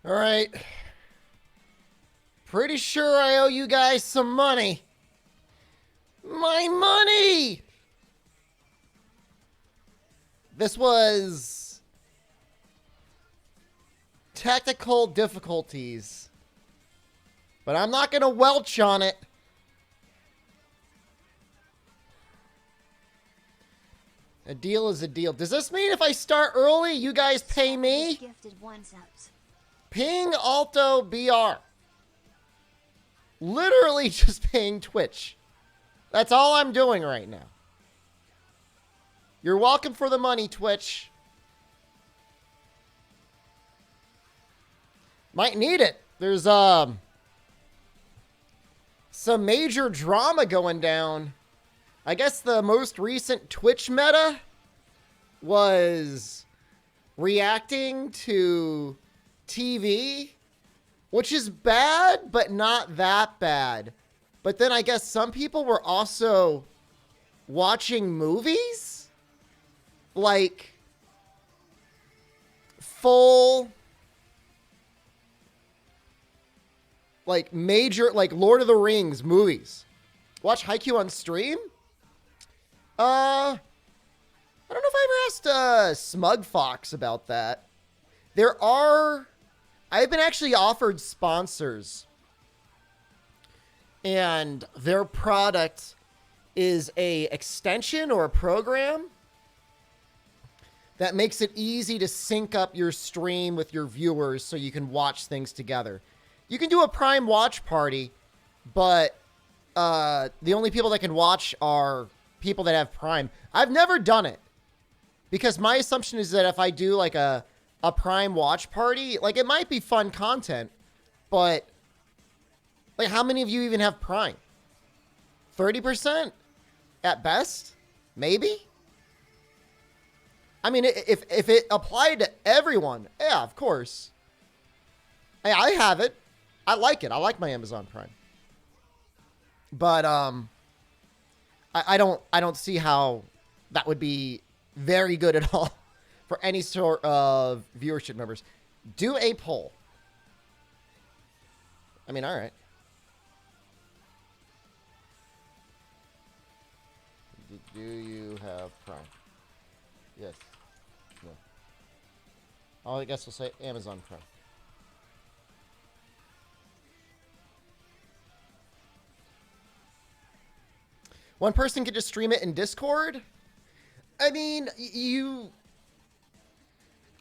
All right. Pretty sure I owe you guys some money. My money! This was technical difficulties. But I'm not going to welch on it. A deal is a deal. Does this mean if I start early, you guys pay me? Ping Alto BR. Literally just paying Twitch. That's all I'm doing right now. You're welcome for the money, Twitch. Might need it. There's some major drama going down. I guess the most recent Twitch meta was reacting to TV, which is bad, but not that bad. But then I guess some people were also watching movies, like full, like major, like Lord of the Rings movies. Watch Haikyuu on stream? I don't know if I ever asked Smug Fox about that. I've been actually offered sponsors, and their product is a extension or a program that makes it easy to sync up your stream with your viewers so you can watch things together. You can do a Prime watch party, but the only people that can watch are people that have Prime. I've never done it because my assumption is that if I do like a Prime watch party, like it might be fun content, but like how many of you even have Prime? 30% at best, maybe. I mean, if it applied to everyone, yeah, of course. I have it. I like it. I like my Amazon Prime. But I don't see how that would be very good at all for any sort of viewership numbers. Do a poll. I mean, all right. Do you have Prime? Yes. No. Oh, I guess we'll say Amazon Prime. One person could just stream it in Discord? I mean,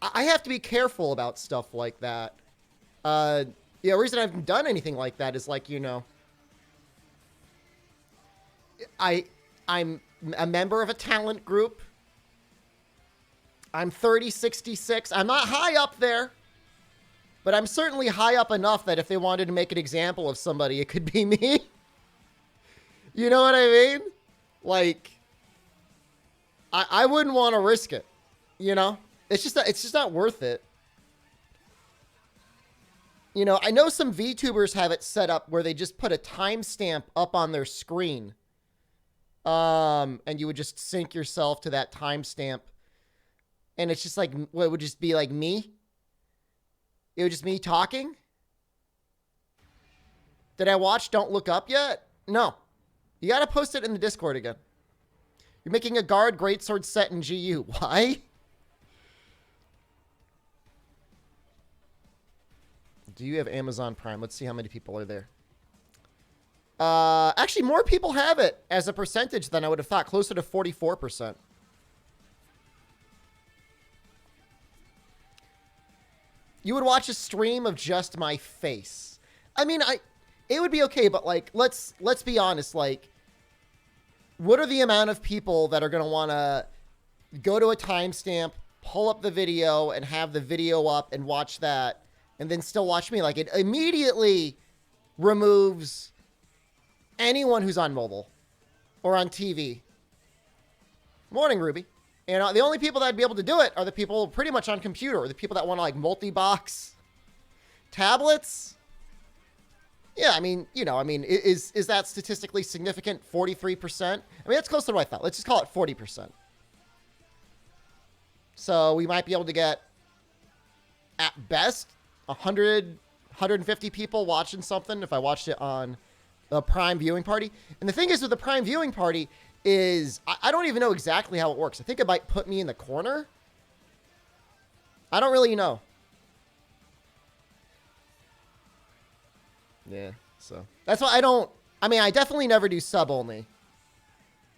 I have to be careful about stuff like that. The reason I haven't done anything like that is like, I'm a member of a talent group. I'm 3066. I'm not high up there, but I'm certainly high up enough that if they wanted to make an example of somebody, it could be me. You know what I mean? Like, I wouldn't want to risk it. You know? It's just not worth it. You know, I know some VTubers have it set up where they just put a timestamp up on their screen. And you would just sync yourself to that timestamp. And it's just like, what, it would just be like me? It would just me talking? Did I watch Don't Look Up yet? No. You gotta post it in the Discord again. You're making a guard greatsword set in GU. Why? Do you have Amazon Prime? Let's see how many people are there. Actually, more people have it as a percentage than I would have thought. Closer to 44%. You would watch a stream of just my face. I mean, it would be okay, but like, let's be honest. Like, what are the amount of people that are going to want to go to a timestamp, pull up the video, and have the video up and watch that, and then still watch me? Like, it immediately removes anyone who's on mobile or on TV. Morning, Ruby. And the only people that'd be able to do it are the people pretty much on computer, or the people that want to like multi-box tablets. Yeah, I mean, is that statistically significant? 43%? I mean, that's close to what I thought. Let's just call it 40%. So we might be able to get, at best, 100, 150 people watching something if I watched it on a Prime viewing party. And the thing is with the Prime viewing party is I don't even know exactly how it works. I think it might put me in the corner. I don't really know. Yeah, so that's why I mean, I definitely never do sub only.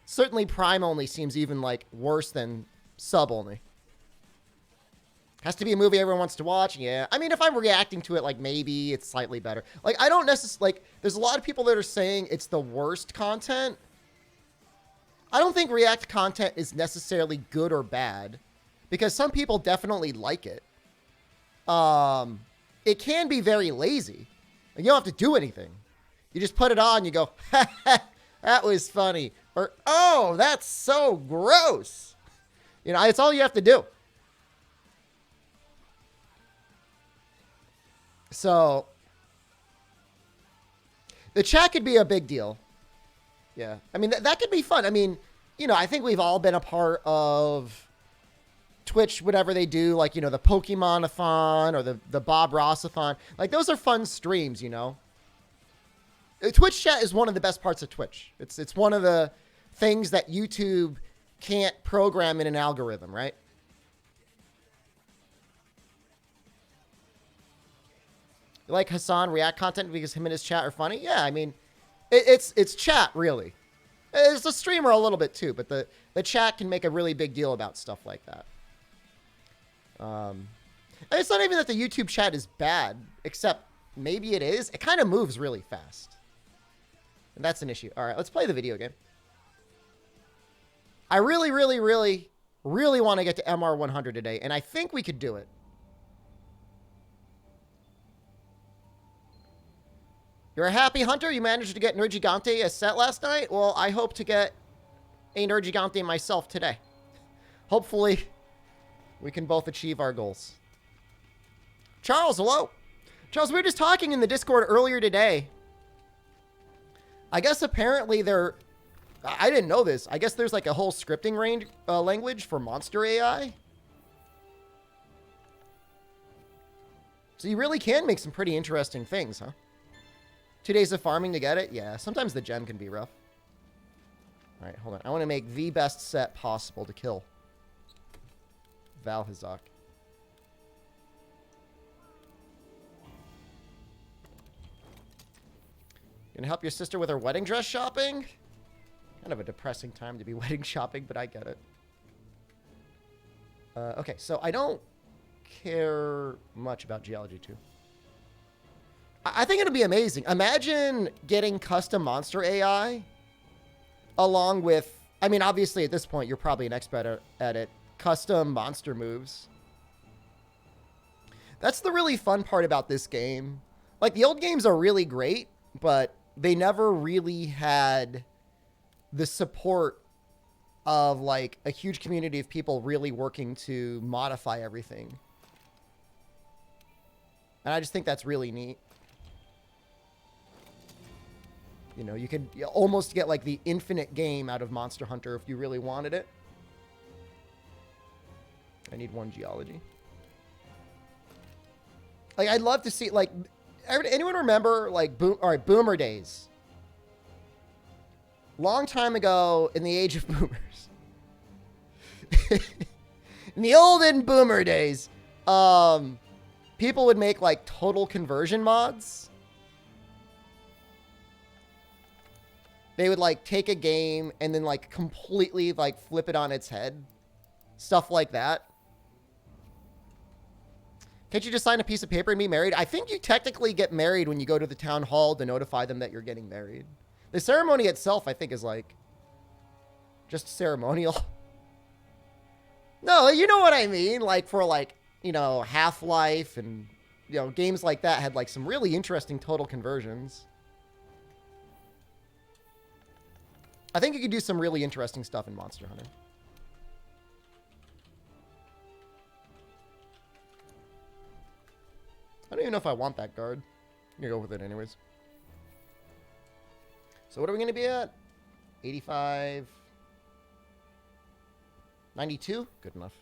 Certainly Prime only seems even like worse than sub only. Has to be a movie everyone wants to watch. Yeah. I mean, if I'm reacting to it, like maybe it's slightly better. Like I don't necessarily like there's a lot of people that are saying it's the worst content. I don't think React content is necessarily good or bad because some people definitely like it. It can be very lazy. You don't have to do anything. You just put it on, you go, ha, ha, that was funny. Or, oh, that's so gross. You know, it's all you have to do. So, the chat could be a big deal. Yeah. I mean, that could be fun. I mean, you know, I think we've all been a part of Twitch, whatever they do, like, you know, the Pokemon-a-thon or the Bob Ross-a-thon. Like, those are fun streams, you know. Twitch chat is one of the best parts of Twitch. It's one of the things that YouTube can't program in an algorithm, right? You like Hassan React content because him and his chat are funny? Yeah, I mean, it's chat, really. It's a streamer a little bit, too, but the chat can make a really big deal about stuff like that. And it's not even that the YouTube chat is bad, except maybe it is. It kind of moves really fast. And that's an issue. All right, let's play the video game. I really, really, really, really want to get to MR100 today, and I think we could do it. You're a happy hunter? You managed to get Nergigante a set last night? Well, I hope to get a Nergigante myself today. Hopefully, we can both achieve our goals. Charles, hello. Charles, we were just talking in the Discord earlier today. I guess apparently I didn't know this. I guess there's like a whole scripting range, language for monster AI. So you really can make some pretty interesting things, huh? 2 days of farming to get it? Yeah, sometimes the gem can be rough. All right, hold on. I want to make the best set possible to kill Valhazak. Gonna help your sister with her wedding dress shopping? Kind of a depressing time to be wedding shopping, but I get it. Okay, so I don't care much about Geology 2. I think it'll be amazing. Imagine getting custom monster AI along with, I mean, obviously at this point, you're probably an expert at it, custom monster moves. That's the really fun part about this game. Like, the old games are really great, but they never really had the support of, like, a huge community of people really working to modify everything. And I just think that's really neat. You know, you could almost get, like, the infinite game out of Monster Hunter if you really wanted it. I need one geology. Like, I'd love to see, like, anyone remember, like, Boomer days? Long time ago, in the age of boomers. In the olden Boomer days, people would make, like, total conversion mods. They would, like, take a game and then, like, completely, like, flip it on its head. Stuff like that. Can't you just sign a piece of paper and be married? I think you technically get married when you go to the town hall to notify them that you're getting married. The ceremony itself, I think, is, like, just ceremonial. No, you know what I mean? Like, for, like, you know, Half-Life and, you know, games like that had, like, some really interesting total conversions. I think you could do some really interesting stuff in Monster Hunter. I don't even know if I want that guard. I'm going to go with it anyways. So what are we going to be at? 85. 92? Good enough.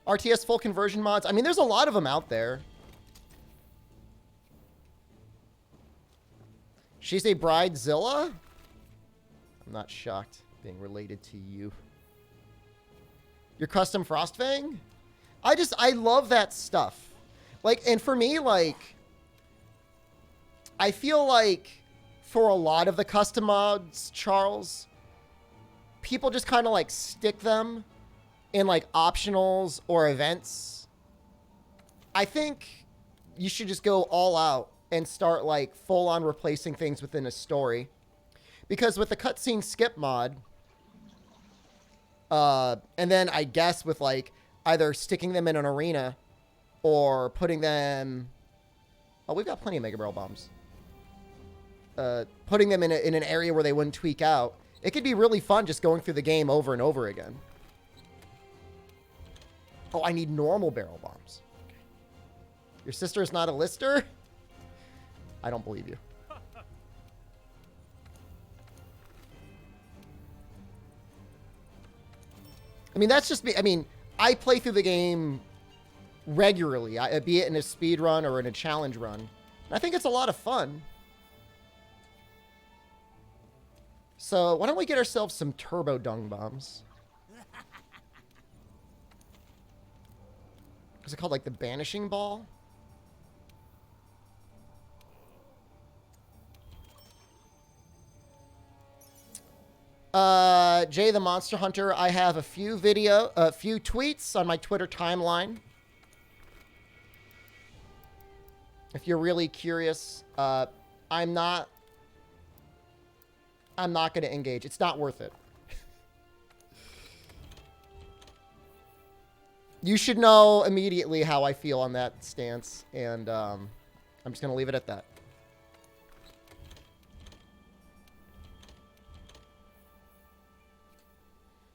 RTS full conversion mods. I mean, there's a lot of them out there. She's a bridezilla? I'm not shocked being related to you. Your custom Frostfang? I love that stuff. Like, and for me, like, I feel like for a lot of the custom mods, Charles, people just kind of like stick them in like optionals or events. I think you should just go all out and start like full on replacing things within a story. Because with the cutscene skip mod, and then I guess with like either sticking them in an arena or putting them, oh, we've got plenty of Mega Barrel bombs. Putting them in an area where they wouldn't tweak out. It could be really fun just going through the game over and over again. Oh, I need normal barrel bombs. Okay. Your sister is not a lister? I don't believe you. I mean, that's just me. I mean, I play through the game regularly, be it in a speed run or in a challenge run. And I think it's a lot of fun. So why don't we get ourselves some turbo dung bombs? Is it called like the banishing ball? Jay the Monster Hunter, I have a few tweets on my Twitter timeline. If you're really curious, I'm not going to engage. It's not worth it. You should know immediately how I feel on that stance, and I'm just going to leave it at that.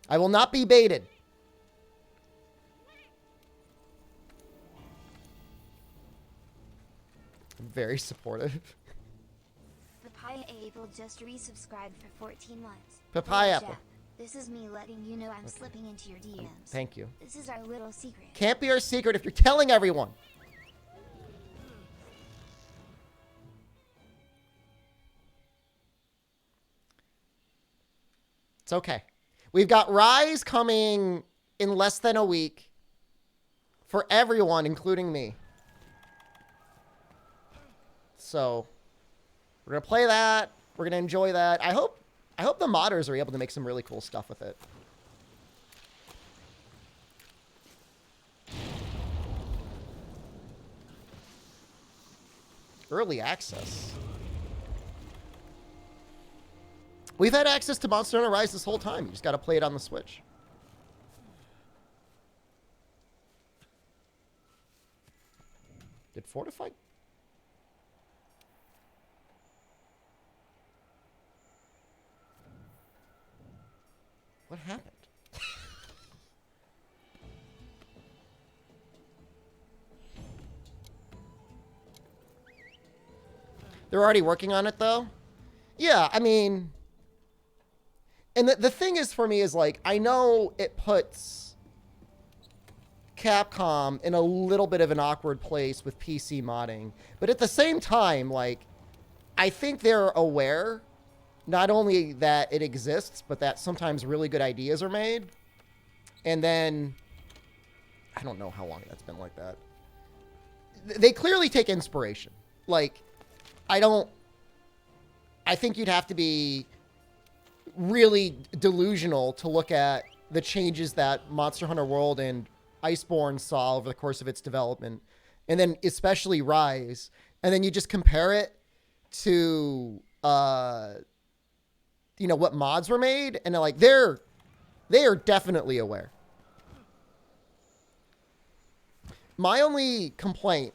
I will not be baited. I'm very supportive. Papaya Apple just resubscribed for 14 months. Papaya Hey, Apple. Jeff, this is me letting you know I'm slipping into your DMs. Thank you. This is our little secret. Can't be our secret if you're telling everyone. It's okay. We've got Rise coming in less than a week for everyone, including me. So we're going to play that. We're going to enjoy that. I hope the modders are able to make some really cool stuff with it. Early access. We've had access to Monster Hunter Rise this whole time. You just got to play it on the Switch. Did Fortify? What happened? They're already working on it, though? Yeah, I mean... And the thing is, for me, is, like, I know it puts Capcom in a little bit of an awkward place with PC modding. But at the same time, like, I think they're aware not only that it exists, but that sometimes really good ideas are made. And then, I don't know how long that's been like that. They clearly take inspiration. Like, I think you'd have to be really delusional to look at the changes that Monster Hunter World and Iceborne saw over the course of its development, and then especially Rise, and then you just compare it to you know, what mods were made, and like they are definitely aware. My only complaint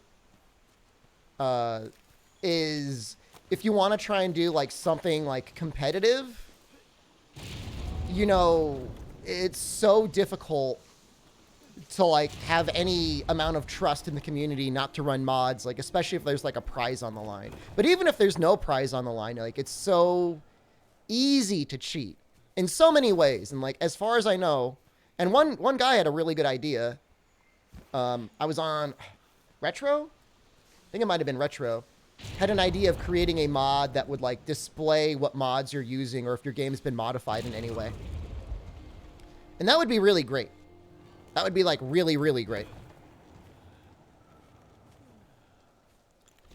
is if you want to try and do like something like competitive, you know, it's so difficult to like have any amount of trust in the community not to run mods, like especially if there's like a prize on the line. But even if there's no prize on the line, like it's so easy to cheat in so many ways. And like, as far as I know, and one guy had a really good idea. I was on Retro? I think it might have been Retro. Had an idea of creating a mod that would like display what mods you're using or if your game's been modified in any way. And that would be really great. That would be like really, really great.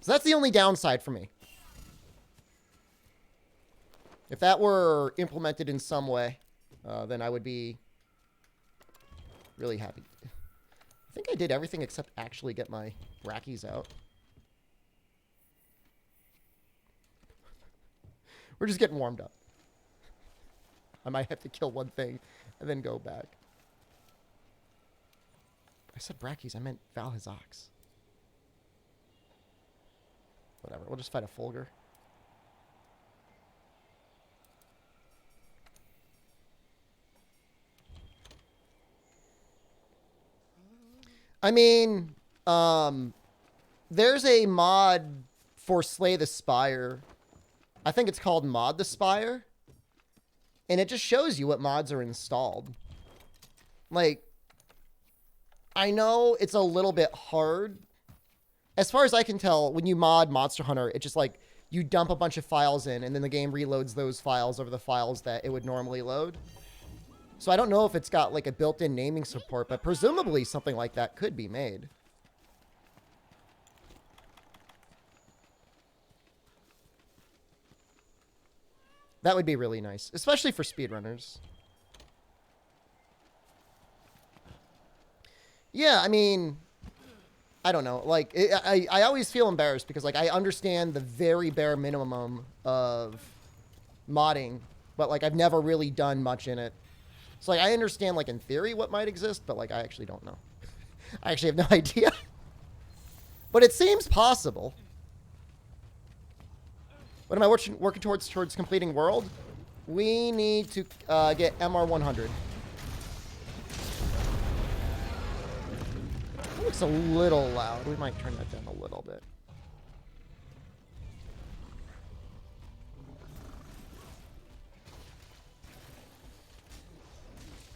So that's the only downside for me. If that were implemented in some way, then I would be really happy. I think I did everything except actually get my brackies out. We're just getting warmed up. I might have to kill one thing and then go back. I said brackies, I meant Valhazox. Whatever, we'll just fight a Fulgur. I mean, there's a mod for Slay the Spire. I think it's called Mod the Spire. And it just shows you what mods are installed. Like, I know it's a little bit hard. As far as I can tell, when you mod Monster Hunter, it's just like you dump a bunch of files in and then the game reloads those files over the files that it would normally load. So I don't know if it's got like a built-in naming support, but presumably something like that could be made. That would be really nice, especially for speedrunners. Yeah, I mean, I don't know. Like, I always feel embarrassed because, like, I understand the very bare minimum of modding, but, like, I've never really done much in it. So, like, I understand, like, in theory what might exist, but, like, I actually don't know. I actually have no idea. But it seems possible. What am I working towards completing world? We need to get MR100. That looks a little loud. We might turn that down a little bit.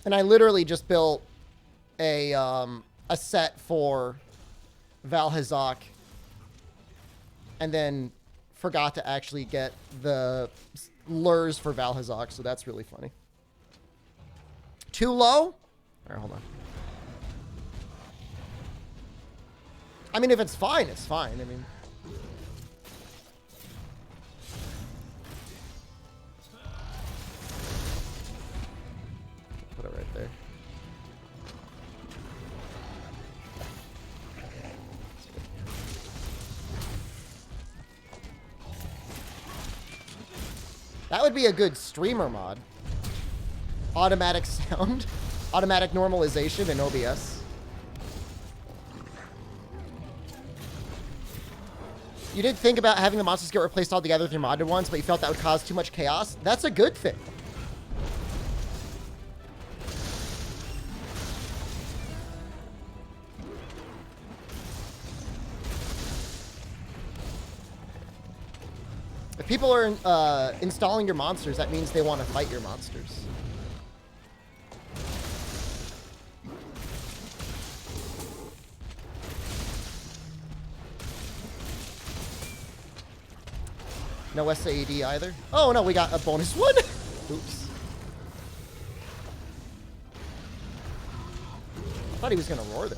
And I literally just built a set for Valhazak and then forgot to actually get the lures for Valhazak, so that's really funny. Too low? All right, hold on. I mean, if it's fine, it's fine. I mean... Put it right there. That would be a good streamer mod. Automatic sound. Automatic normalization in OBS. You did think about having the monsters get replaced altogether with your modded ones, but you felt that would cause too much chaos. That's a good thing. If people are installing your monsters, that means they want to fight your monsters. No SAED either. Oh no, we got a bonus one. Oops. I thought he was gonna roar there.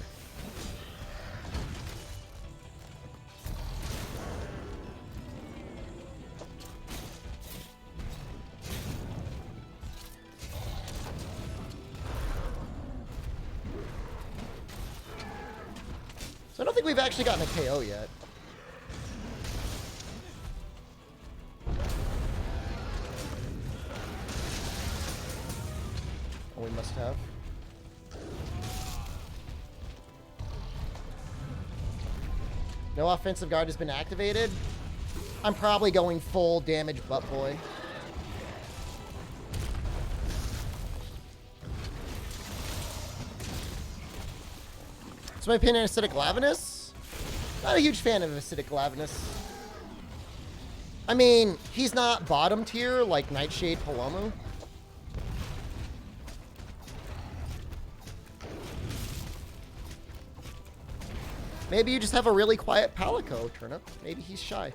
So I don't think we've actually gotten a KO yet. Oh, we must have. No offensive guard has been activated. I'm probably going full damage butt boy. So my opinion on Acidic Lavinus? Not a huge fan of Acidic Lavinus. I mean, he's not bottom tier like Nightshade Palomu. Maybe you just have a really quiet Palico, Turnip. Maybe he's shy.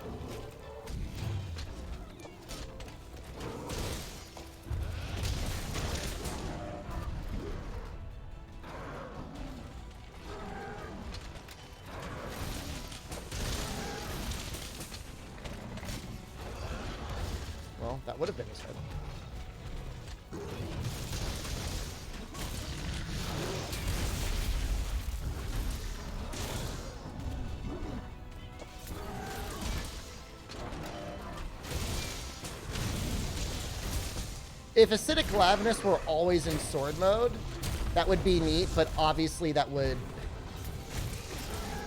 Well, that would have been his head. If Acidic Lavinus were always in sword mode, that would be neat, but obviously that would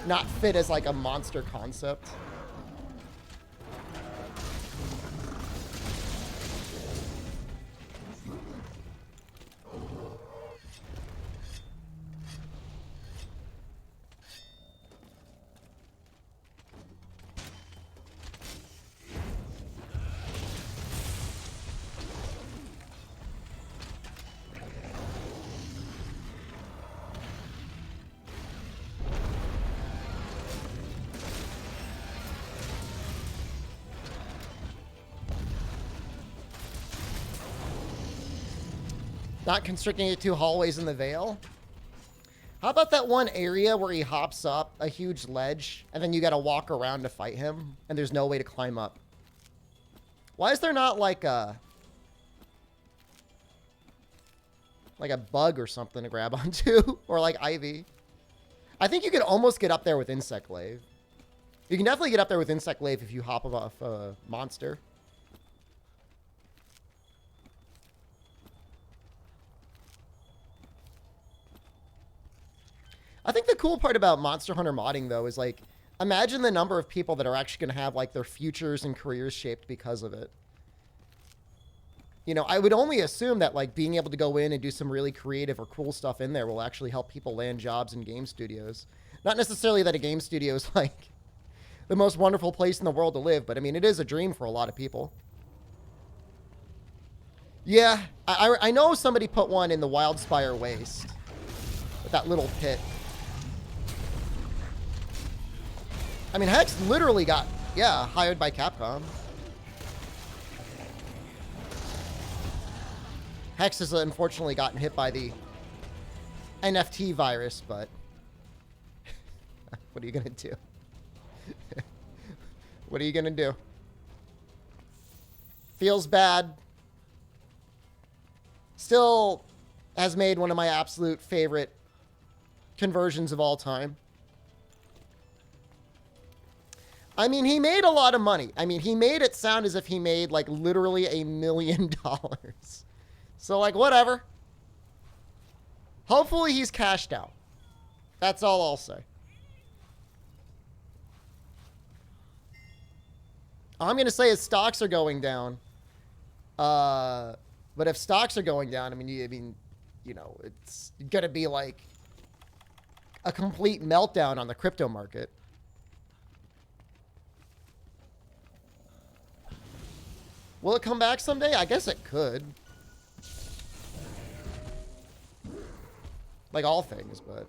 not fit as like a monster concept. Not constricting it to hallways in the Vale. How about that one area where he hops up a huge ledge and then you gotta walk around to fight him and there's no way to climb up? Why is there not like a bug or something to grab onto? Or like ivy? I think you could almost get up there with Insect Glaive. You can definitely get up there with Insect Glaive if you hop off a monster. I think the cool part about Monster Hunter modding, though, is, like, imagine the number of people that are actually going to have, like, their futures and careers shaped because of it. You know, I would only assume that, like, being able to go in and do some really creative or cool stuff in there will actually help people land jobs in game studios. Not necessarily that a game studio is, like, the most wonderful place in the world to live, but, I mean, it is a dream for a lot of people. Yeah, I know somebody put one in the Wildspire Waste. With that little pit. I mean, Hex literally got, yeah, hired by Capcom. Hex has unfortunately gotten hit by the NFT virus, but what are you going to do? What are you going to do? Feels bad. Still has made one of my absolute favorite conversions of all time. I mean, he made a lot of money. I mean, he made it sound as if he made, like, literally $1 million. So, like, whatever. Hopefully he's cashed out. That's all I'll say. I'm going to say his stocks are going down. But if stocks are going down, I mean, you know, it's going to be, like, a complete meltdown on the crypto market. Will it come back someday? I guess it could. Like all things, but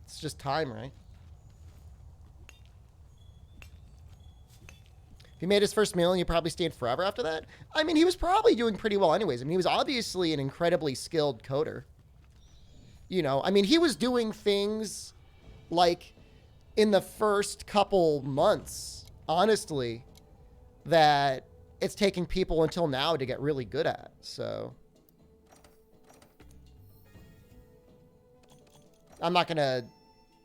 it's just time, right? If he made his first million, he probably stayed forever after that. I mean, he was probably doing pretty well anyways. I mean, he was obviously an incredibly skilled coder. You know, I mean, he was doing things like in the first couple months, honestly, that it's taking people until now to get really good at. So I'm not going to,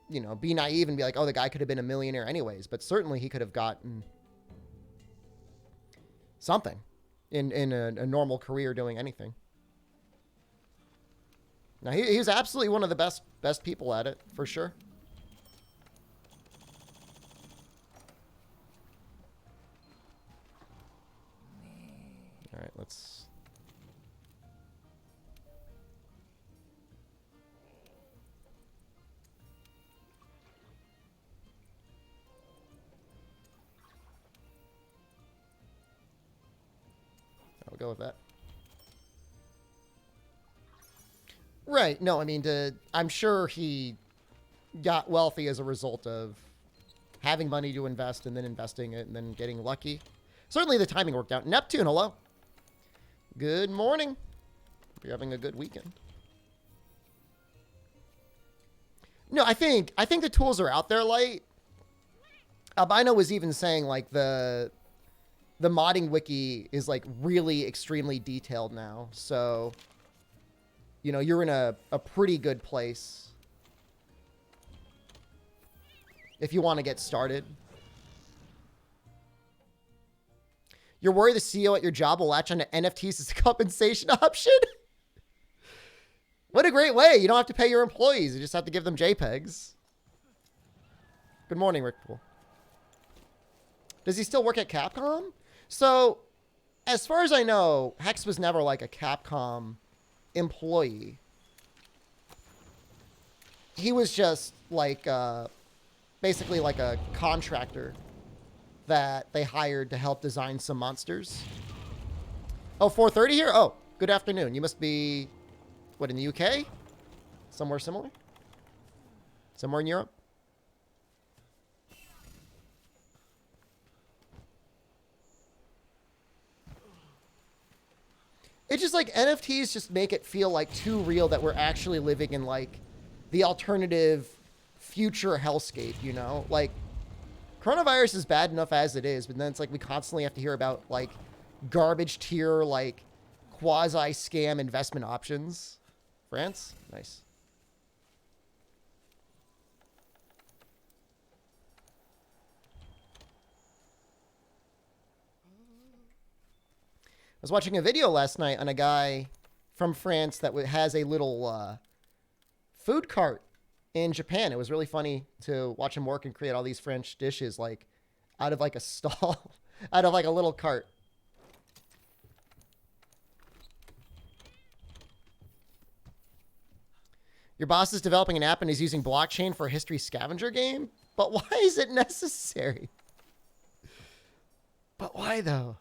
you know, be naive and be like, oh, the guy could have been a millionaire anyways. But certainly he could have gotten something in a normal career doing anything. Now, he was absolutely one of the best people at it, for sure. All right, let's... I'll go with that. Right. No, I mean, I'm sure he got wealthy as a result of having money to invest and then investing it and then getting lucky. Certainly the timing worked out. Neptune, hello. Good morning. Hope you're having a good weekend. No, I think the tools are out there, Light. Albino was even saying, like, the modding wiki is, like, really extremely detailed now. So, you know, you're in a pretty good place if you want to get started. You're worried the CEO at your job will latch onto NFTs as a compensation option? What a great way. You don't have to pay your employees. You just have to give them JPEGs. Good morning, Rick Poole. Does he still work at Capcom? So, as far as I know, Hex was never like a Capcom employee. He was just like, basically like a contractor that they hired to help design some monsters. Oh, 4:30 here? Oh, good afternoon. You must be, what, in the UK? Somewhere similar? Somewhere in Europe? It's just like NFTs just make it feel like too real that we're actually living in like the alternative future hellscape, you know? Like, coronavirus is bad enough as it is, but then it's like we constantly have to hear about like garbage tier, like quasi scam investment options. France? Nice. I was watching a video last night on a guy from France that has a little food cart in Japan. It was really funny to watch him work and create all these French dishes like out of like a stall, out of like a little cart. Your boss is developing an app and is using blockchain for a history scavenger game? But why is it necessary? But why though?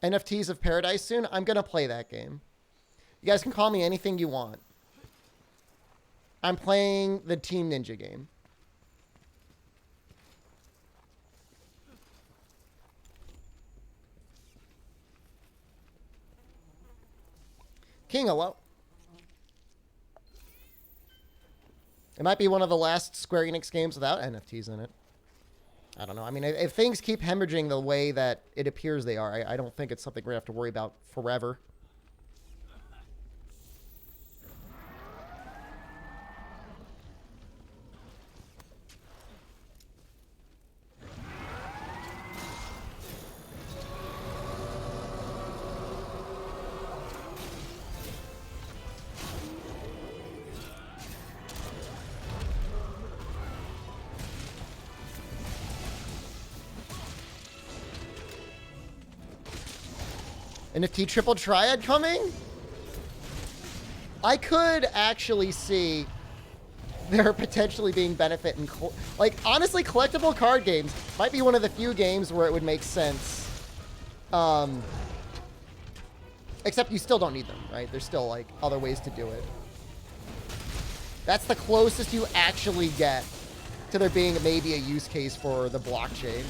NFTs of Paradise soon? I'm going to play that game. You guys can call me anything you want. I'm playing the Team Ninja game. King, hello. It might be one of the last Square Enix games without NFTs in it. I don't know. I mean, if things keep hemorrhaging the way that it appears they are, I don't think it's something we're going to have to worry about forever. NFT triple triad coming? I could actually see there potentially being benefit in, like, honestly, collectible card games might be one of the few games where it would make sense. Except you still don't need them, right? There's still, like, other ways to do it. That's the closest you actually get to there being maybe a use case for the blockchain.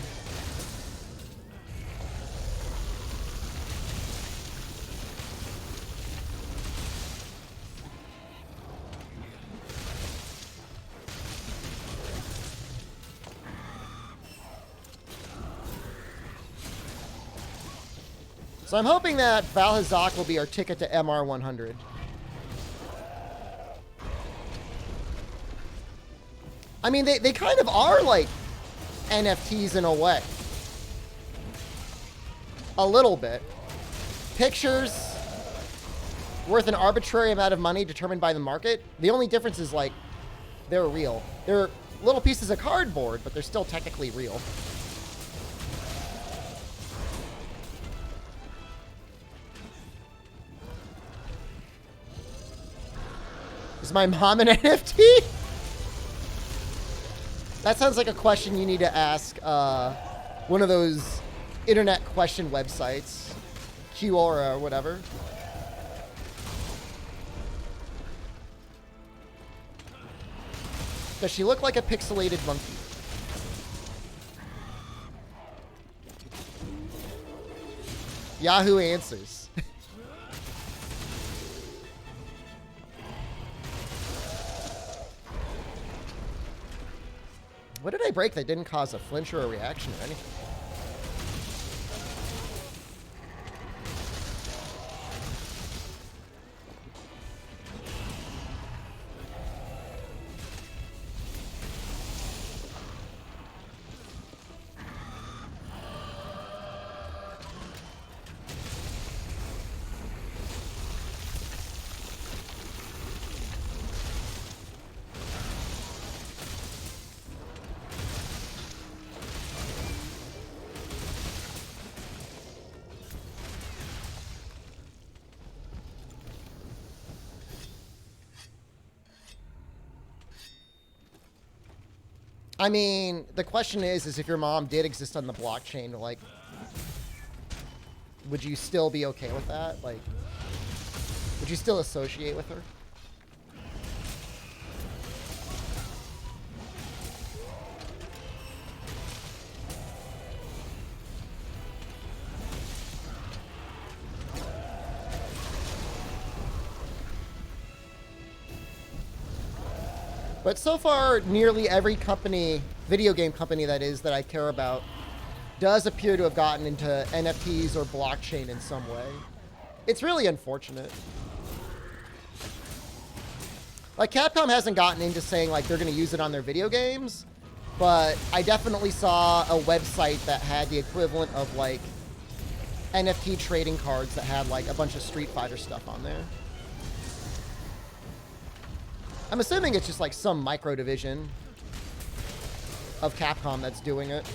So I'm hoping that Valhazak will be our ticket to MR100. I mean, they kind of are like NFTs in a way. A little bit. Pictures worth an arbitrary amount of money determined by the market. The only difference is, like, they're real. They're little pieces of cardboard, but they're still technically real. Is my mom an NFT? That sounds like a question you need to ask one of those internet question websites. Quora or whatever. Does she look like a pixelated monkey? Yahoo Answers. What did I break that didn't cause a flinch or a reaction or anything? I mean, the question is if your mom did exist on the blockchain, like, would you still be okay with that? Like, would you still associate with her? But so far, nearly every company, video game company that is, that I care about, does appear to have gotten into NFTs or blockchain in some way. It's really unfortunate. Like, Capcom hasn't gotten into saying, like, they're going to use it on their video games, but I definitely saw a website that had the equivalent of, like, NFT trading cards that had, like, a bunch of Street Fighter stuff on there. I'm assuming it's just like some micro division of Capcom that's doing it.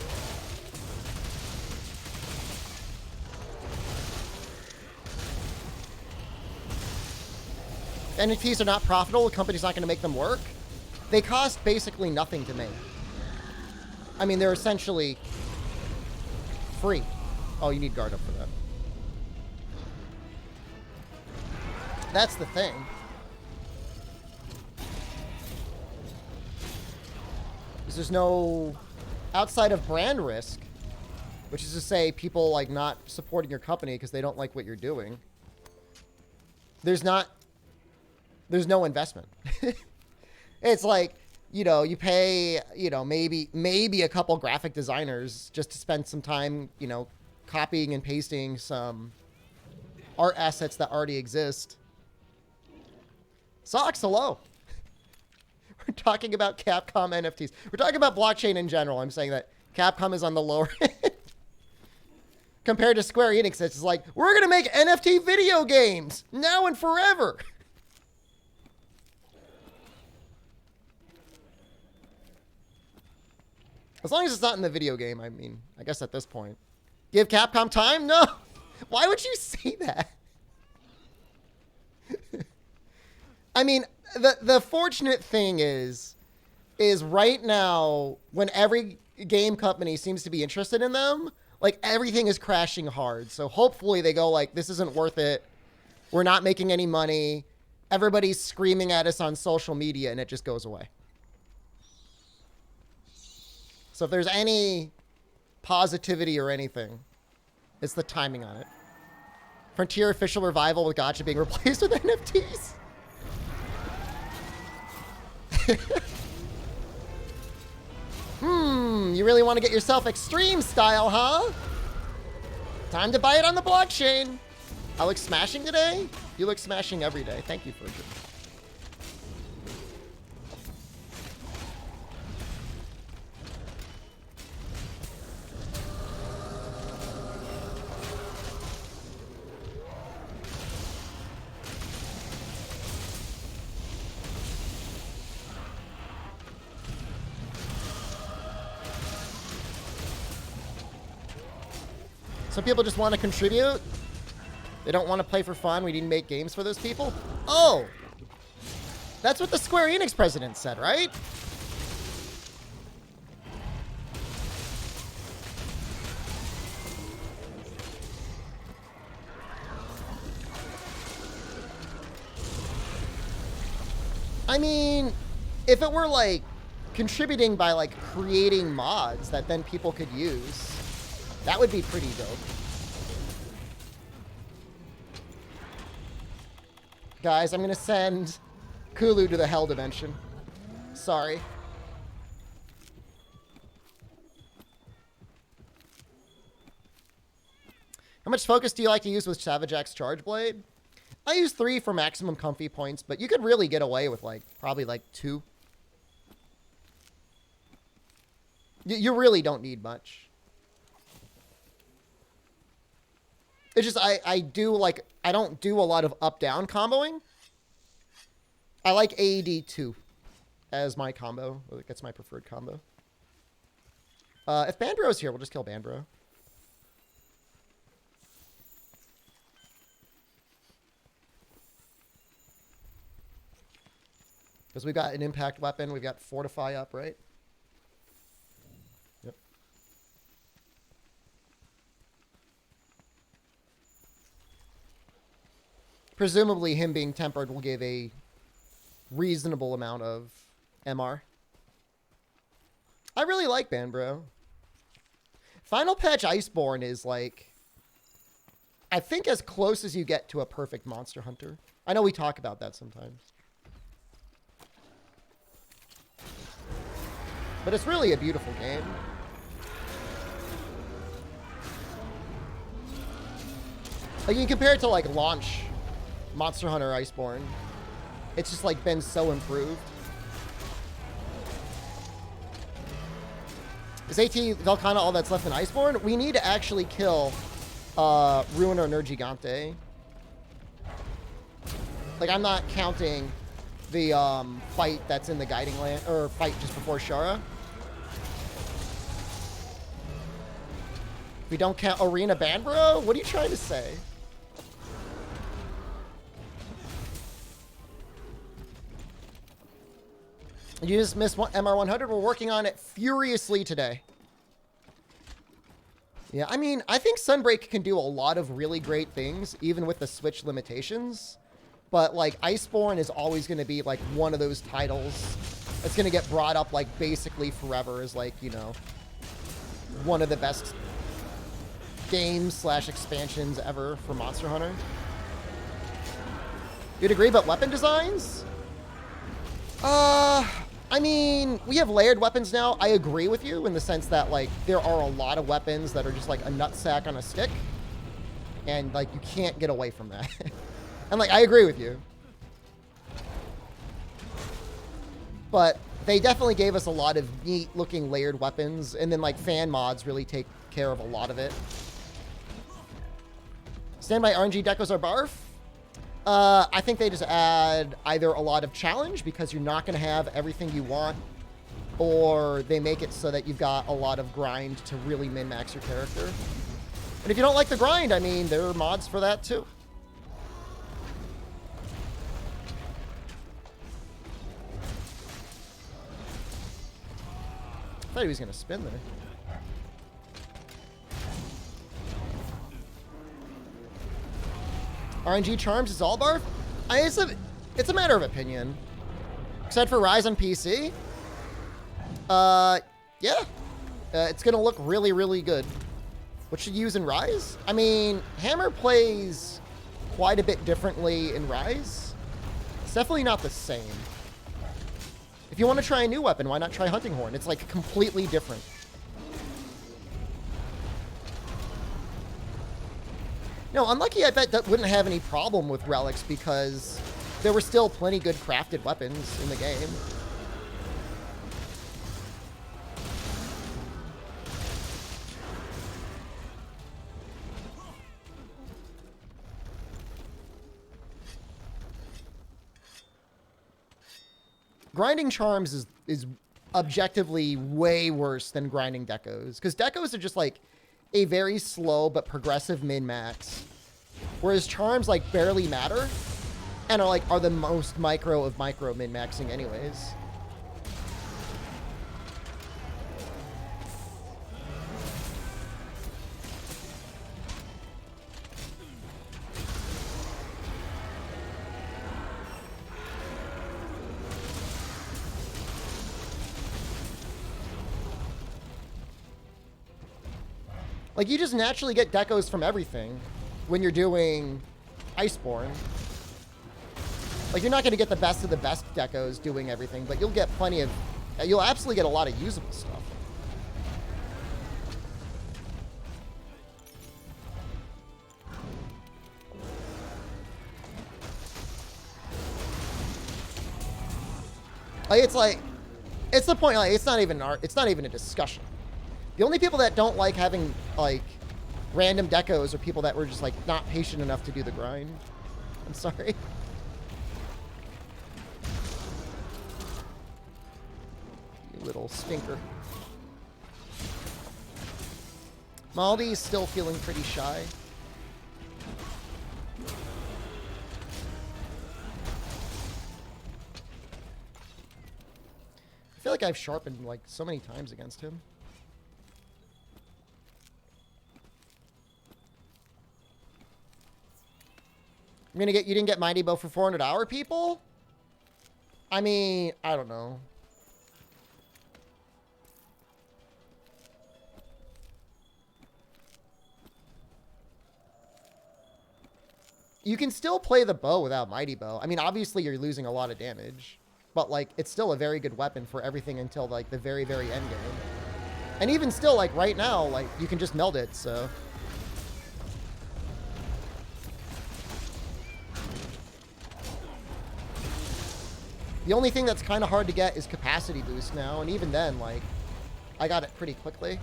NFTs are not profitable. The company's not going to make them work. They cost basically nothing to make. I mean, they're essentially free. Oh, you need guard up for that. That's the thing. There's no, outside of brand risk, which is to say people like not supporting your company because they don't like what you're doing. There's no investment. It's like, you know, you pay, you know, maybe a couple graphic designers just to spend some time, you know, copying and pasting some art assets that already exist. Socks, hello. We're talking about Capcom NFTs. We're talking about blockchain in general. I'm saying that Capcom is on the lower end. Compared to Square Enix, it's like, we're going to make NFT video games now and forever. As long as it's not in the video game, I mean, I guess at this point. Give Capcom time? No. Why would you say that? I mean, the fortunate thing is right now, when every game company seems to be interested in them, like, everything is crashing hard. So hopefully they go like, this isn't worth it. We're not making any money. Everybody's screaming at us on social media, and it just goes away. So if there's any positivity or anything, it's the timing on it. Frontier official revival with gacha being replaced with NFTs. You really want to get yourself extreme style, huh? Time to buy it on the blockchain. I look smashing today? You look smashing every day. Thank you, Virgin. Some people just want to contribute. They don't want to play for fun. We need to make games for those people. Oh! That's what the Square Enix president said, right? I mean, if it were like contributing by like creating mods that then people could use, that would be pretty dope. Guys, I'm gonna send Kulu to the Hell Dimension. Sorry. How much focus do you like to use with Savage Axe Charge Blade? I use 3 for maximum comfy points, but you could really get away with like probably like 2. You really don't need much. It's just I don't do a lot of up-down comboing. I like AED 2 as my combo. That's my preferred combo. If Banbro's here, we'll just kill Banbro. Because we've got an impact weapon. We've got Fortify up, right? Yep. Presumably him being tempered will give a reasonable amount of MR. I really like Banbro. Final Patch Iceborne is like, I think as close as you get to a perfect Monster Hunter. I know we talk about that sometimes. But it's really a beautiful game. Like, you can compare it to, like, launch Monster Hunter Iceborne. It's just, like, been so improved. Is AT Velkhana all that's left in Iceborne? We need to actually kill Ruiner Nergigante. Like, I'm not counting the fight that's in the Guiding Land, or fight just before Shara. We don't count Arena Banbro? What are you trying to say? You just missed MR100. We're working on it furiously today. Yeah, I mean, I think Sunbreak can do a lot of really great things, even with the Switch limitations. But, like, Iceborne is always going to be, like, one of those titles that's going to get brought up, like, basically forever as, like, you know, one of the best games / expansions ever for Monster Hunter. You'd agree about weapon designs? I mean, we have layered weapons now. I agree with you in the sense that, like, there are a lot of weapons that are just, like, a nutsack on a stick. And, like, you can't get away from that. And, like, I agree with you. But they definitely gave us a lot of neat-looking layered weapons. And then, like, fan mods really take care of a lot of it. Standby RNG decos are barf. I think they just add either a lot of challenge because you're not going to have everything you want, or they make it so that you've got a lot of grind to really min-max your character. And if you don't like the grind, I mean, there are mods for that too. I thought he was going to spin there. RNG Charms is all barf? It's a matter of opinion. Except for Rise on PC. Yeah. It's going to look really, really good. What should you use in Rise? I mean, Hammer plays quite a bit differently in Rise. It's definitely not the same. If you want to try a new weapon, why not try Hunting Horn? It's like completely different. No, Unlucky, I bet that wouldn't have any problem with relics because there were still plenty good crafted weapons in the game. Grinding charms is objectively way worse than grinding decos, because decos are just like a very slow but progressive min-max, whereas charms like barely matter. and are the most micro of micro min-maxing anyways. Like, you just naturally get decos from everything when you're doing Iceborne. Like, you're not going to get the best of the best decos doing everything, but you'll get plenty of... You'll absolutely get a lot of usable stuff. Like, it's the point, like, it's not even a discussion. The only people that don't like having, like, random decos are people that were just, like, not patient enough to do the grind. I'm sorry. You little stinker. Maldi's still feeling pretty shy. I feel like I've sharpened, like, so many times against him. I'm gonna get... You didn't get Mighty Bow for 400 hour people? I mean, I don't know. You can still play the bow without Mighty Bow. I mean, obviously you're losing a lot of damage. But, like, it's still a very good weapon for everything until, like, the very, very end game. And even still, like, right now, like, you can just meld it, so... The only thing that's kind of hard to get is capacity boost now, and even then, like, I got it pretty quickly.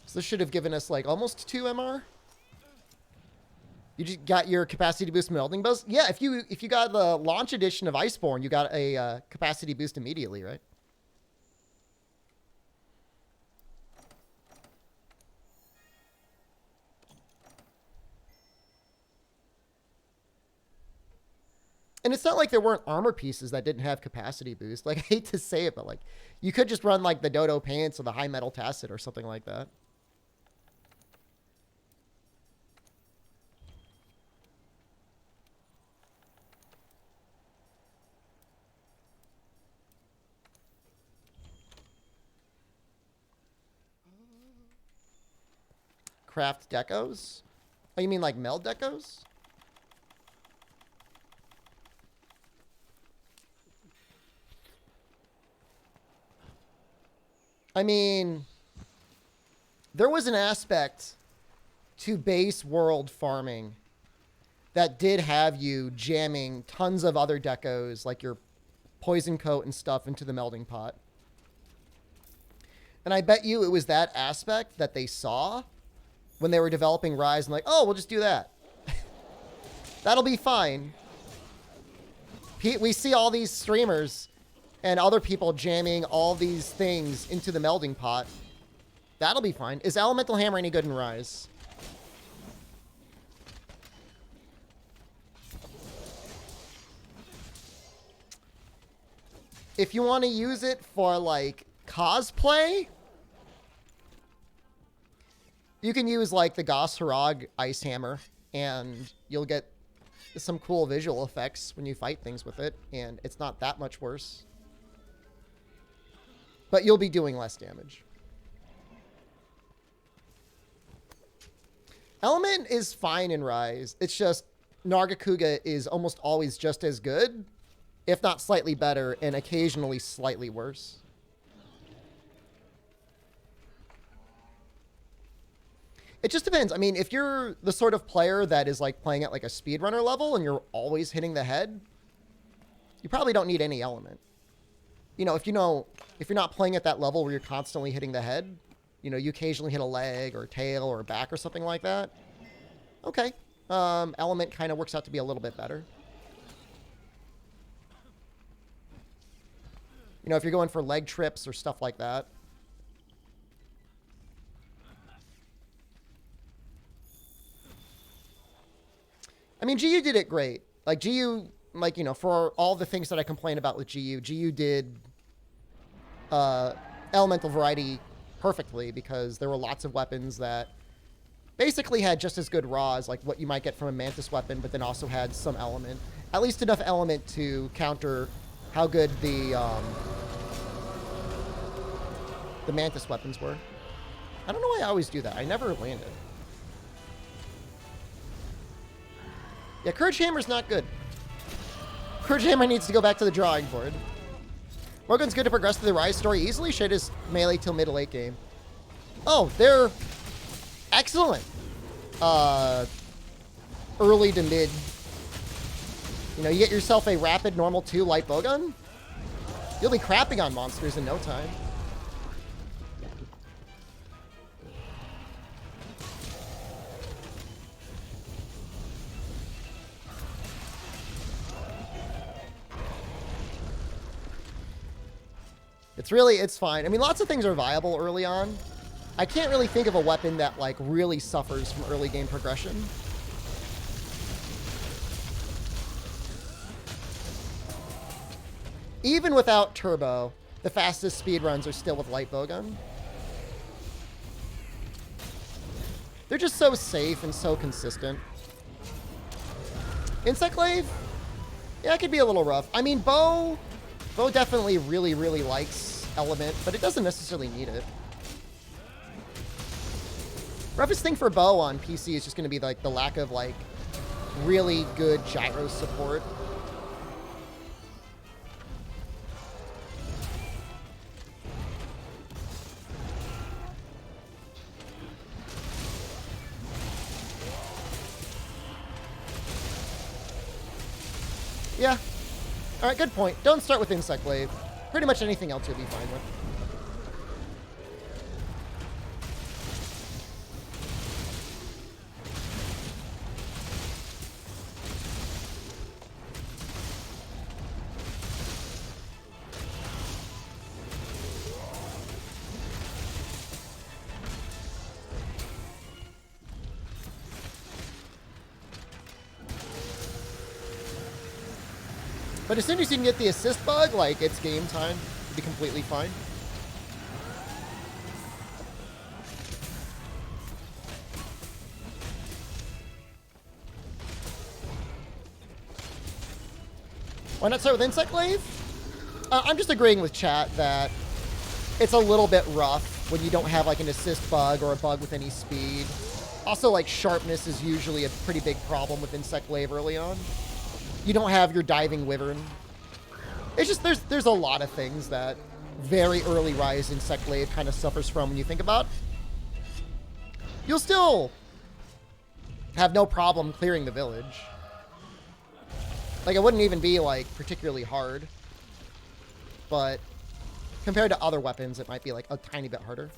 So this should have given us, like, almost 2 MR. You just got your capacity boost melding bows? Yeah, if you got the launch edition of Iceborne, you got a capacity boost immediately, right? And it's not like there weren't armor pieces that didn't have capacity boost. Like, I hate to say it, but, like, you could just run, like, the Dodo Pants or the High Metal Tacit or something like that. Craft decos? Oh, you mean like meld decos? I mean, there was an aspect to base world farming that did have you jamming tons of other decos, like your poison coat and stuff, into the melding pot. And I bet you it was that aspect that they saw when they were developing Rise and like, oh, we'll just do that. That'll be fine. We see all these streamers and other people jamming all these things into the melding pot. That'll be fine. Is Elemental Hammer any good in Rise? If you want to use it for, like, cosplay, you can use, like, the Gos Harag Ice Hammer, and you'll get some cool visual effects when you fight things with it, and it's not that much worse. But you'll be doing less damage. Element is fine in Rise. It's just Nargacuga is almost always just as good, if not slightly better, and occasionally slightly worse. It just depends. I mean, if you're the sort of player that is like playing at like a speedrunner level and you're always hitting the head, you probably don't need any element. You know, if you're not playing at that level where you're constantly hitting the head, you know, you occasionally hit a leg or tail or back or something like that. Okay. Element kind of works out to be a little bit better. know, if you're going for leg trips or stuff like that. I mean, GU did it great. Like, GU, like, you know, for all the things that I complain about with GU did elemental variety perfectly, because there were lots of weapons that basically had just as good raw as, like, what you might get from a Mantis weapon, but then also had some element. At least enough element to counter how good the Mantis weapons were. I don't know why I always do that. I never landed. Yeah, Courage Hammer's not good. Courage Hammer needs to go back to the drawing board. Morgan's good to progress through the Rise story easily. Should just melee till mid to late game. Oh, they're excellent. Early to mid. You know, you get yourself a rapid normal 2 light bowgun. You'll be crapping on monsters in no time. It's fine. I mean, lots of things are viable early on. I can't really think of a weapon that, like, really suffers from early game progression. Even without turbo, the fastest speedruns are still with light bowgun. They're just so safe and so consistent. Insect Glaive? Yeah, it could be a little rough. I mean, Bow definitely really, really likes element, but it doesn't necessarily need it. Roughest thing for Bow on PC is just going to be, like, the lack of, like, really good gyro support. Yeah. All right, good point. Don't start with Insect Glaive. Pretty much anything else you'll be fine with. But as soon as you can get the assist bug, like, it's game time. It'll be completely fine. Why not start with Insect Glaive? I'm just agreeing with chat that it's a little bit rough when you don't have, like, an assist bug or a bug with any speed. Also, like, sharpness is usually a pretty big problem with Insect Glaive early on. You don't have your diving wyvern. It's just there's a lot of things that very early Rise Insect Glaive kind of suffers from when you think about. You'll still have no problem clearing the village. Like, it wouldn't even be, like, particularly hard. But compared to other weapons, it might be, like, a tiny bit harder.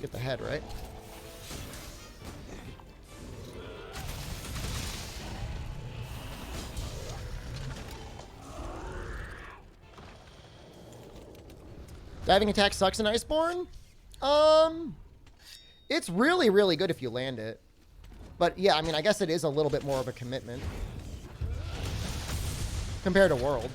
Get the head, right? Diving attack sucks in Iceborne? It's really, really good if you land it. But yeah, I mean, I guess it is a little bit more of a commitment compared to World.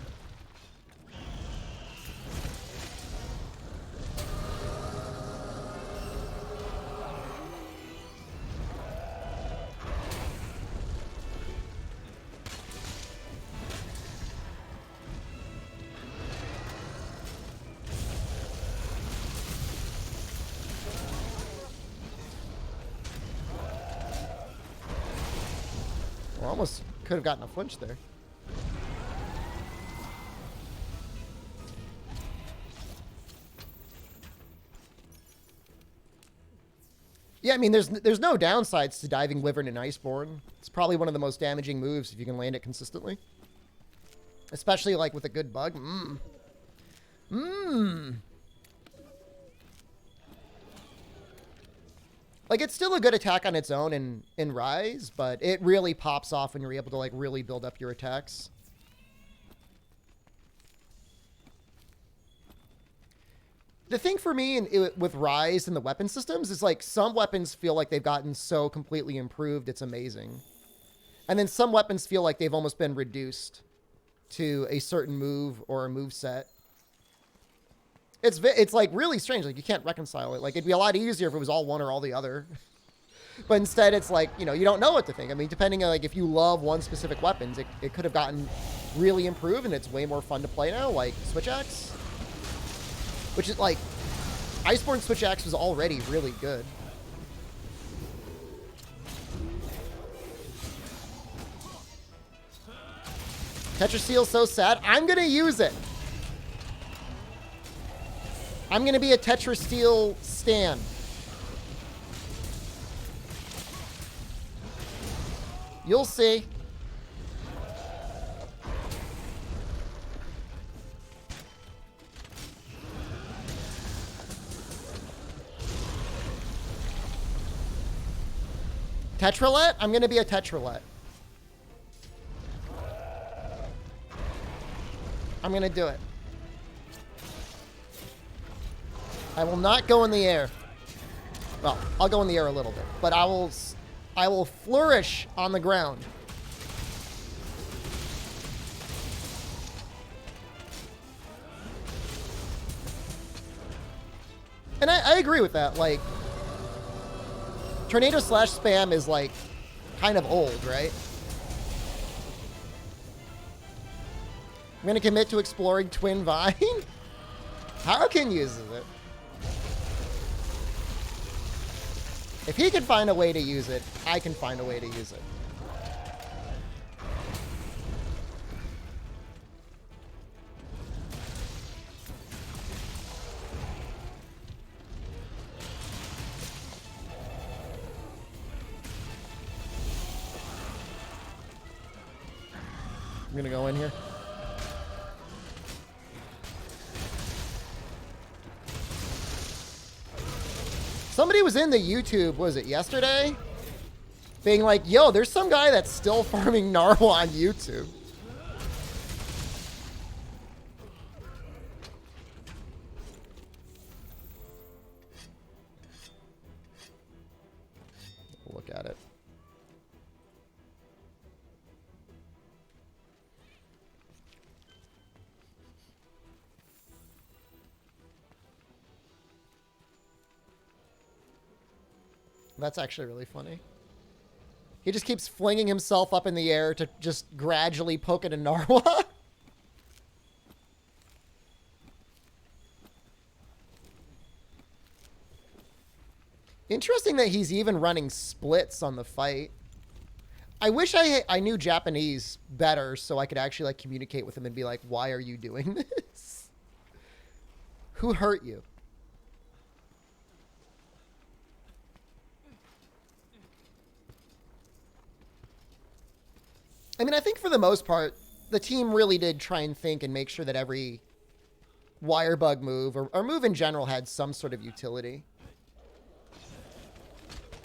Almost could have gotten a flinch there. Yeah, I mean, there's no downsides to diving Wyvern in Iceborne. It's probably one of the most damaging moves if you can land it consistently. Especially like with a good bug. Like, it's still a good attack on its own in Rise, but it really pops off when you're able to, like, really build up your attacks. The thing for me with Rise and the weapon systems is, like, some weapons feel like they've gotten so completely improved, it's amazing. And then some weapons feel like they've almost been reduced to a certain move or a move set. It's like really strange. Like, you can't reconcile it. Like, it'd be a lot easier if it was all one or all the other. But instead it's like, you know, you don't know what to think. I mean, depending on like if you love one specific weapons, it could have gotten really improved and it's way more fun to play now, like Switch Axe. Which is like, Iceborne Switch Axe was already really good. Tetra Steel's so sad. I'm gonna use it. I'm going to be a Tetra Steel stan. You'll see. Tetralet? I'm going to be a Tetralet. I'm going to do it. I will not go in the air. Well, I'll go in the air a little bit, but I will flourish on the ground. And I agree with that. Like, Tornado slash spam is like kind of old, right? I'm gonna commit to exploring Twin Vine. Hurricane uses it. If he can find a way to use it, I can find a way to use it. I'm gonna go in here. Somebody was in the YouTube, was it yesterday? Being like, yo, there's some guy that's still farming Narwhal on YouTube. Look at it. That's actually really funny. He just keeps flinging himself up in the air to just gradually poke at a Narwhal. Interesting that he's even running splits on the fight. I wish I knew Japanese better so I could actually like communicate with him and be like, why are you doing this? Who hurt you? I mean, I think for the most part, the team really did try and think and make sure that every wire bug move or move in general had some sort of utility.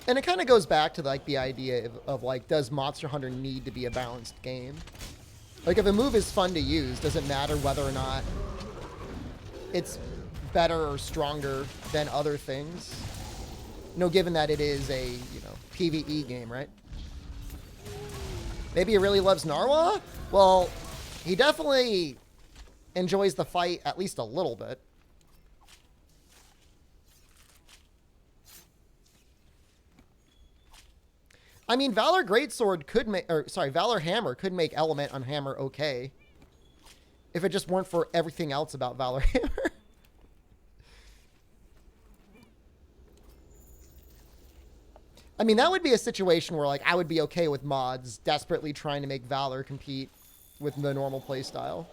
And it kind of goes back to like the idea of like, does Monster Hunter need to be a balanced game? Like, if a move is fun to use, does it matter whether or not it's better or stronger than other things? No, given that it is a, you know, PvE game, right? Maybe he really loves Narwhal? Well, he definitely enjoys the fight at least a little bit. I mean, Valor Greatsword could make, or sorry, Valor Hammer could make Element on Hammer okay. If it just weren't for everything else about Valor Hammer. I mean, that would be a situation where, like, I would be okay with mods desperately trying to make Valor compete with the normal playstyle.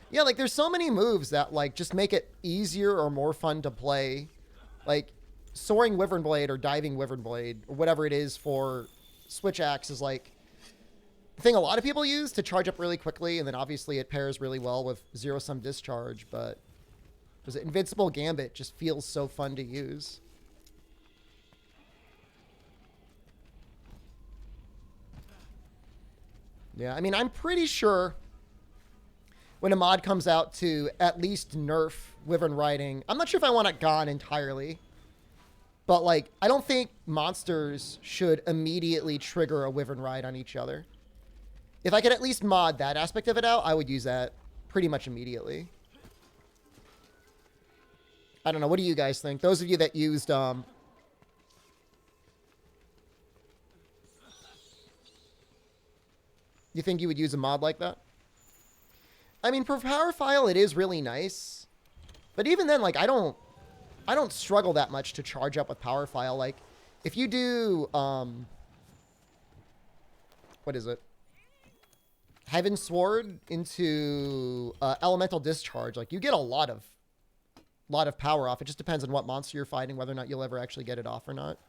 Yeah, like, there's so many moves that, like, just make it easier or more fun to play. Like, Soaring Wyvern Blade or Diving Wyvern Blade, or whatever it is for Switch Axe is, like, thing a lot of people use to charge up really quickly, and then obviously it pairs really well with zero-sum discharge, but was it Invincible Gambit just feels so fun to use. Yeah, I mean, I'm pretty sure when a mod comes out to at least nerf Wyvern Riding, I'm not sure if I want it gone entirely, but like, I don't think monsters should immediately trigger a Wyvern Ride on each other. If I could at least mod that aspect of it out, I would use that pretty much immediately. I don't know. What do you guys think? Those of you that used, you think you would use a mod like that? I mean, for Power File, it is really nice. But even then, like, I don't struggle that much to charge up with Power File. Like, if you do, what is it? Heaven Sword into Elemental Discharge. Like, you get a lot of power off. It just depends on what monster you're fighting, whether or not you'll ever actually get it off or not.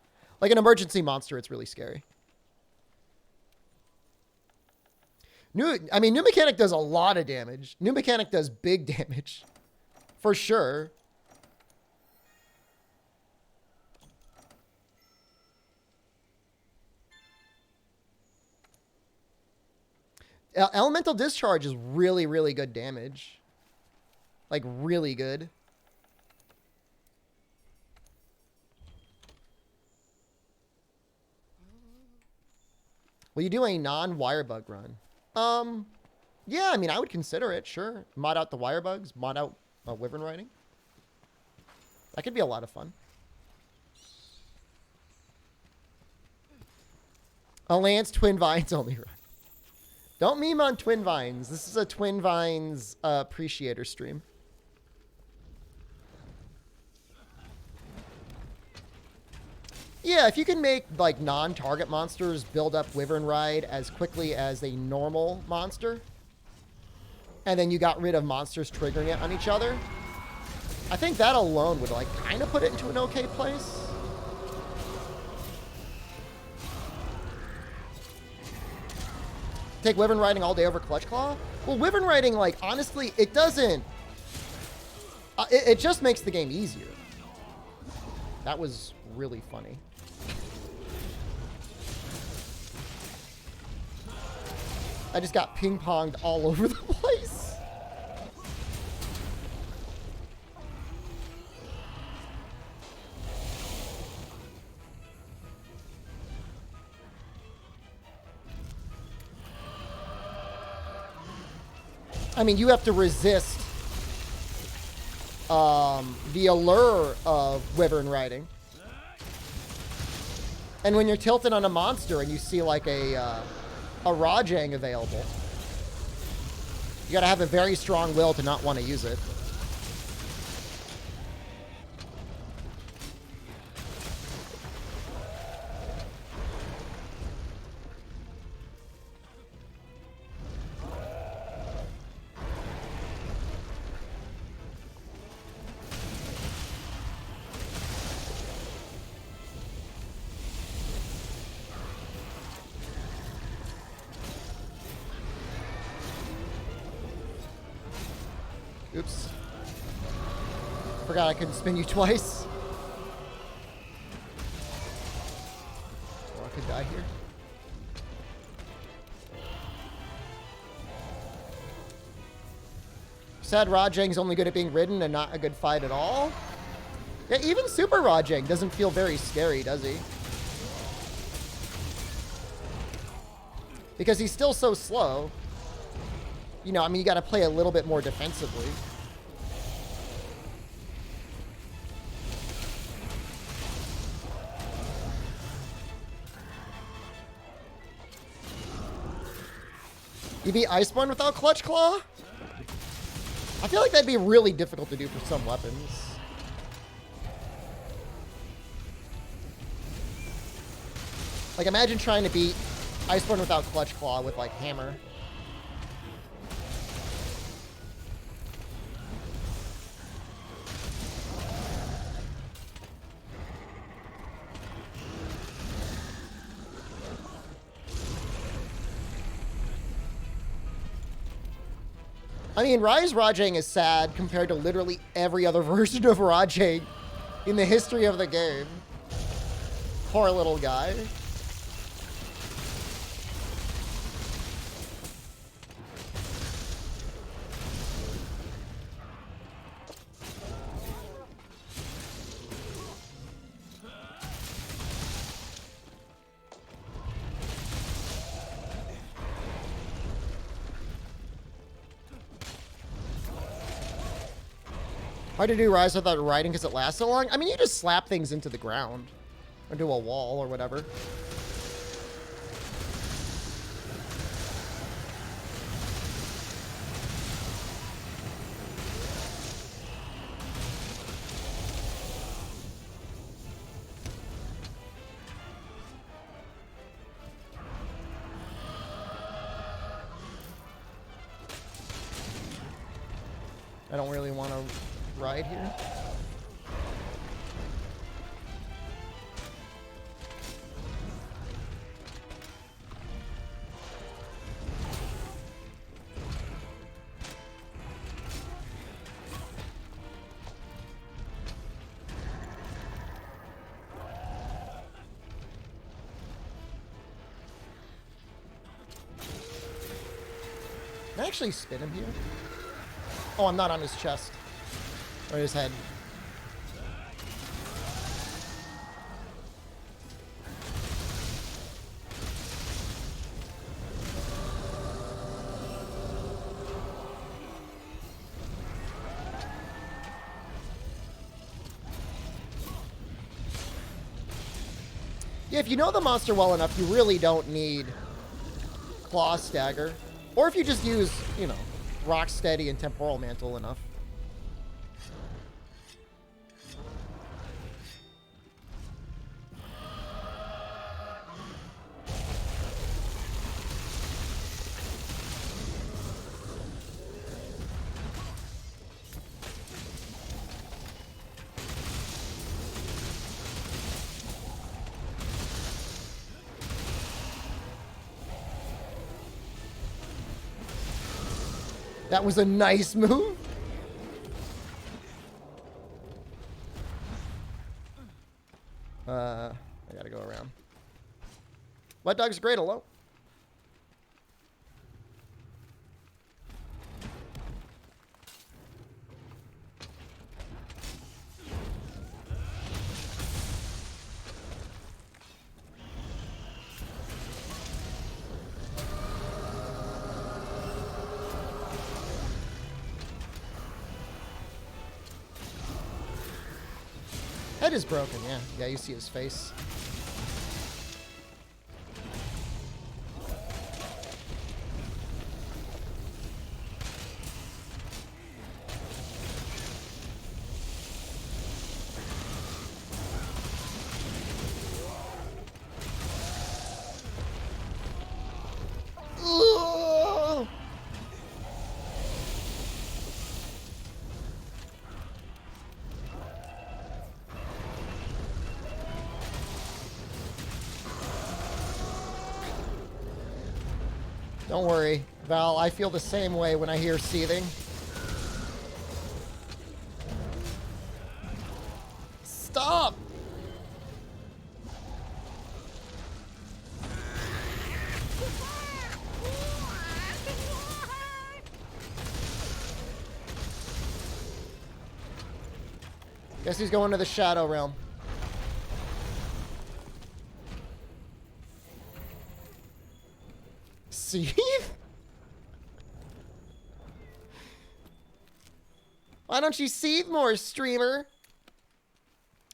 Like an emergency monster, it's really scary. New Mechanic does a lot of damage. New Mechanic does big damage. For sure. Elemental Discharge is really, really good damage. Like, really good. Will you do a non-wire bug run? Yeah, I mean, I would consider it, sure. Mod out the wire bugs, mod out Wyvern Riding. That could be a lot of fun. A Lance Twin Vines only run. Don't meme on Twin Vines. This is a Twin Vines appreciator stream. Yeah, if you can make, like, non-target monsters build up Wyvern Ride as quickly as a normal monster, and then you got rid of monsters triggering it on each other, I think that alone would, like, kind of put it into an okay place. Take Wyvern Riding all day over Clutch Claw? Well, Wyvern Riding, like, honestly, it doesn't... it just makes the game easier. That was really funny. I just got ping-ponged all over the place. I mean, you have to resist the allure of Wyvern Riding. And when you're tilted on a monster and you see like a Rajang available, you gotta have a very strong will to not want to use it. Oops. Forgot I couldn't spin you twice. Or I could die here. Sad Rajang's only good at being ridden and not a good fight at all. Yeah, even Super Rajang doesn't feel very scary, does he? Because he's still so slow. You know, I mean, you got to play a little bit more defensively. You beat Iceborne without Clutch Claw? I feel like that'd be really difficult to do for some weapons. Like, imagine trying to beat Iceborne without Clutch Claw with, like, Hammer. I mean, Rise Rajang is sad compared to literally every other version of Rajang in the history of the game. Poor little guy. Hard to do Rise without riding because it lasts so long. I mean, you just slap things into the ground. Or into a wall or whatever. I don't really want to ride here. Can I actually spin him here? Oh, I'm not on his chest. Or his head. Yeah, if you know the monster well enough, you really don't need Claw Stagger. Or if you just use, you know, Rock Steady and Temporal Mantle enough. That was a nice move. I gotta go around. Wet Dog's great alone. Head is broken, yeah. Yeah, you see his face. Ugh. Don't worry, Val, I feel the same way when I hear seething. Stop! Guess he's going to the Shadow Realm. Seethe? Why don't you seethe more, streamer?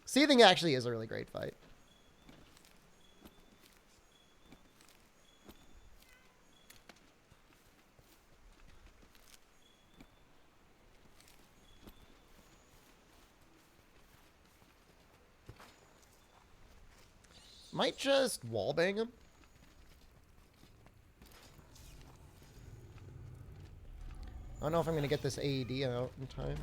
Seething actually is a really great fight. Might just wallbang him. I don't know if I'm going to get this AED out in time.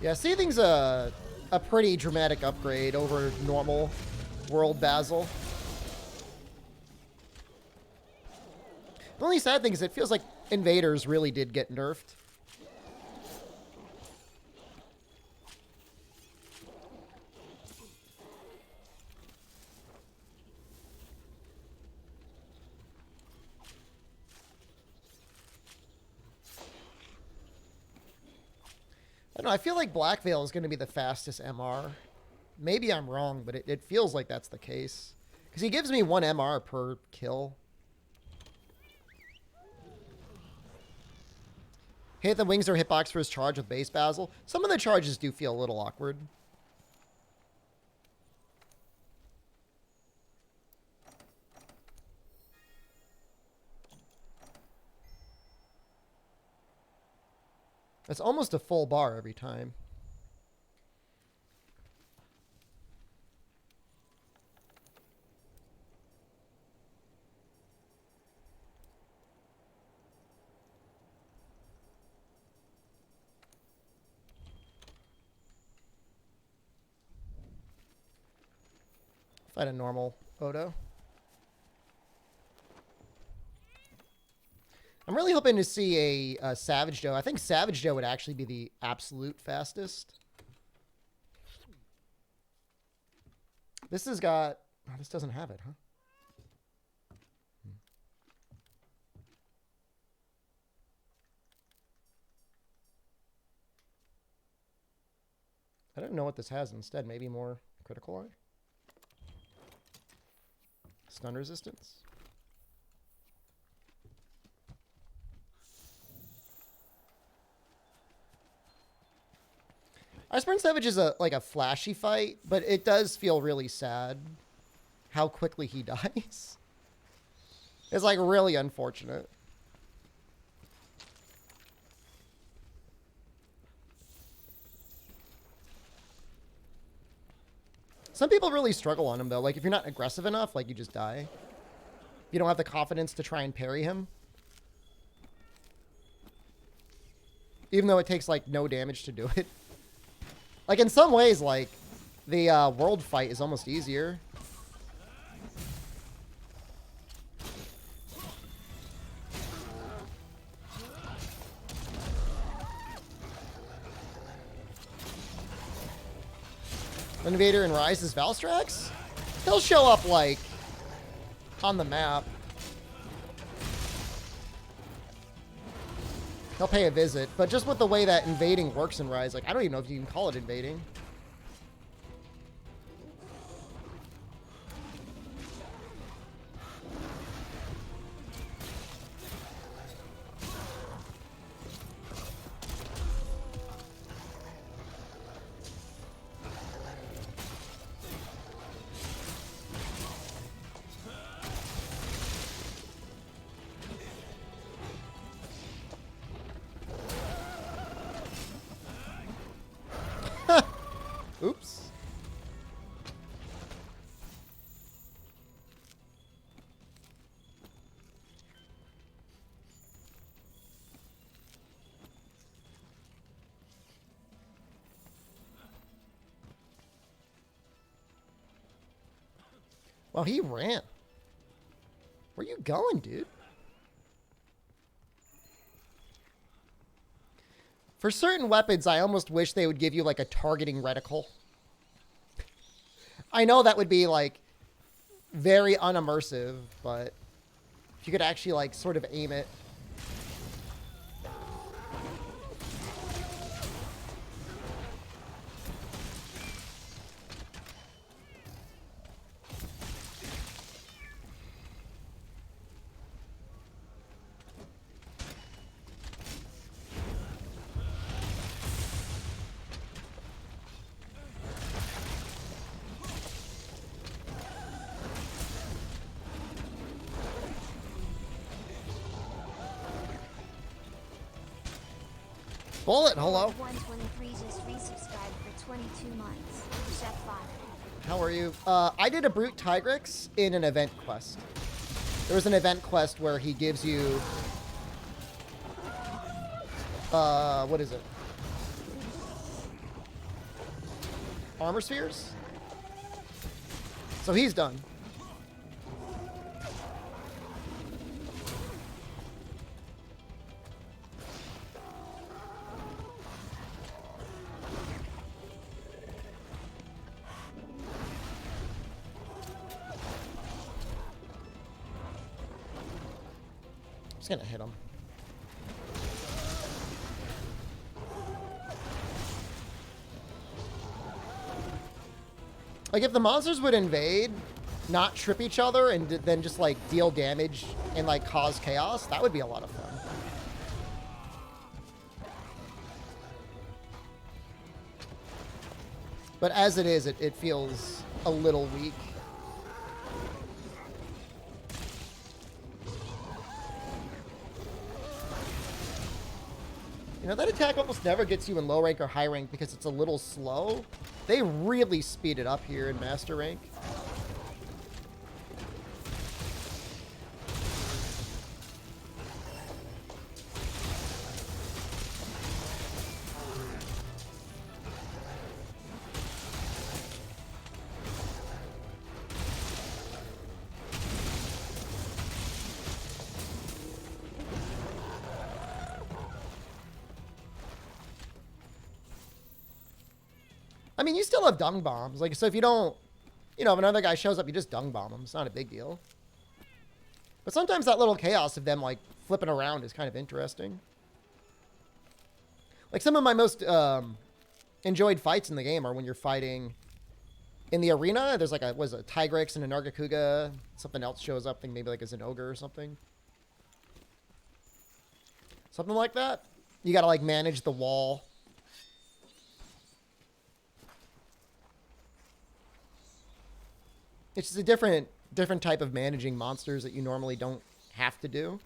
Yeah, seething's a pretty dramatic upgrade over normal World Basil. The only sad thing is it feels like Invaders really did get nerfed. I don't know, I feel like Black Veil is going to be the fastest MR. Maybe I'm wrong, but it feels like that's the case. Because he gives me 1 MR per kill. Hit the wings or hitbox for his charge with base Basil. Some of the charges do feel a little awkward. It's almost a full bar every time. Fight a normal Odo. I'm really hoping to see a Savage Joe. I think Savage Joe would actually be the absolute fastest. This has got... Oh, this doesn't have it, huh? I don't know what this has instead. Maybe more critical eye? Stun resistance? Iceborne Savage is like a flashy fight, but it does feel really sad how quickly he dies. It's like really unfortunate. Some people really struggle on him though. Like if you're not aggressive enough, like you just die. If you don't have the confidence to try and parry him. Even though it takes like no damage to do it. Like, in some ways, like, the world fight is almost easier. Invader and Rise is Valstrax? He'll show up, like, on the map. He'll pay a visit, but just with the way that invading works in Rise, like, I don't even know if you can call it invading. Oops. Well, he ran. Where you going, dude? For certain weapons, I almost wish they would give you, like, a targeting reticle. I know that would be, like, very unimmersive, but if you could actually, like, sort of aim it. Bullet, hello. 123 just resubscribed for 22 months. Chef 5. How are you? I did a Brute Tigrex in an event quest. There was an event quest where he gives you... what is it? armor spheres. So he's done. Just gonna hit him. Like, if the monsters would invade, not trip each other, and then just, like, deal damage and, like, cause chaos, that would be a lot of fun. But as it is, it feels a little weak. You know, that attack almost never gets you in low rank or high rank because it's a little slow. They really speed it up here in master rank. I mean, you still have dung bombs. Like, so if you don't, you know, if another guy shows up, you just dung bomb him. It's not a big deal. But sometimes that little chaos of them, like, flipping around is kind of interesting. Like, some of my most enjoyed fights in the game are when you're fighting in the arena. There's, like, a Tigrex and a Nargacuga. Something else shows up. I think maybe, like, as an ogre or something. Something like that. You gotta, like, manage the wall. It's just a different type of managing monsters that you normally don't have to do.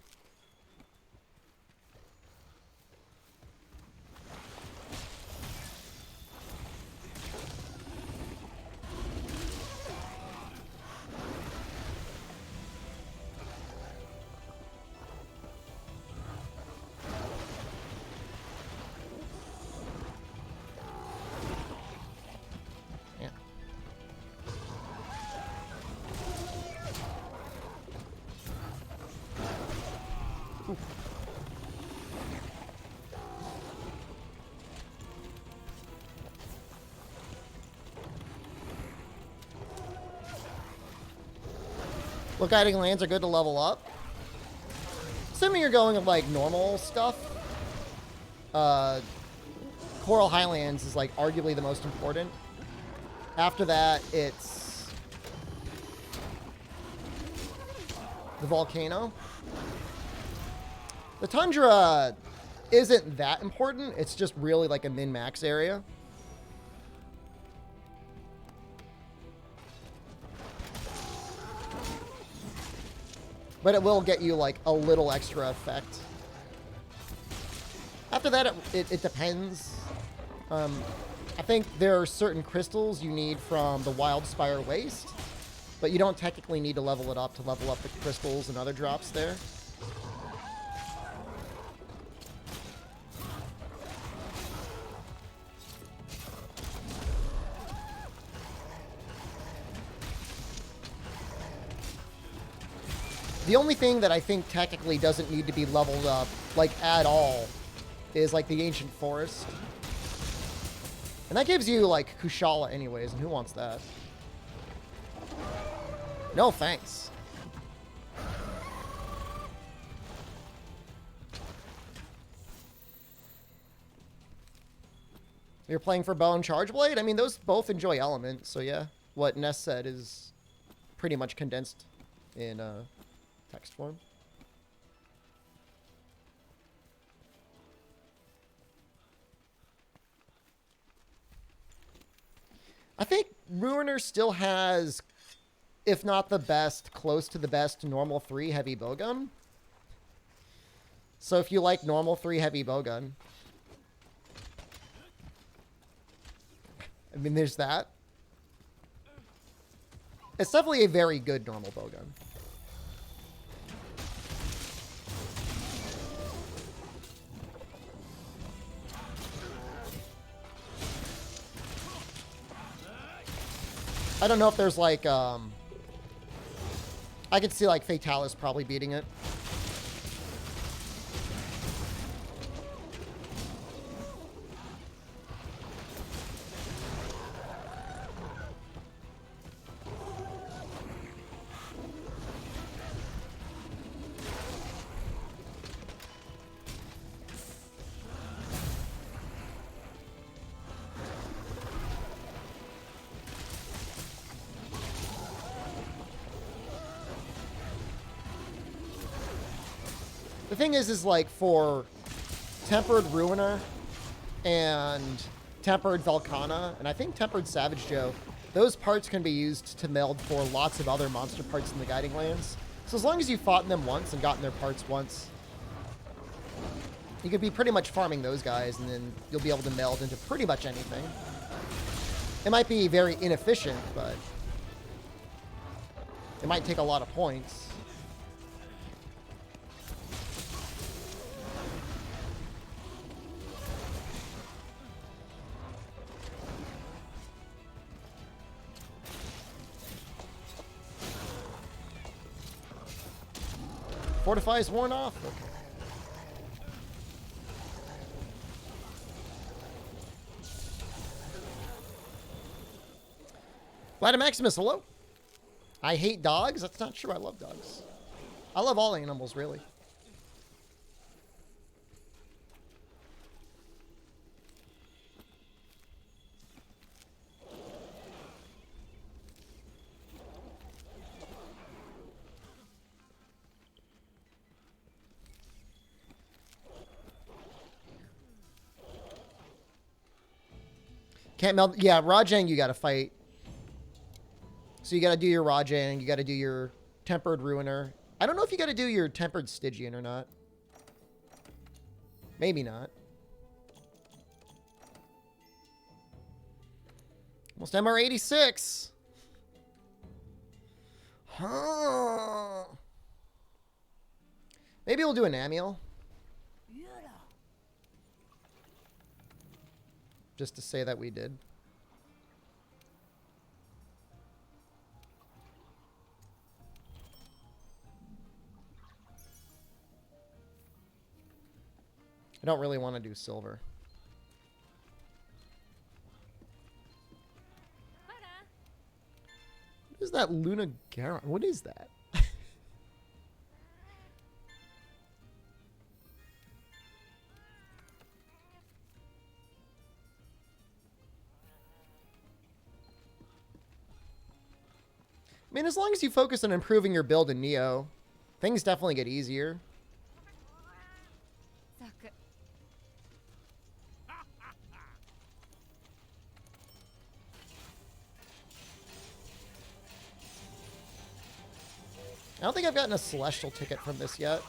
What guiding lands are good to level up? Assuming you're going with, like, normal stuff. Coral Highlands is, like, arguably the most important. After that, it's the volcano. The tundra isn't that important. It's just really, like, a min-max area. But it will get you, like, a little extra effect. After that, it depends. I think there are certain crystals you need from the Wildspire Waste, but you don't technically need to level it up to level up the crystals and other drops there. The only thing that I think technically doesn't need to be leveled up, like, at all, is, like, the Ancient Forest. And that gives you, like, Kushala anyways, and who wants that? No thanks. You're playing for Bow and Charge Blade? I mean, those both enjoy elements, so yeah. What Ness said is pretty much condensed in, text form. I think Ruiner still has, if not the best, close to the best normal 3 heavy bowgun. So if you like normal 3 heavy bowgun, I mean, there's that. It's definitely a very good normal bowgun. I don't know if there's like, I could see like Fatalis probably beating it. The thing is like for Tempered Ruiner and Tempered Volcana, and I think Tempered Savage Joe, those parts can be used to meld for lots of other monster parts in the Guiding Lands. So as long as you've fought in them once and gotten their parts once, you could be pretty much farming those guys, and then you'll be able to meld into pretty much anything. It might be very inefficient, but it might take a lot of points. Fortify is worn off. Okay. Vlad Maximus, hello. I hate dogs? That's not true. I love dogs. I love all animals, really. Can't meld. Yeah, Rajang you got to fight. So you got to do your Rajang. You got to do your Tempered Ruiner. I don't know if you got to do your Tempered Stygian or not. Maybe not. Almost MR86. Huh. Maybe we'll do an Amiel. Just to say that we did. I don't really want to do silver. What is that Luna Garon? What is that? I mean, as long as you focus on improving your build in Neo, things definitely get easier. I don't think I've gotten a Celestial ticket from this yet.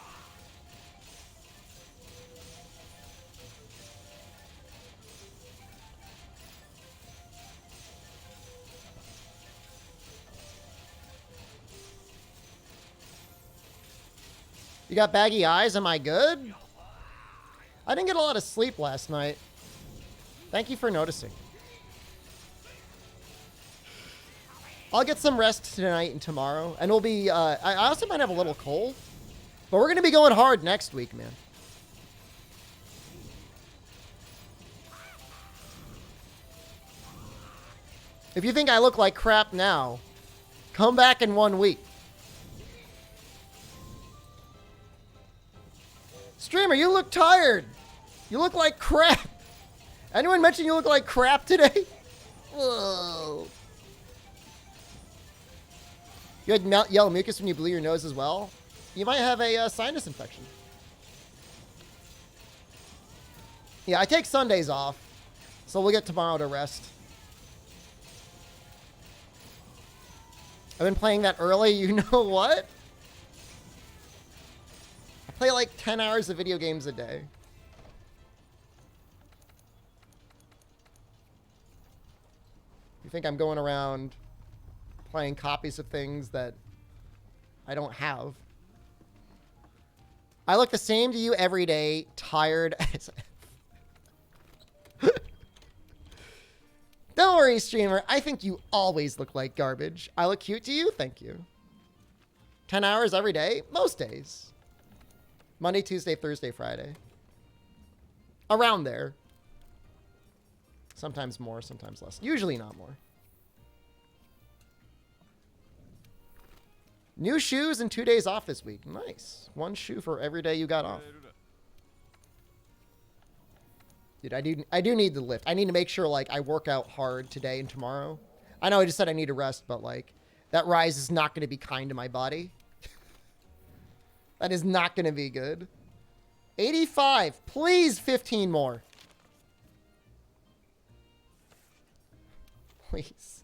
You got baggy eyes? Am I good? I didn't get a lot of sleep last night. Thank you for noticing. I'll get some rest tonight and tomorrow. And we'll be... I also might have a little cold. But we're going to be going hard next week, man. If you think I look like crap now, come back in 1 week. Streamer, you look tired. You look like crap. Anyone mention you look like crap today? Whoa. You had yellow mucus when you blew your nose as well? You might have a sinus infection. Yeah, I take Sundays off. So we'll get tomorrow to rest. I've been playing that early. You know what? I play like 10 hours of video games a day. You think I'm going around playing copies of things that I don't have? I look the same to you every day, tired as... Don't worry, streamer. I think you always look like garbage. I look cute to you? Thank you. 10 hours every day? Most days. Monday, Tuesday, Thursday, Friday. Around there. Sometimes more, sometimes less. Usually not more. New shoes and 2 days off this week. Nice. One shoe for every day you got off. Dude, I do need the lift. I need to make sure, like, I work out hard today and tomorrow. I know I just said I need to rest, but, like, that rise is not going to be kind to my body. That is not going to be good. 85. Please, 15 more. Please.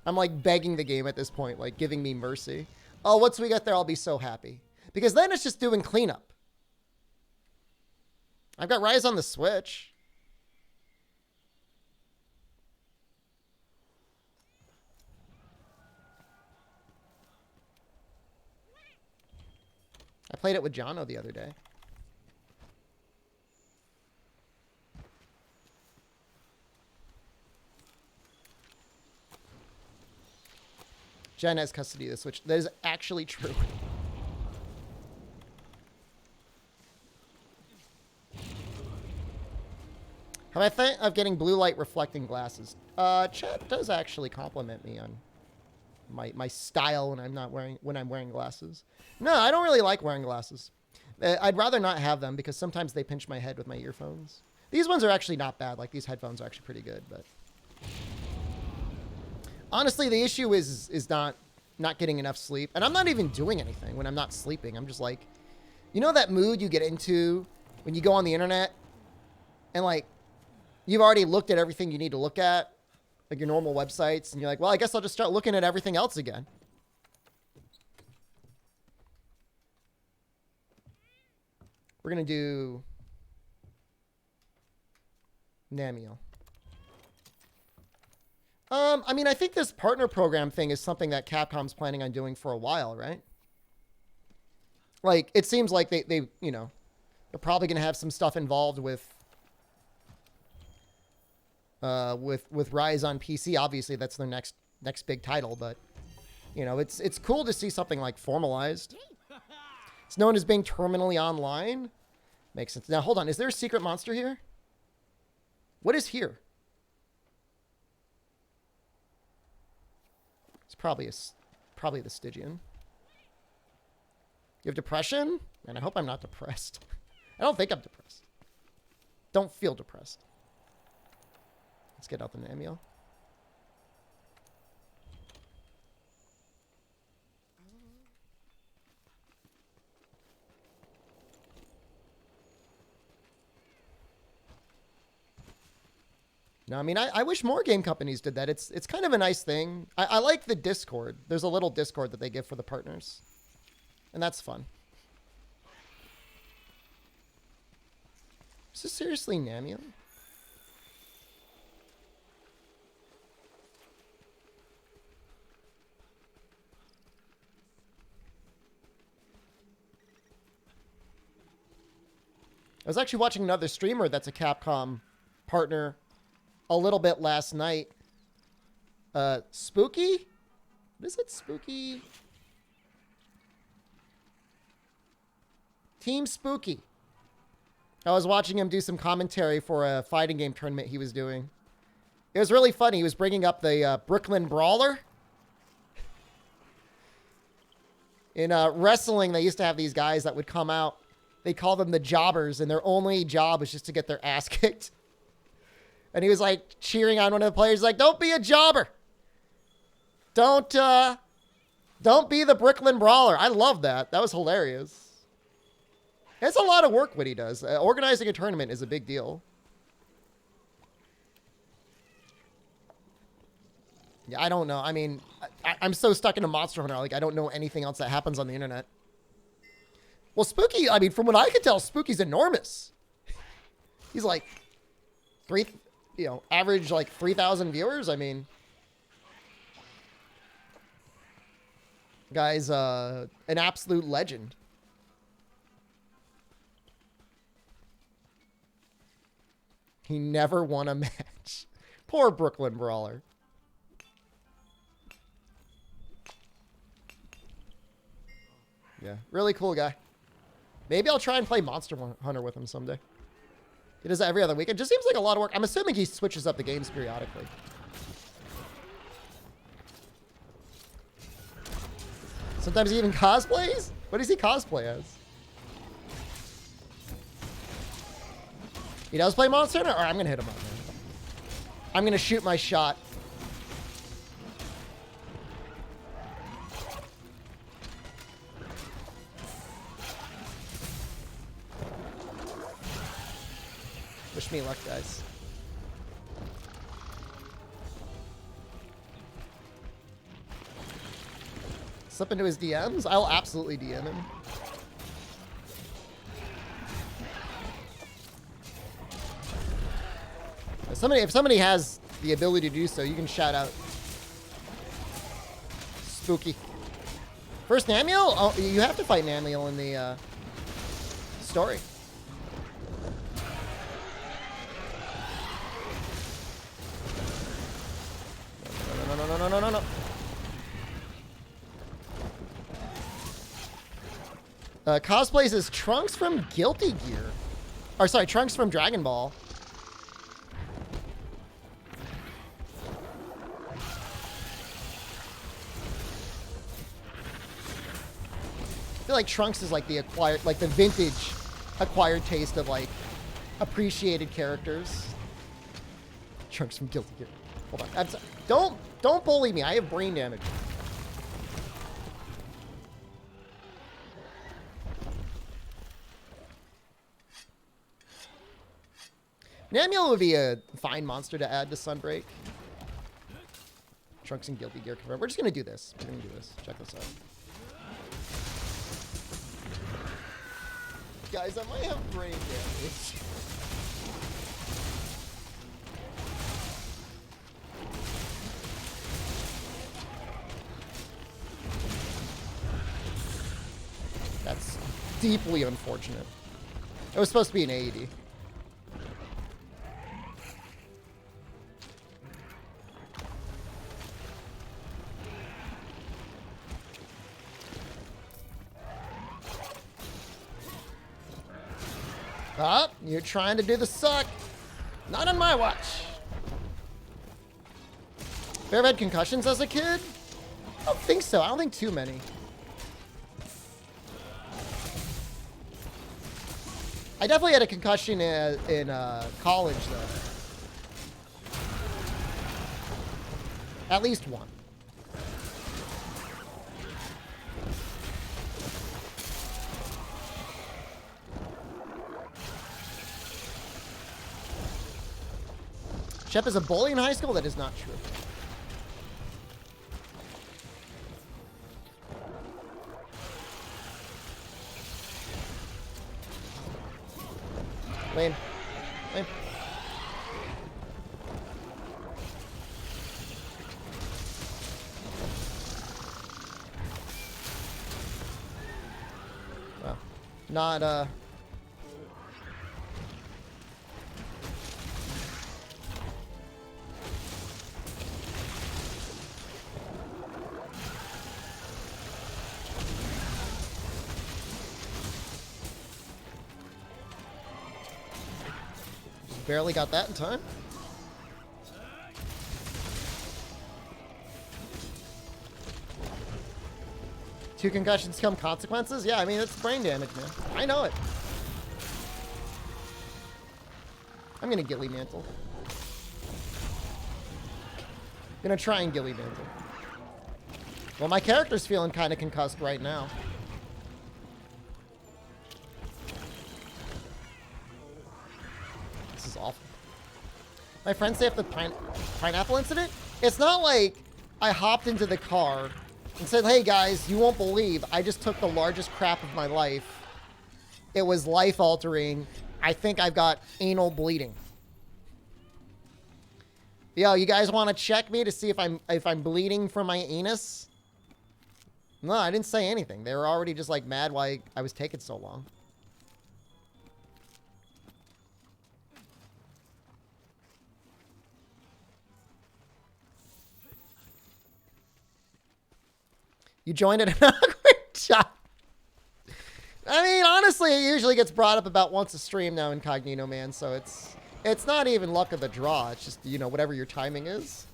I'm, like, begging the game at this point, like, giving me mercy. Oh, once we get there, I'll be so happy. Because then it's just doing cleanup. I've got Rise on the Switch. I played it with Jono the other day. Jen has custody of the Switch. That is actually true. Have I thought of getting blue light reflecting glasses? Chat does actually compliment me on my style when I'm wearing glasses. No, I don't really like wearing glasses. I'd rather not have them because sometimes they pinch my head with my earphones. These ones are actually not bad. Like, these headphones are actually pretty good, but honestly, the issue is not getting enough sleep. And I'm not even doing anything when I'm not sleeping. I'm just like, you know that mood you get into when you go on the internet and, like, you've already looked at everything you need to look at, like your normal websites, and you're like, well, I guess I'll just start looking at everything else again. We're going to do Namiel. I mean, I think this partner program thing is something that Capcom's planning on doing for a while, right? Like, it seems like they you know, they're probably going to have some stuff involved with Rise on PC. Obviously, that's their next big title, but you know, it's cool to see something like formalized. It's known as being terminally online. Makes sense. Now, hold on. Is there a secret monster here? What is here? It's probably the Stygian. You have depression? And I hope I'm not depressed. I don't think I'm depressed. Don't feel depressed. Let's get out the Namiel. No, I mean, I wish more game companies did that. It's kind of a nice thing. I like the Discord. There's a little Discord that they give for the partners. And that's fun. Is this seriously Namiel? I was actually watching another streamer that's a Capcom partner a little bit last night. Spooky? What is it? Spooky? Team Spooky. I was watching him do some commentary for a fighting game tournament he was doing. It was really funny. He was bringing up the Brooklyn Brawler. In wrestling, they used to have these guys that would come out. They call them the jobbers, and their only job was just to get their ass kicked. And he was like cheering on one of the players, like, "Don't be a jobber. Don't be the Brooklyn Brawler." I love that. That was hilarious. It's a lot of work what he does. Organizing a tournament is a big deal. Yeah, I don't know. I mean, I'm so stuck into Monster Hunter. Like, I don't know anything else that happens on the internet. Well, Spooky, I mean, from what I can tell, Spooky's enormous. He's like average like 3,000 viewers. I mean, guy's an absolute legend. He never won a match. Poor Brooklyn Brawler. Yeah, really cool guy. Maybe I'll try and play Monster Hunter with him someday. He does that every other week. It just seems like a lot of work. I'm assuming he switches up the games periodically. Sometimes he even cosplays? What does he cosplay as? He does play Monster Hunter? Alright, I'm gonna hit him up, man. I'm gonna shoot my shot. Wish me luck, guys. Slip into his DMs? I'll absolutely DM him. If somebody has the ability to do so, you can shout out. Spooky. First Namiel? Oh, you have to fight Namiel in the story. No. Cosplays as Trunks from Guilty Gear. Or sorry, Trunks from Dragon Ball. I feel like Trunks is like the acquired, like the vintage acquired taste of like appreciated characters. Trunks from Guilty Gear. Hold on. Don't bully me. I have brain damage. Namiel would be a fine monster to add to Sunbreak. Trunks and Guilty Gear confirmed. We're just gonna do this. We're gonna do this. Check this out. Guys, I might have brain damage. That's deeply unfortunate. It was supposed to be an AED. Oh, you're trying to do the suck. Not on my watch. Ever had concussions as a kid? I don't think so. I don't think too many. I definitely had a concussion in college, though. At least one. Shep is a bully in high school? That is not true. Lane. Lane. Well, not, barely got that in time. Two concussions come consequences? Yeah, I mean, it's brain damage, man. I know it. I'm gonna Gilly Mantle. Gonna try and Gilly Mantle. Well, my character's feeling kind of concussed right now. Awful. My friends say after the pineapple incident, it's not like I hopped into the car and said, hey guys, you won't believe, I just took the largest crap of my life. It was life altering. I think I've got anal bleeding. Yo, you guys want to check me to see if I'm bleeding from my anus? No, I didn't say anything. They were already just like mad why I was taking so long. You joined at an awkward time. I mean, honestly, it usually gets brought up about once a stream now, Incognito Man, so it's not even luck of the draw. It's just, you know, whatever your timing is.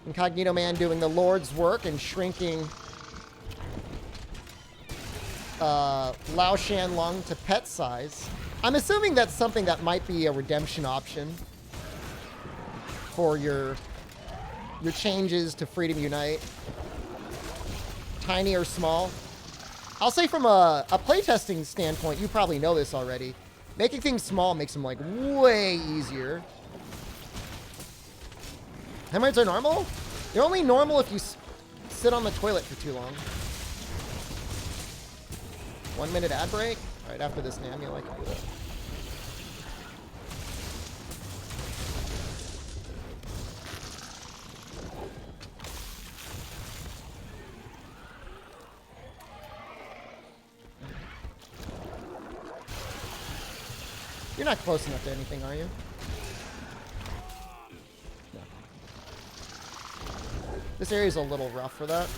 Incognito Man doing the Lord's work and shrinking Lao Shan Lung to pet size. I'm assuming that's something that might be a redemption option for your changes to Freedom Unite. Tiny or small. I'll say from a playtesting standpoint, you probably know this already. Making things small makes them like way easier. Hemorrhoids are normal? They're only normal if you sit on the toilet for too long. 1 minute ad break? Alright, after this Namule, I can do that. You're not close enough to anything, are you? No. This area's a little rough for that.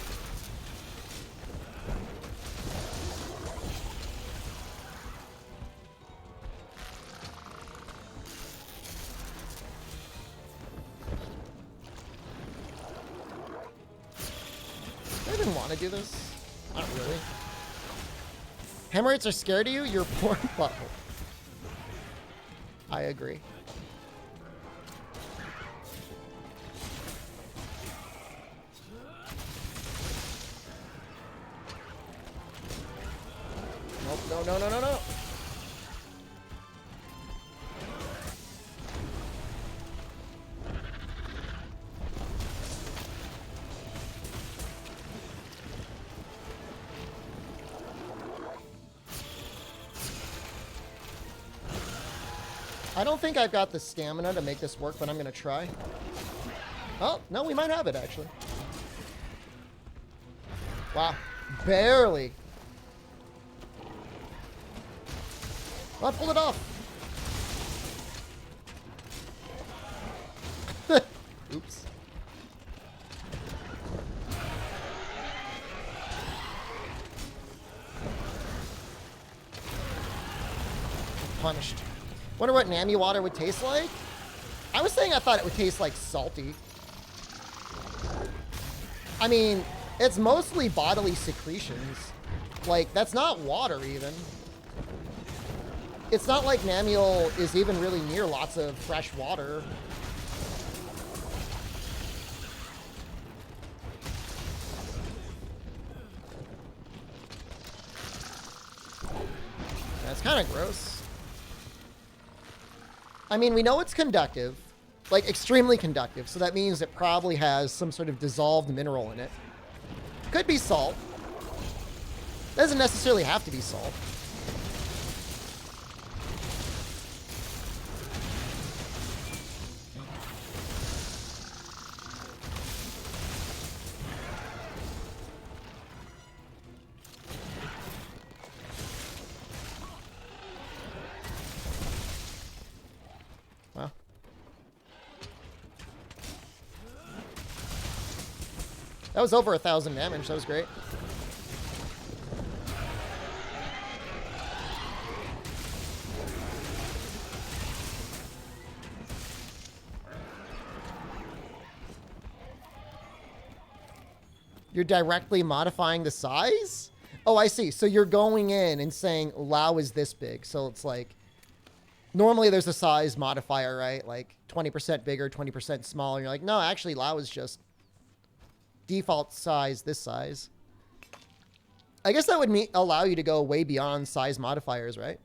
Do I even want to do this? Not really. Hemorrhoids are scared of you? You're poor butthole. I agree. Nope, no, no, no, no, no. I don't think I've got the stamina to make this work, but I'm going to try. Oh, no, we might have it, actually. Wow. Barely. Oh, I pulled it off. Oops. Punished. Wonder what Nami water would taste like? I was saying I thought it would taste like salty. I mean, it's mostly bodily secretions. Like, that's not water even. It's not like Namiel is even really near lots of fresh water. That's kind of gross. I mean, we know it's conductive, like extremely conductive, so that means it probably has some sort of dissolved mineral in it. Could be salt. Doesn't necessarily have to be salt. Well. That was over 1,000 damage. That was great. You're directly modifying the size? Oh, I see. So you're going in and saying Lao is this big. So it's like, normally there's a size modifier, right? Like 20% bigger, 20% smaller. You're like, no, actually Lao is just default size, this size. I guess that would allow you to go way beyond size modifiers, right?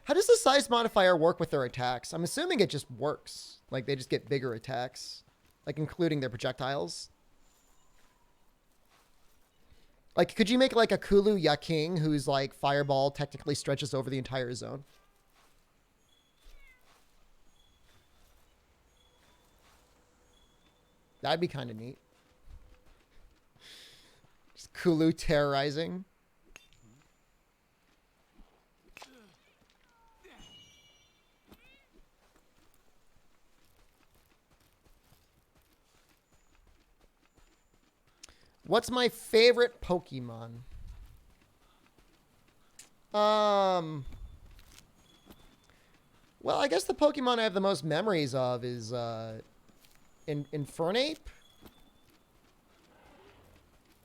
How does the size modifier work with their attacks? I'm assuming it just works. Like, they just get bigger attacks. Like, including their projectiles. Like, could you make, like, a Kulu Yaking whose, like, fireball technically stretches over the entire zone? That'd be kind of neat. Kulu terrorizing. What's my favorite Pokemon? Well, I guess the Pokemon I have the most memories of is Infernape.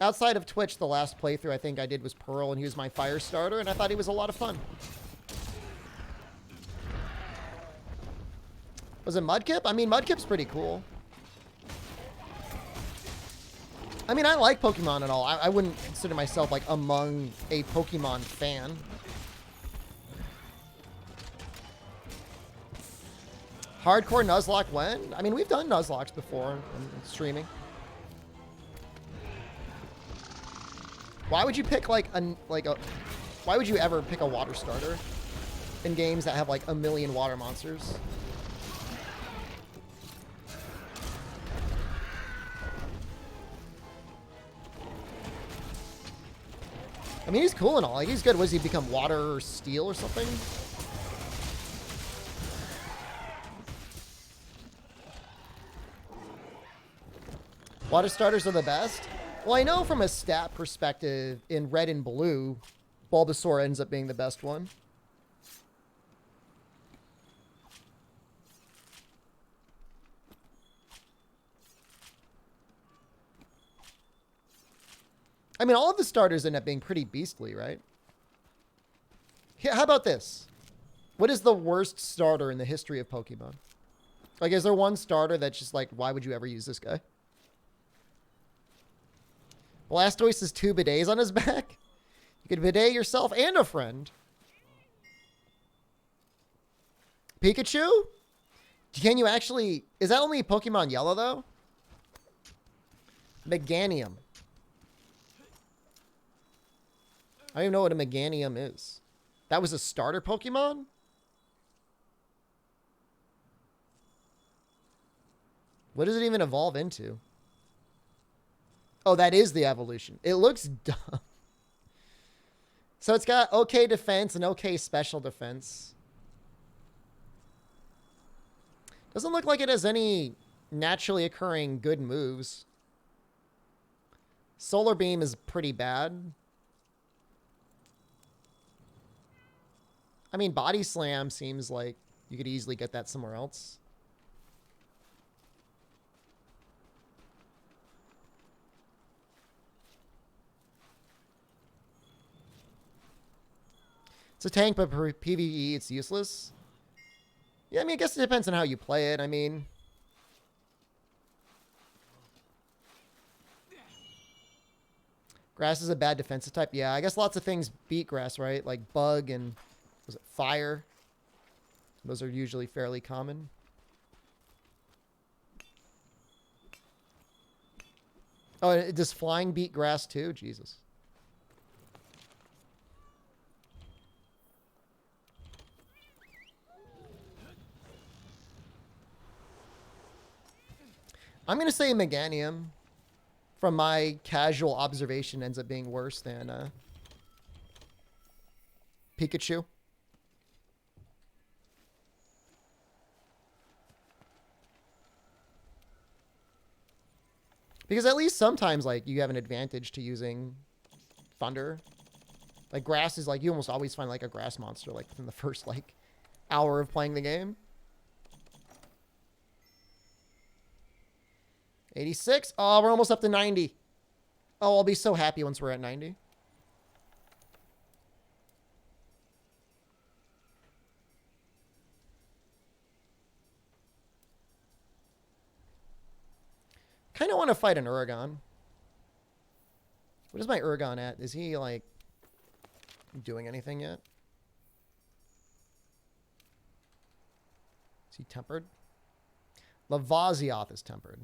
Outside of Twitch, the last playthrough I think I did was Pearl, and he was my fire starter, and I thought he was a lot of fun. Was it Mudkip? I mean, Mudkip's pretty cool. I mean, I like Pokemon and all. I wouldn't consider myself, like, among a Pokemon fan. Hardcore Nuzlocke when? I mean, we've done Nuzlocks before in streaming. Why would you pick, why would you ever pick a water starter in games that have, like, a million water monsters? I mean, he's cool and all. Like, he's good. What does he become? Water or steel or something? Water starters are the best? Well, I know from a stat perspective, in red and blue, Bulbasaur ends up being the best one. I mean, all of the starters end up being pretty beastly, right? Yeah, how about this? What is the worst starter in the history of Pokemon? Like, is there one starter that's just like, why would you ever use this guy? Blastoise has 2 bidets on his back? You could bidet yourself and a friend. Pikachu? Can you actually... Is that only Pokemon Yellow, though? Meganium. I don't even know what a Meganium is. That was a starter Pokemon? What does it even evolve into? Oh, that is the evolution. It looks dumb. So it's got okay defense and okay special defense. Doesn't look like it has any naturally occurring good moves. Solar Beam is pretty bad. I mean, Body Slam seems like you could easily get that somewhere else. It's a tank, but for PvE, it's useless. Yeah, I mean, I guess it depends on how you play it. I mean... Grass is a bad defensive type. Yeah, I guess lots of things beat grass, right? Like bug and... Was it fire? Those are usually fairly common. Oh, does flying beat grass too? Jesus. I'm going to say Meganium, from my casual observation, ends up being worse than Pikachu. Because at least sometimes, like, you have an advantage to using Thunder. Like, grass is, like, you almost always find, like, a grass monster, like, in the first, like, hour of playing the game. 86? Oh, we're almost up to 90. Oh, I'll be so happy once we're at 90. Kind of want to fight an Uragon. What is my Uragon at? Is he, like, doing anything yet? Is he tempered? Lavazioth is tempered.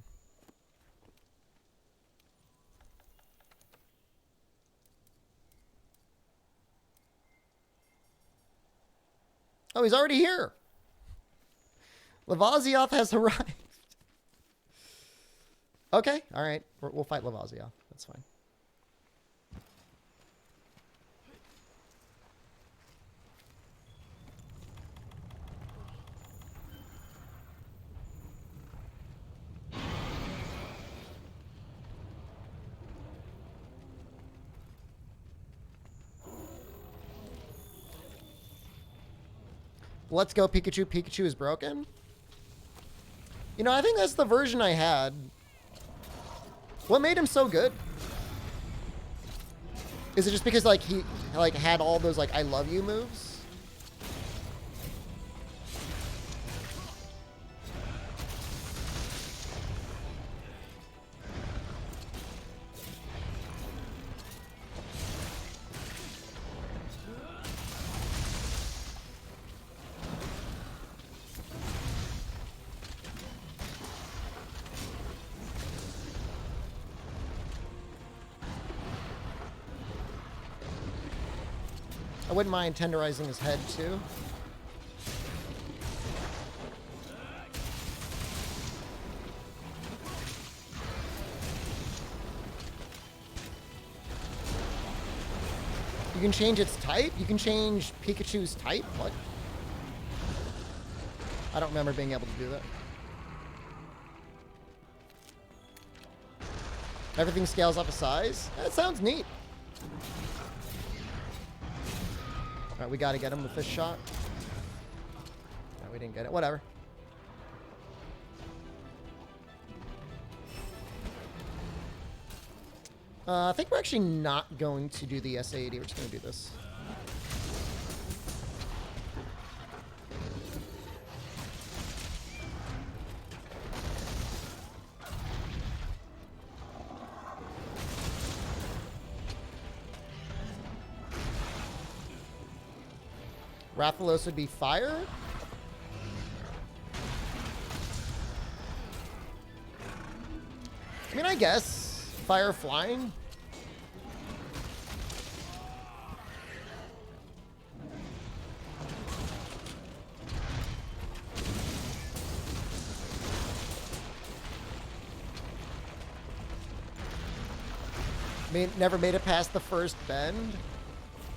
Oh, he's already here. Lavazioth has arrived. Okay, all right. We'll fight Lavazioth. That's fine. Let's go Pikachu. Pikachu is broken. You know, I think that's the version I had. What made him so good? Is it just because like he like had all those like I love you moves? I wouldn't mind tenderizing his head too. You can change its type? You can change Pikachu's type? What? I don't remember being able to do that. Everything scales up a size? That sounds neat. Alright, we gotta get him with this shot. No, we didn't get it. Whatever. I think we're actually not going to do the SA80. We're just going to do this. Rathalos would be fire. I mean, I guess fire flying. Never made it past the first bend.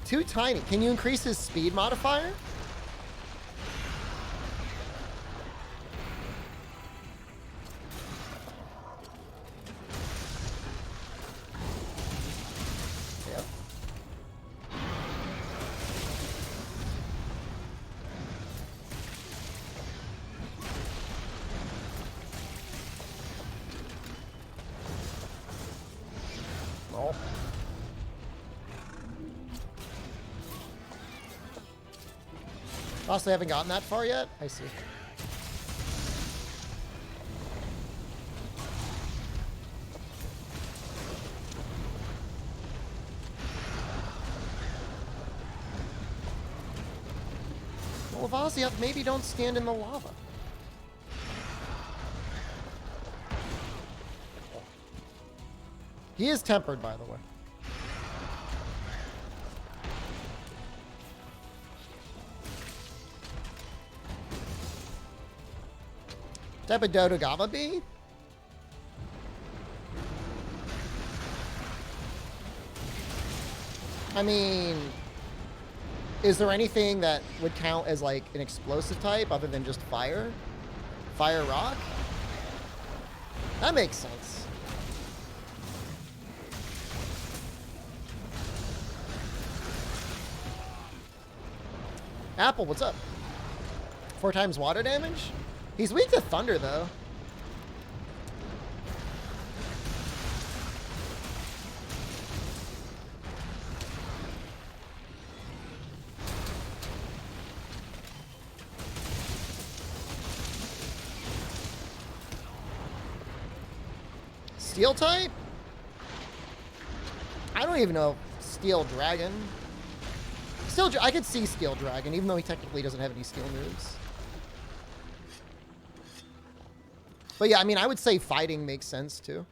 Too tiny. Can you increase his speed modifier? Yep. Oh. Honestly, haven't gotten that far yet. I see. Well, Lavasia, maybe don't stand in the lava. He is tempered, by the way. Type of Dodogama be? I mean, is there anything that would count as like an explosive type other than just fire? Fire rock? That makes sense. Apple, what's up? 4 times water damage? He's weak to thunder, though. Steel type? I don't even know. Steel Dragon. I could see Steel Dragon, even though he technically doesn't have any steel moves. But yeah, I mean, I would say fighting makes sense, too.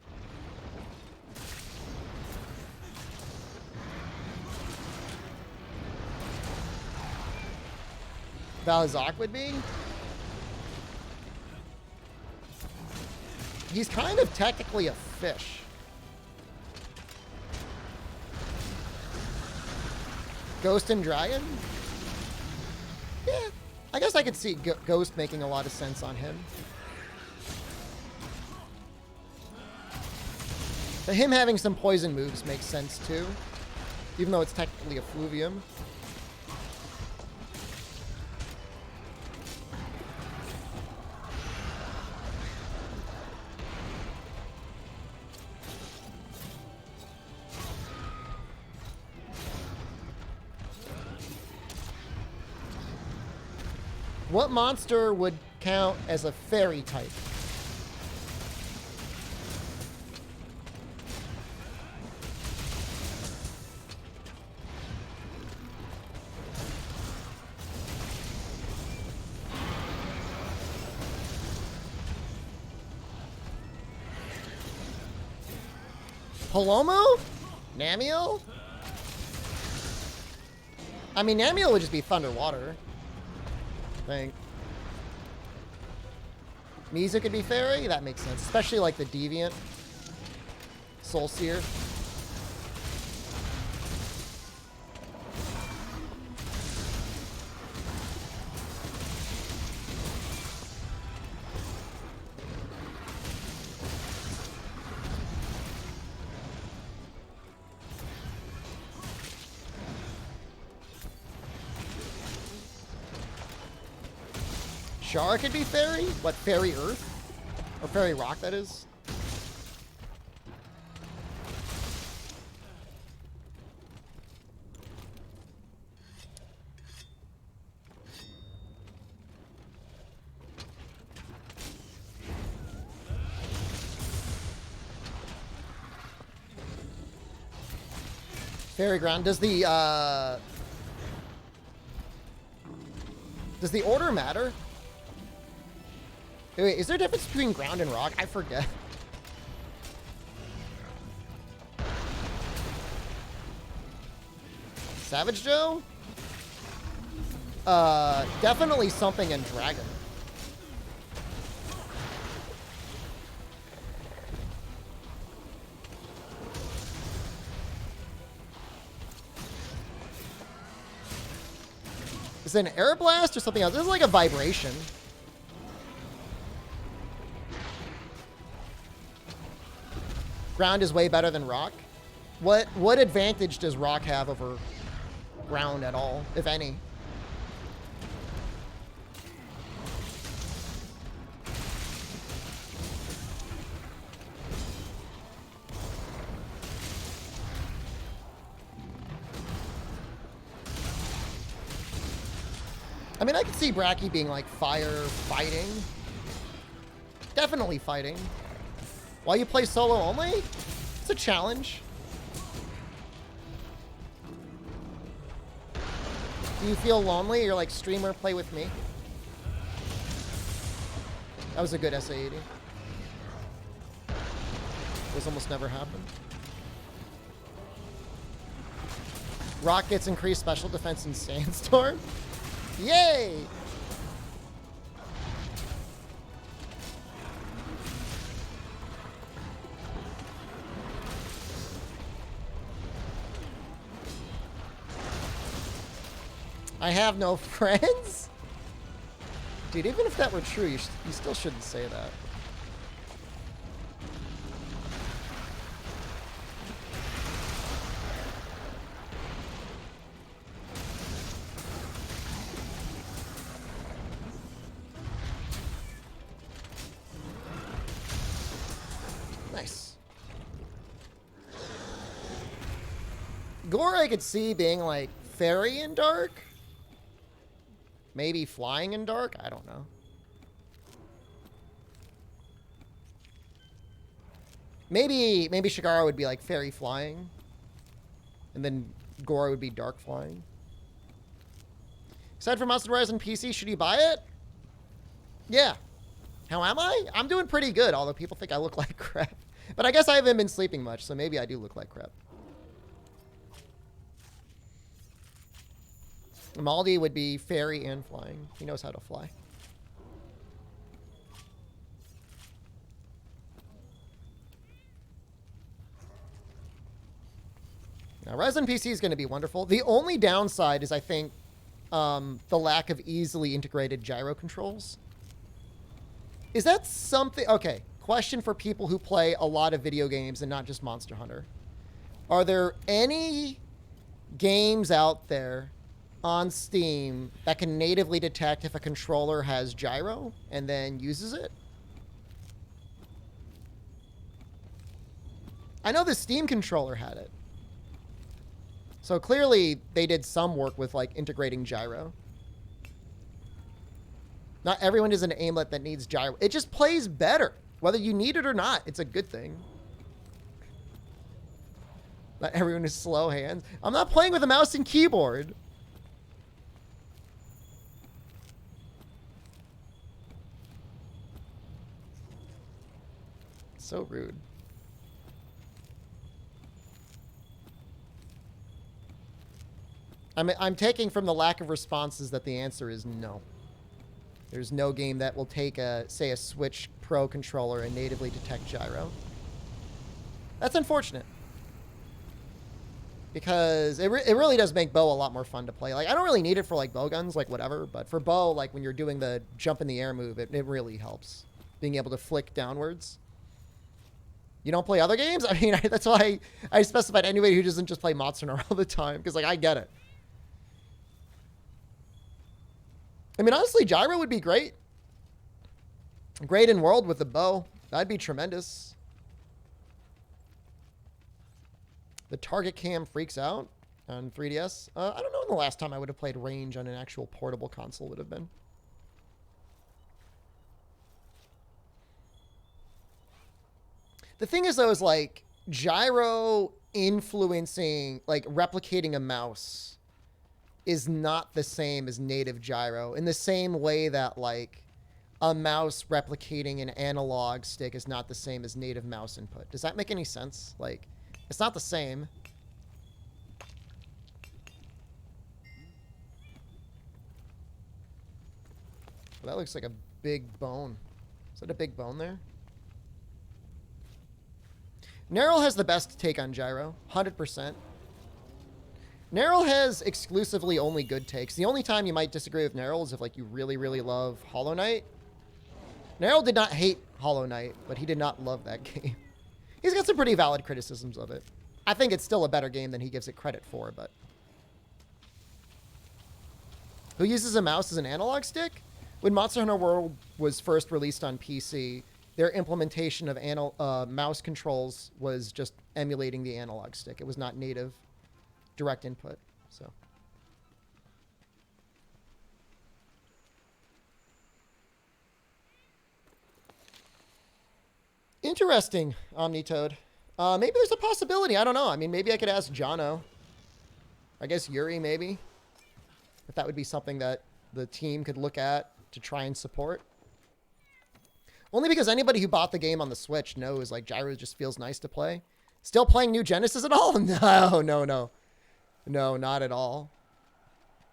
Valazak would be? He's kind of technically a fish. Ghost and Dragon? Yeah, I guess I could see Ghost making a lot of sense on him. But him having some poison moves makes sense too, even though it's technically a Fluvium. What monster would count as a fairy type? Palomo? Namiel? I mean, Namiel would just be thunder water. I think. Mizu could be fairy? That makes sense. Especially like the Deviant. Soul Seer. Shara could be fairy? What, fairy earth? Or fairy rock, that is? Fairy ground. Does the order matter? Wait, is there a difference between ground and rock? I forget. Savage Joe? Definitely something in dragon. Is it an air blast or something else? This is like a vibration. Ground is way better than rock. What advantage does rock have over ground at all, if any? I mean, I could see Bracky being like fire fighting. Definitely fighting. While you play solo only? It's a challenge. Do you feel lonely? You're like, streamer, play with me. That was a good SA80. Those almost never happen. Rock gets increased special defense in Sandstorm. Yay! I have no friends? Dude, even if that were true, you still shouldn't say that. Nice. Gore I could see being like fairy in dark. Maybe flying in dark? I don't know. Maybe Shigara would be like fairy flying. And then Goro would be dark flying. Aside from Monster Rise on PC, should you buy it? Yeah. How am I? I'm doing pretty good, although people think I look like crap. But I guess I haven't been sleeping much, so maybe I do look like crap. Maldi would be fairy and flying. He knows how to fly. Now, Res on PC is going to be wonderful. The only downside is, I think, the lack of easily integrated gyro controls. Is that something... Okay, question for people who play a lot of video games and not just Monster Hunter. Are there any games out there on Steam that can natively detect if a controller has gyro and then uses it? I know the Steam controller had it. So clearly they did some work with like integrating gyro. Not everyone is an aimlet that needs gyro. It just plays better. Whether you need it or not, it's a good thing. Not everyone is slow hands. I'm not playing with a mouse and keyboard. So rude. I'm taking from the lack of responses that the answer is no. There's no game that will take say a Switch Pro controller and natively detect gyro. That's unfortunate. Because it really does make bow a lot more fun to play. Like, I don't really need it for, like, bow guns, like, whatever. But for bow, like, when you're doing the jump in the air move, it really helps. Being able to flick downwards. You don't play other games? I mean, that's why I specified anybody who doesn't just play Monster Hunter all the time. Because, like, I get it. I mean, honestly, gyro would be great. Great in world with the bow. That'd be tremendous. The target cam freaks out on 3DS. I don't know when the last time I would have played range on an actual portable console would have been. The thing is, though, is like gyro influencing, like replicating a mouse is not the same as native gyro in the same way that like a mouse replicating an analog stick is not the same as native mouse input. Does that make any sense? Like, it's not the same. Well, that looks like a big bone. Is that a big bone there? Nerl has the best take on gyro, 100%. Nerl has exclusively only good takes. The only time you might disagree with Nerl is if like you really, really love Hollow Knight. Nerl did not hate Hollow Knight, but he did not love that game. He's got some pretty valid criticisms of it. I think it's still a better game than he gives it credit for, but... Who uses a mouse as an analog stick? When Monster Hunter World was first released on PC, their implementation of mouse controls was just emulating the analog stick. It was not native direct input, so... Interesting, Omnitoad. Maybe there's a possibility. I don't know. I mean, maybe I could ask Jono. I guess Yuri, maybe. If that would be something that the team could look at to try and support. Only because anybody who bought the game on the Switch knows, like, gyro just feels nice to play. Still playing New Genesis at all? No, no, no. No, not at all.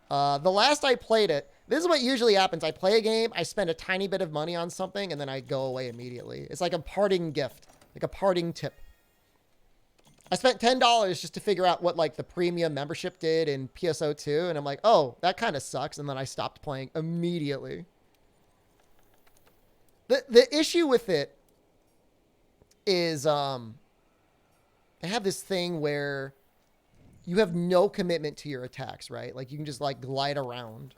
The last I played it, this is what usually happens. I play a game, I spend a tiny bit of money on something, and then I go away immediately. It's like a parting gift, like a parting tip. I spent $10 just to figure out what like the premium membership did in PSO2, and I'm like, oh, that kind of sucks, and then I stopped playing immediately. The issue with it is they have this thing where you have no commitment to your attacks, right? Like you can just like glide around.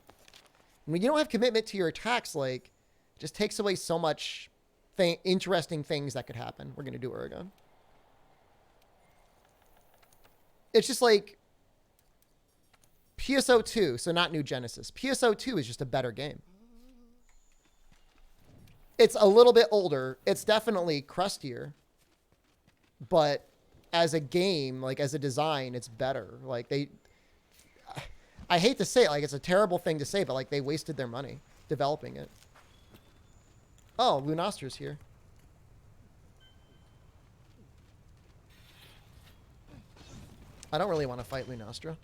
When you don't have commitment to your attacks, like, it just takes away so much interesting things that could happen. We're going to do Uragon. It's just like PSO2, so not New Genesis. PSO2 is just a better game. It's a little bit older. It's definitely crustier. But as a game, like as a design, it's better. Like I hate to say it, like it's a terrible thing to say, but like they wasted their money developing it. Oh, Lunostra's here. I don't really want to fight Lunostra.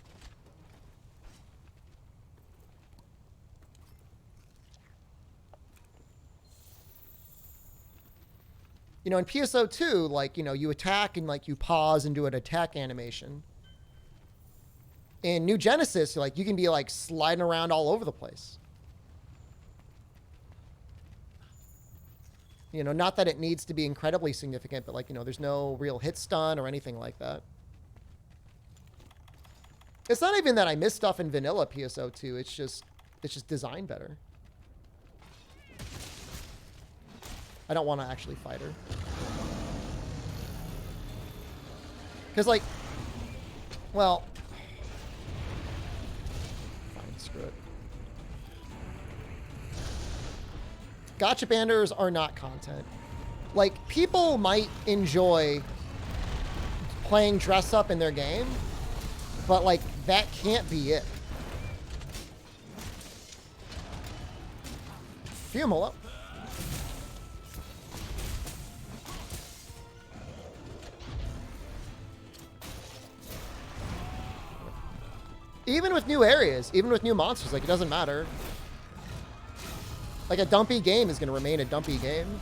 You know, in PSO2, like, you know, you attack and like you pause and do an attack animation. In New Genesis, like you can be like sliding around all over the place. You know, not that it needs to be incredibly significant, but like, you know, there's no real hit stun or anything like that. It's not even that I miss stuff in vanilla PSO2. It's just designed better. I don't want to actually fight her. Because like, well, fine, screw it. Gotcha banners are not content. Like, people might enjoy playing dress up in their game, but like, that can't be it. Fumola. Even with new areas, even with new monsters, like, it doesn't matter. Like, a dumpy game is going to remain a dumpy game.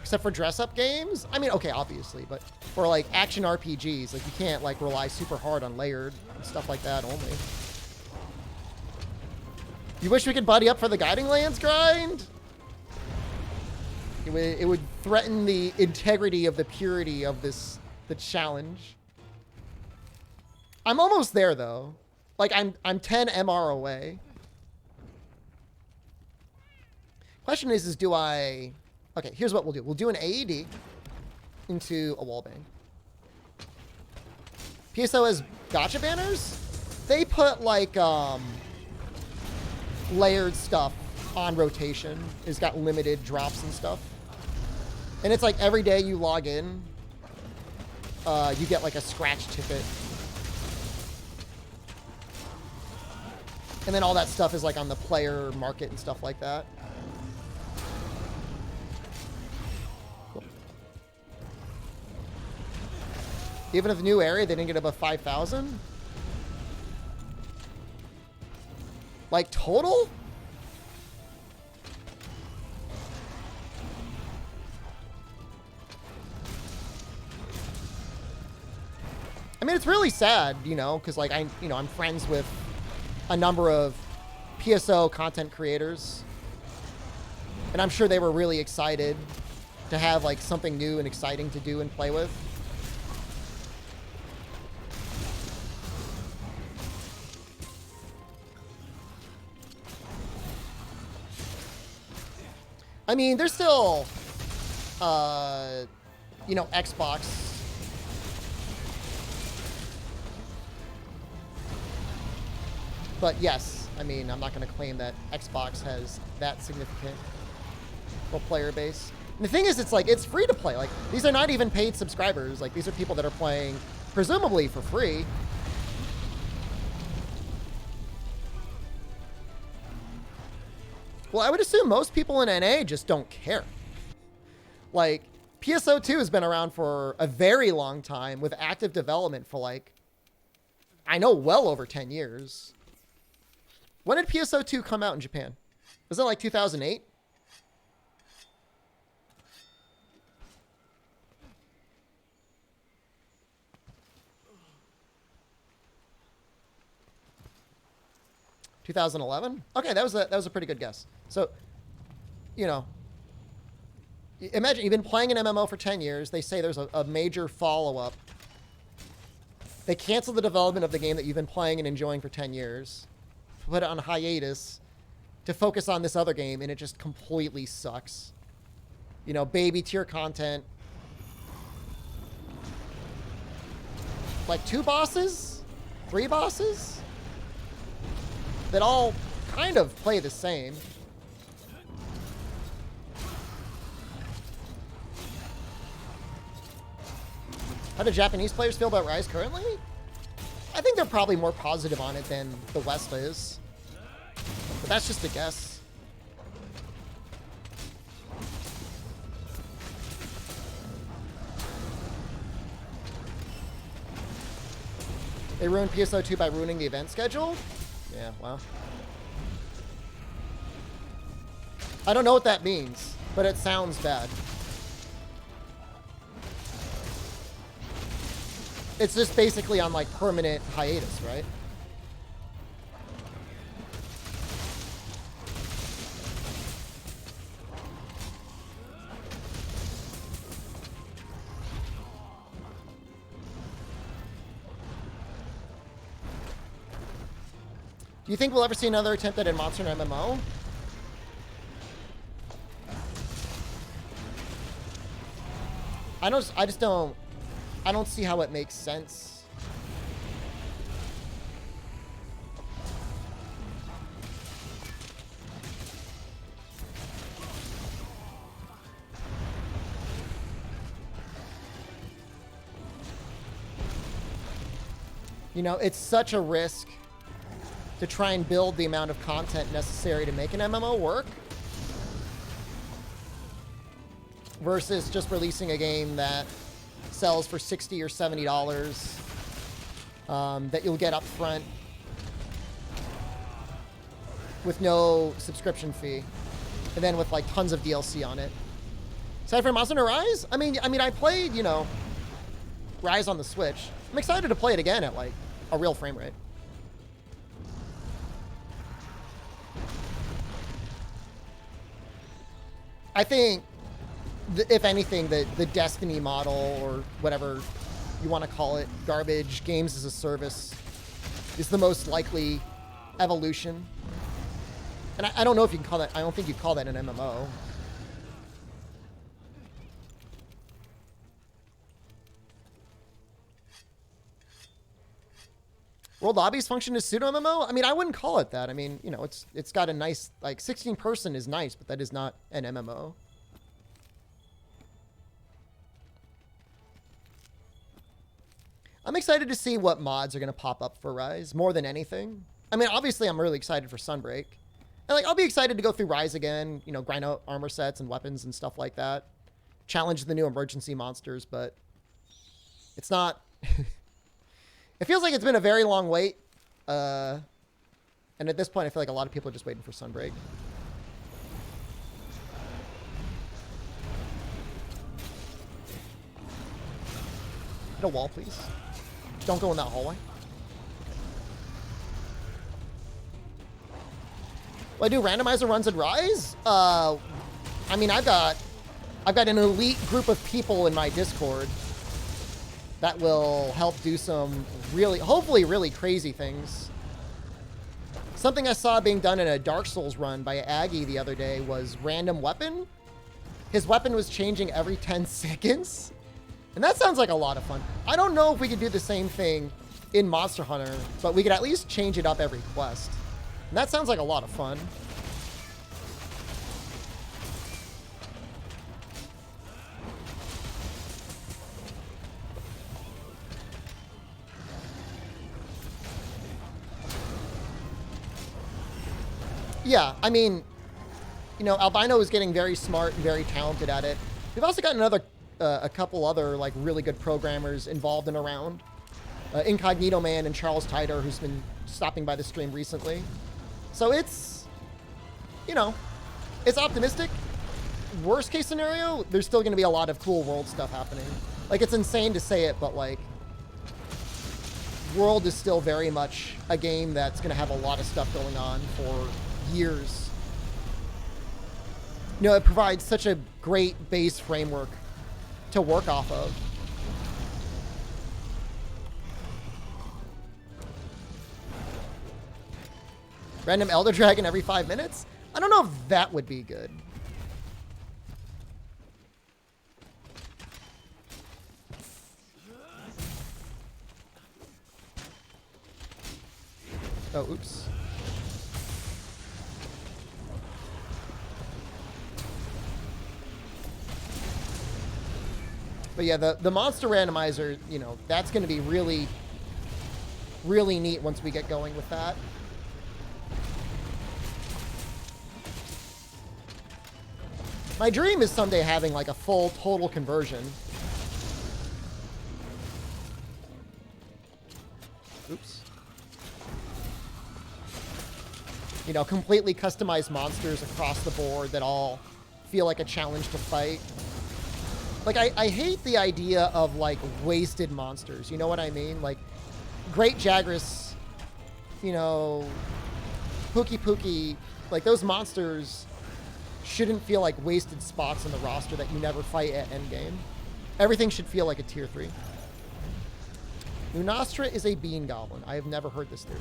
Except for dress-up games? I mean, okay, obviously, but for, like, action RPGs, like, you can't, like, rely super hard on layered and stuff like that only. You wish we could buddy up for the Guiding Lands grind? It would threaten the integrity of the purity of the challenge. I'm almost there, though. Like, I'm 10 MR away. Question is do I... Okay, here's what we'll do. We'll do an AED into a wallbang. PSO has gotcha banners? They put, like, layered stuff on rotation. It's got limited drops and stuff. And it's like every day you log in, you get, like, a scratch ticket. And then all that stuff is, like, on the player market and stuff like that. Even if the new area, they didn't get above 5,000? Like, total? I mean, it's really sad, you know, because, like, I'm friends with a number of PSO content creators. And I'm sure they were really excited to have, like, something new and exciting to do and play with. I mean, there's still, you know, Xbox. But yes, I mean, I'm not going to claim that Xbox has that significant of a player base. And the thing is, it's like, it's free to play. Like, these are not even paid subscribers. Like, these are people that are playing, presumably, for free. Well, I would assume most people in NA just don't care. Like, PSO2 has been around for a very long time with active development for, like, I know, well over 10 years. When did PSO2 come out in Japan? Was it like 2008? $2011? Okay, that was a pretty good guess. So, you know, imagine you've been playing an MMO for 10 years. They say there's a major follow-up. They cancel the development of the game that you've been playing and enjoying for 10 years, put it on hiatus to focus on this other game, and it just completely sucks. You know, baby tier content. Like 2 bosses? 3 bosses? That all kind of play the same. How do Japanese players feel about Rise currently? I think they're probably more positive on it than the West is. But that's just a guess. They ruined PSO2 by ruining the event schedule? Yeah, wow. I don't know what that means, but it sounds bad. It's just basically on, like, permanent hiatus, right? Do you think we'll ever see another attempt at a Monster in MMO? I don't see how it makes sense. You know, it's such a risk to try and build the amount of content necessary to make an MMO work versus just releasing a game that sells for $60 or $70 that you'll get up front with no subscription fee, and then with like tons of DLC on it. Aside from Monster Hunter Rise, I mean, I played, you know, Rise on the Switch. I'm excited to play it again at like a real frame rate. I think, if anything, the Destiny model, or whatever you want to call it, garbage, games as a service, is the most likely evolution. And I don't know if you can call that, I don't think you'd call that an MMO. World Lobbies function as pseudo MMO? I mean, I wouldn't call it that. I mean, you know, it's got a nice, like, 16 person is nice, but that is not an MMO. I'm excited to see what mods are going to pop up for Rise more than anything. I mean, obviously, I'm really excited for Sunbreak. And, like, I'll be excited to go through Rise again, you know, grind out armor sets and weapons and stuff like that. Challenge the new emergency monsters, but it's not... It feels like it's been a very long wait. And at this point, I feel like a lot of people are just waiting for Sunbreak. Hit a wall, please. Don't go in that hallway. Will I do randomizer runs at Rise? I mean, I've got an elite group of people in my Discord that will help do some really, hopefully really crazy things. Something I saw being done in a Dark Souls run by Aggie the other day was random weapon. His weapon was changing every 10 seconds. And that sounds like a lot of fun. I don't know if we could do the same thing in Monster Hunter, but we could at least change it up every quest. And that sounds like a lot of fun. Yeah, I mean, you know, Albino is getting very smart and very talented at it. We've also got a couple other, like, really good programmers involved and around. Incognito Man and Charles Tyder, who's been stopping by the stream recently. So it's, you know, it's optimistic. Worst case scenario, there's still going to be a lot of cool world stuff happening. Like, it's insane to say it, but, like, World is still very much a game that's going to have a lot of stuff going on for years. You know, it provides such a great base framework to work off of. Random Elder Dragon every 5 minutes? I don't know if that would be good. Oh, oops. But yeah, the monster randomizer, you know, that's going to be really, really neat once we get going with that. My dream is someday having like a full total conversion. Oops. You know, completely customized monsters across the board that all feel like a challenge to fight. Like, I hate the idea of, like, wasted monsters. You know what I mean? Like, Great Jagras, you know, Pookie, like, those monsters shouldn't feel like wasted spots in the roster that you never fight at endgame. Everything should feel like a tier 3. Lunastra is a bean goblin. I have never heard this theory.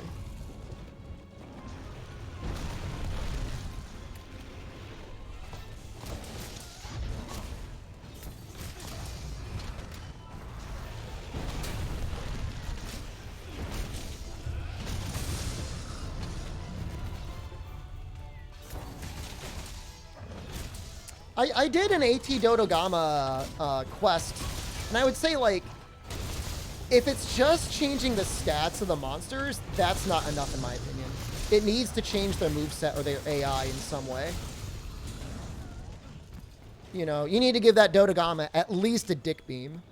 I did an AT Dodogama quest, and I would say, like, If it's just changing the stats of the monsters, that's not enough in my opinion. It needs to change their moveset or their AI in some way. You know, you need to give that Dotagama at least a dick beam.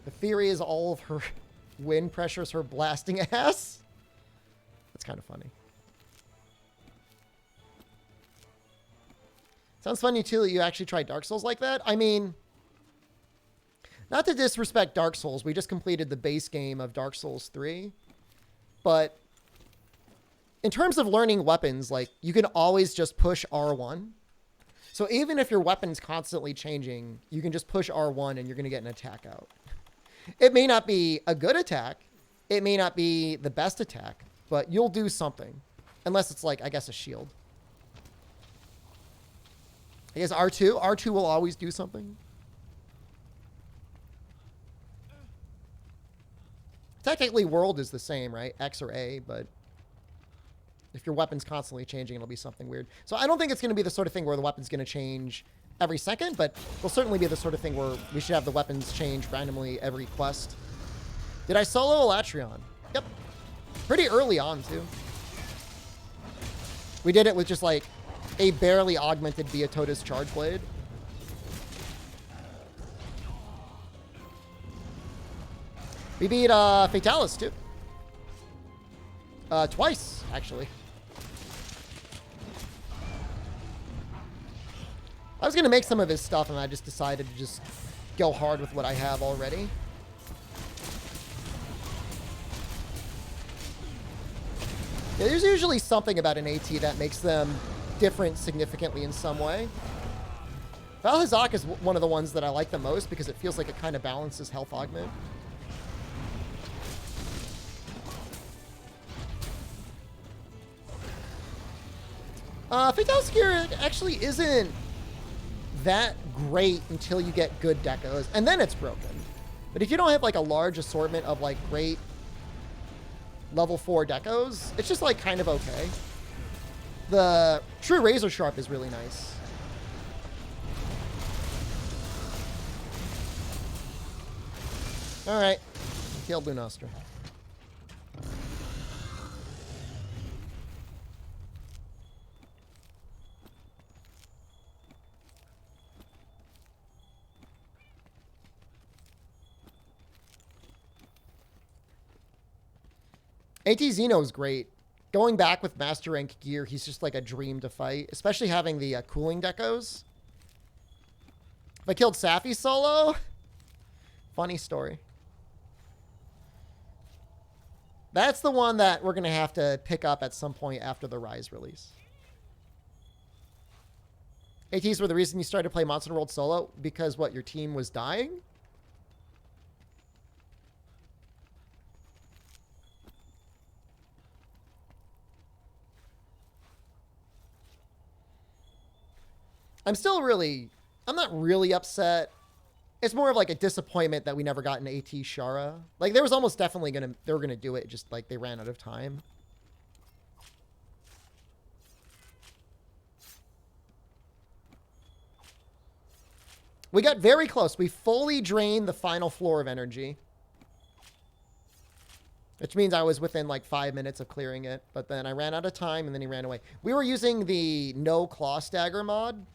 The theory is all of her wind pressures her blasting ass. That's kind of funny. Sounds funny too that you actually tried Dark Souls like that. I mean, not to disrespect Dark Souls, we just completed the base game of Dark Souls 3. But in terms of learning weapons, like, you can always just push R1. So even if your weapon's constantly changing, you can just push R1 and you're going to get an attack out. It may not be a good attack. It may not be the best attack, but you'll do something. Unless it's like, I guess, a shield. I guess R2. R2 will always do something. Technically, world is the same, right? X or A, but if your weapon's constantly changing, it'll be something weird. So I don't think it's going to be the sort of thing where the weapon's going to change every second, but it'll certainly be the sort of thing where we should have the weapons change randomly every quest. Did I solo Elatrion? Yep. Pretty early on, too. We did it with just, like, a barely augmented Beatota's Charge Blade. We beat Fatalis, too. Twice, actually. I was going to make some of his stuff, and I just decided to just go hard with what I have already. Yeah, there's usually something about an AT that makes them different significantly in some way. Valhazak is one of the ones that I like the most because it feels like it kind of balances health augment. Fatalis gear actually isn't that great until you get good decos, and then it's broken. But if you don't have like a large assortment of like great level 4 decos, it's just like kind of okay. The True Razor Sharp is really nice. Alright. Killed Lunostra. AT Xeno is great. Going back with Master Rank gear, he's just like a dream to fight, especially having the cooling decos. If I killed Safi solo, funny story. That's the one that we're going to have to pick up at some point after the Rise release. ATs were the reason you started to play Monster World solo? Because what, your team was dying? I'm not really upset. It's more of like a disappointment that we never got an AT Shara. Like, there was almost definitely they were gonna do it, just like they ran out of time. We got very close. We fully drained the final floor of energy. Which means I was within like 5 minutes of clearing it. But then I ran out of time and then he ran away. We were using the no claw stagger mod.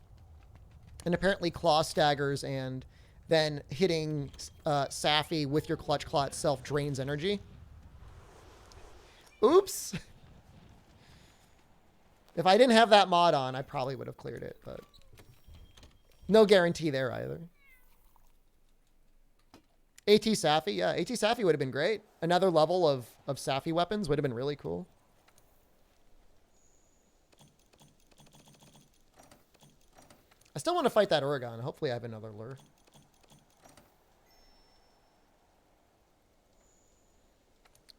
And apparently claw staggers and then hitting Safi with your clutch claw itself drains energy. Oops. If I didn't have that mod on, I probably would have cleared it, but no guarantee there either. AT Safi, yeah, AT Safi would have been great. Another level of Safi weapons would have been really cool. I still want to fight that Oregon. Hopefully I have another lure.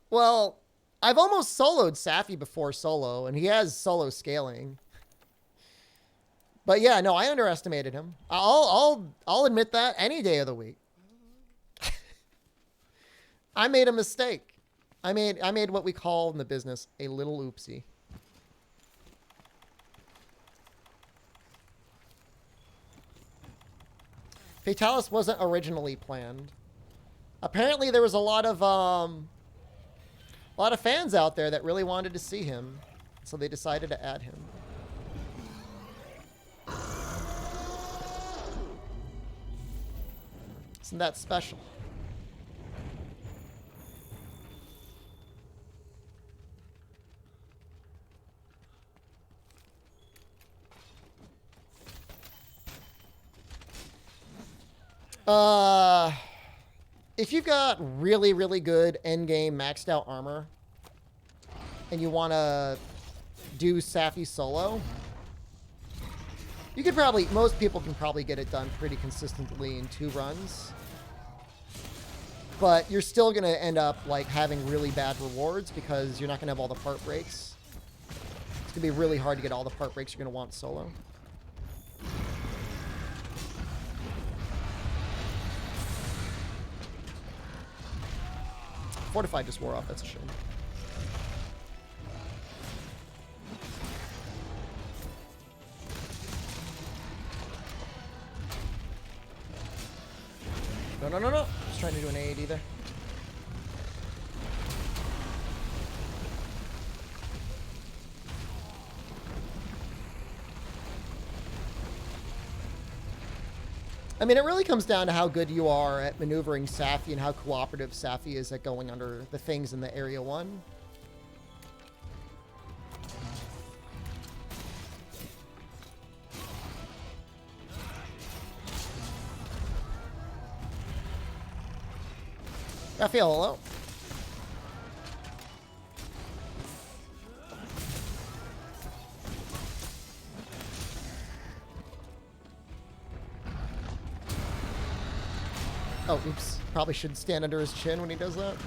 Well, I've almost soloed Safi before solo, and he has solo scaling. But yeah, no, I underestimated him. I'll admit that any day of the week. I made a mistake. I made what we call in the business a little oopsie. Fatalis wasn't originally planned. Apparently there was a lot of fans out there that really wanted to see him, so they decided to add him. Isn't that special? If you've got really, really good endgame maxed out armor and you want to do Safi solo, you could probably, most people can probably get it done pretty consistently in 2 runs. But you're still going to end up like having really bad rewards because you're not going to have all the part breaks. It's going to be really hard to get all the part breaks you're going to want solo. Fortified just wore off. That's a shame. No. Just trying to do an AAD there. I mean, it really comes down to how good you are at maneuvering Safi and how cooperative Safi is at going under the things in the Area 1. Raphael, hello. Oh, oops. Probably should stand under his chin when he does that.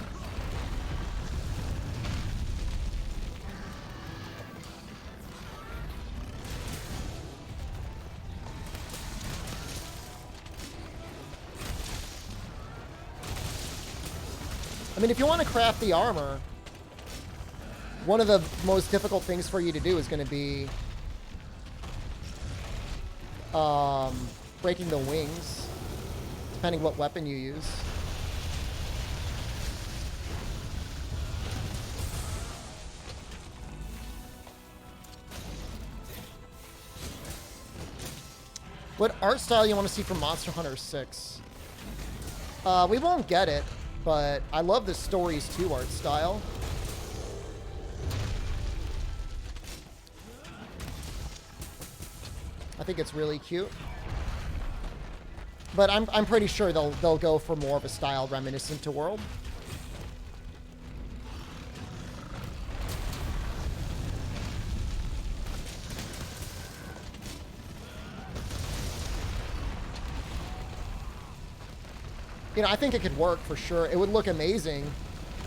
I mean, if you want to craft the armor, one of the most difficult things for you to do is going to be breaking the wings, depending what weapon you use. What art style you want to see from Monster Hunter 6? We won't get it, but I love the Stories 2 art style. I think it's really cute. But I'm pretty sure they'll go for more of a style reminiscent to World. You know, I think it could work for sure. It would look amazing,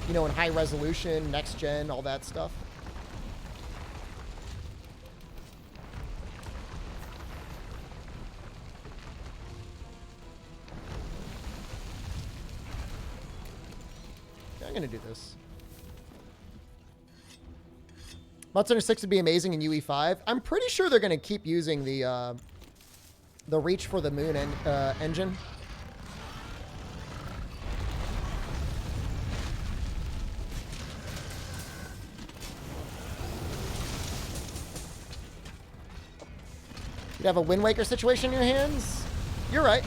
you know, in high resolution, next gen, all that stuff. I'm gonna do this. Monster Hunter 6 would be amazing in UE5. I'm pretty sure they're gonna keep using the Reach for the Moon engine. You have a Wind Waker situation in your hands? You're right.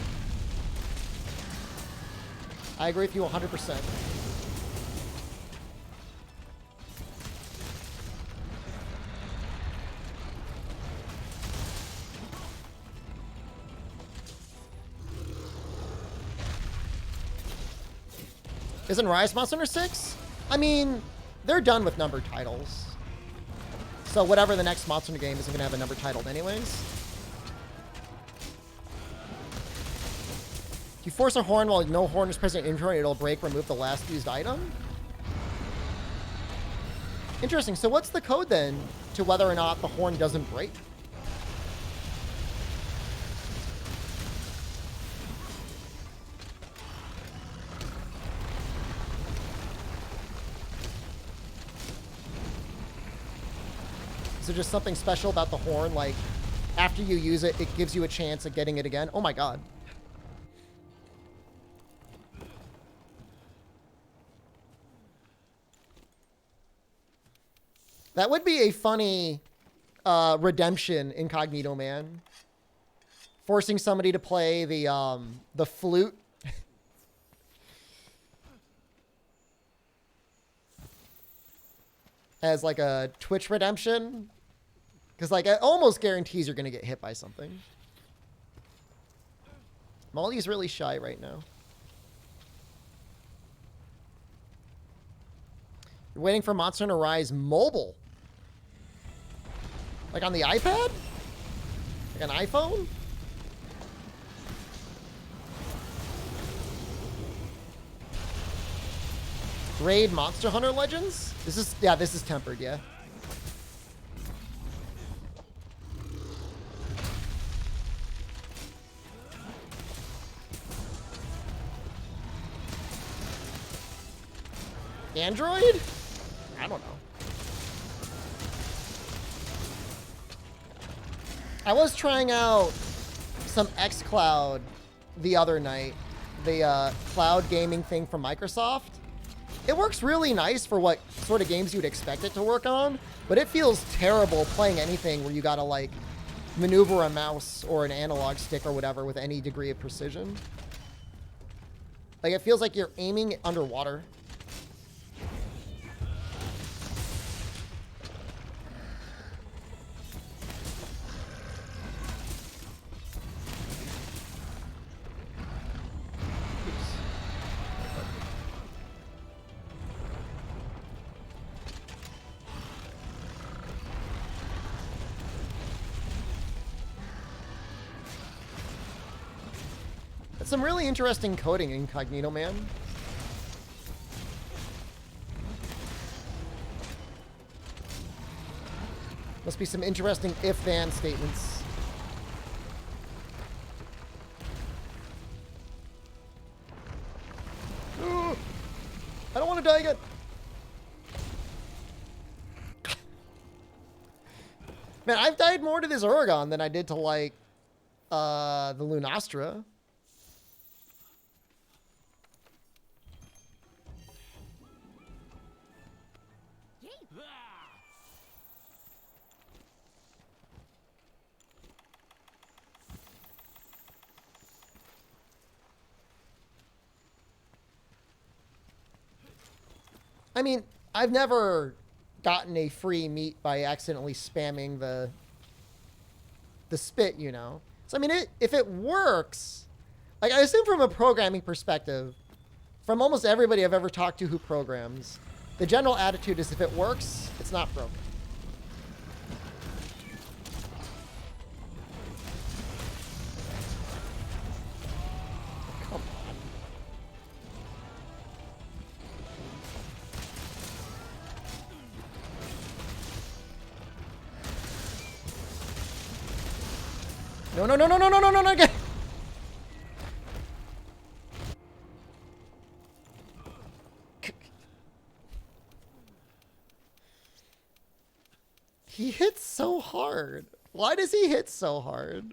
I agree with you 100%. Isn't Rise Monster Hunter 6? I mean, they're done with numbered titles. So whatever the next Monster Hunter game isn't going to have a numbered title anyways. If you force a horn while no horn is present in inventory, it'll break, remove the last used item. Interesting. So what's the code then to whether or not the horn doesn't break? Is there just something special about the horn? Like, after you use it, it gives you a chance at getting it again? Oh my god. That would be a funny redemption, Incognito Man. Forcing somebody to play the flute. As like a Twitch redemption. Because like it almost guarantees you're going to get hit by something. Molly's really shy right now. You're waiting for Monster Hunter Rise mobile. Like on the iPad? Like an iPhone? Raid Monster Hunter Legends? This is tempered, yeah. Android? I don't know. I was trying out some xCloud the other night. The cloud gaming thing from Microsoft. It works really nice for what sort of games you'd expect it to work on, but it feels terrible playing anything where you gotta like maneuver a mouse or an analog stick or whatever with any degree of precision. Like it feels like you're aiming underwater. Some really interesting coding, Incognito Man. Must be some interesting if-then statements. I don't want to die again. Man, I've died more to this Oregon than I did to like the Lunastra. I mean, I've never gotten a free meat by accidentally spamming the spit, you know? So, I mean, if it works, like, I assume from a programming perspective, from almost everybody I've ever talked to who programs, the general attitude is if it works, it's not broken. No, no, no, no, no, no, no, no, no, again. He hits so hard. Why does he hit so hard?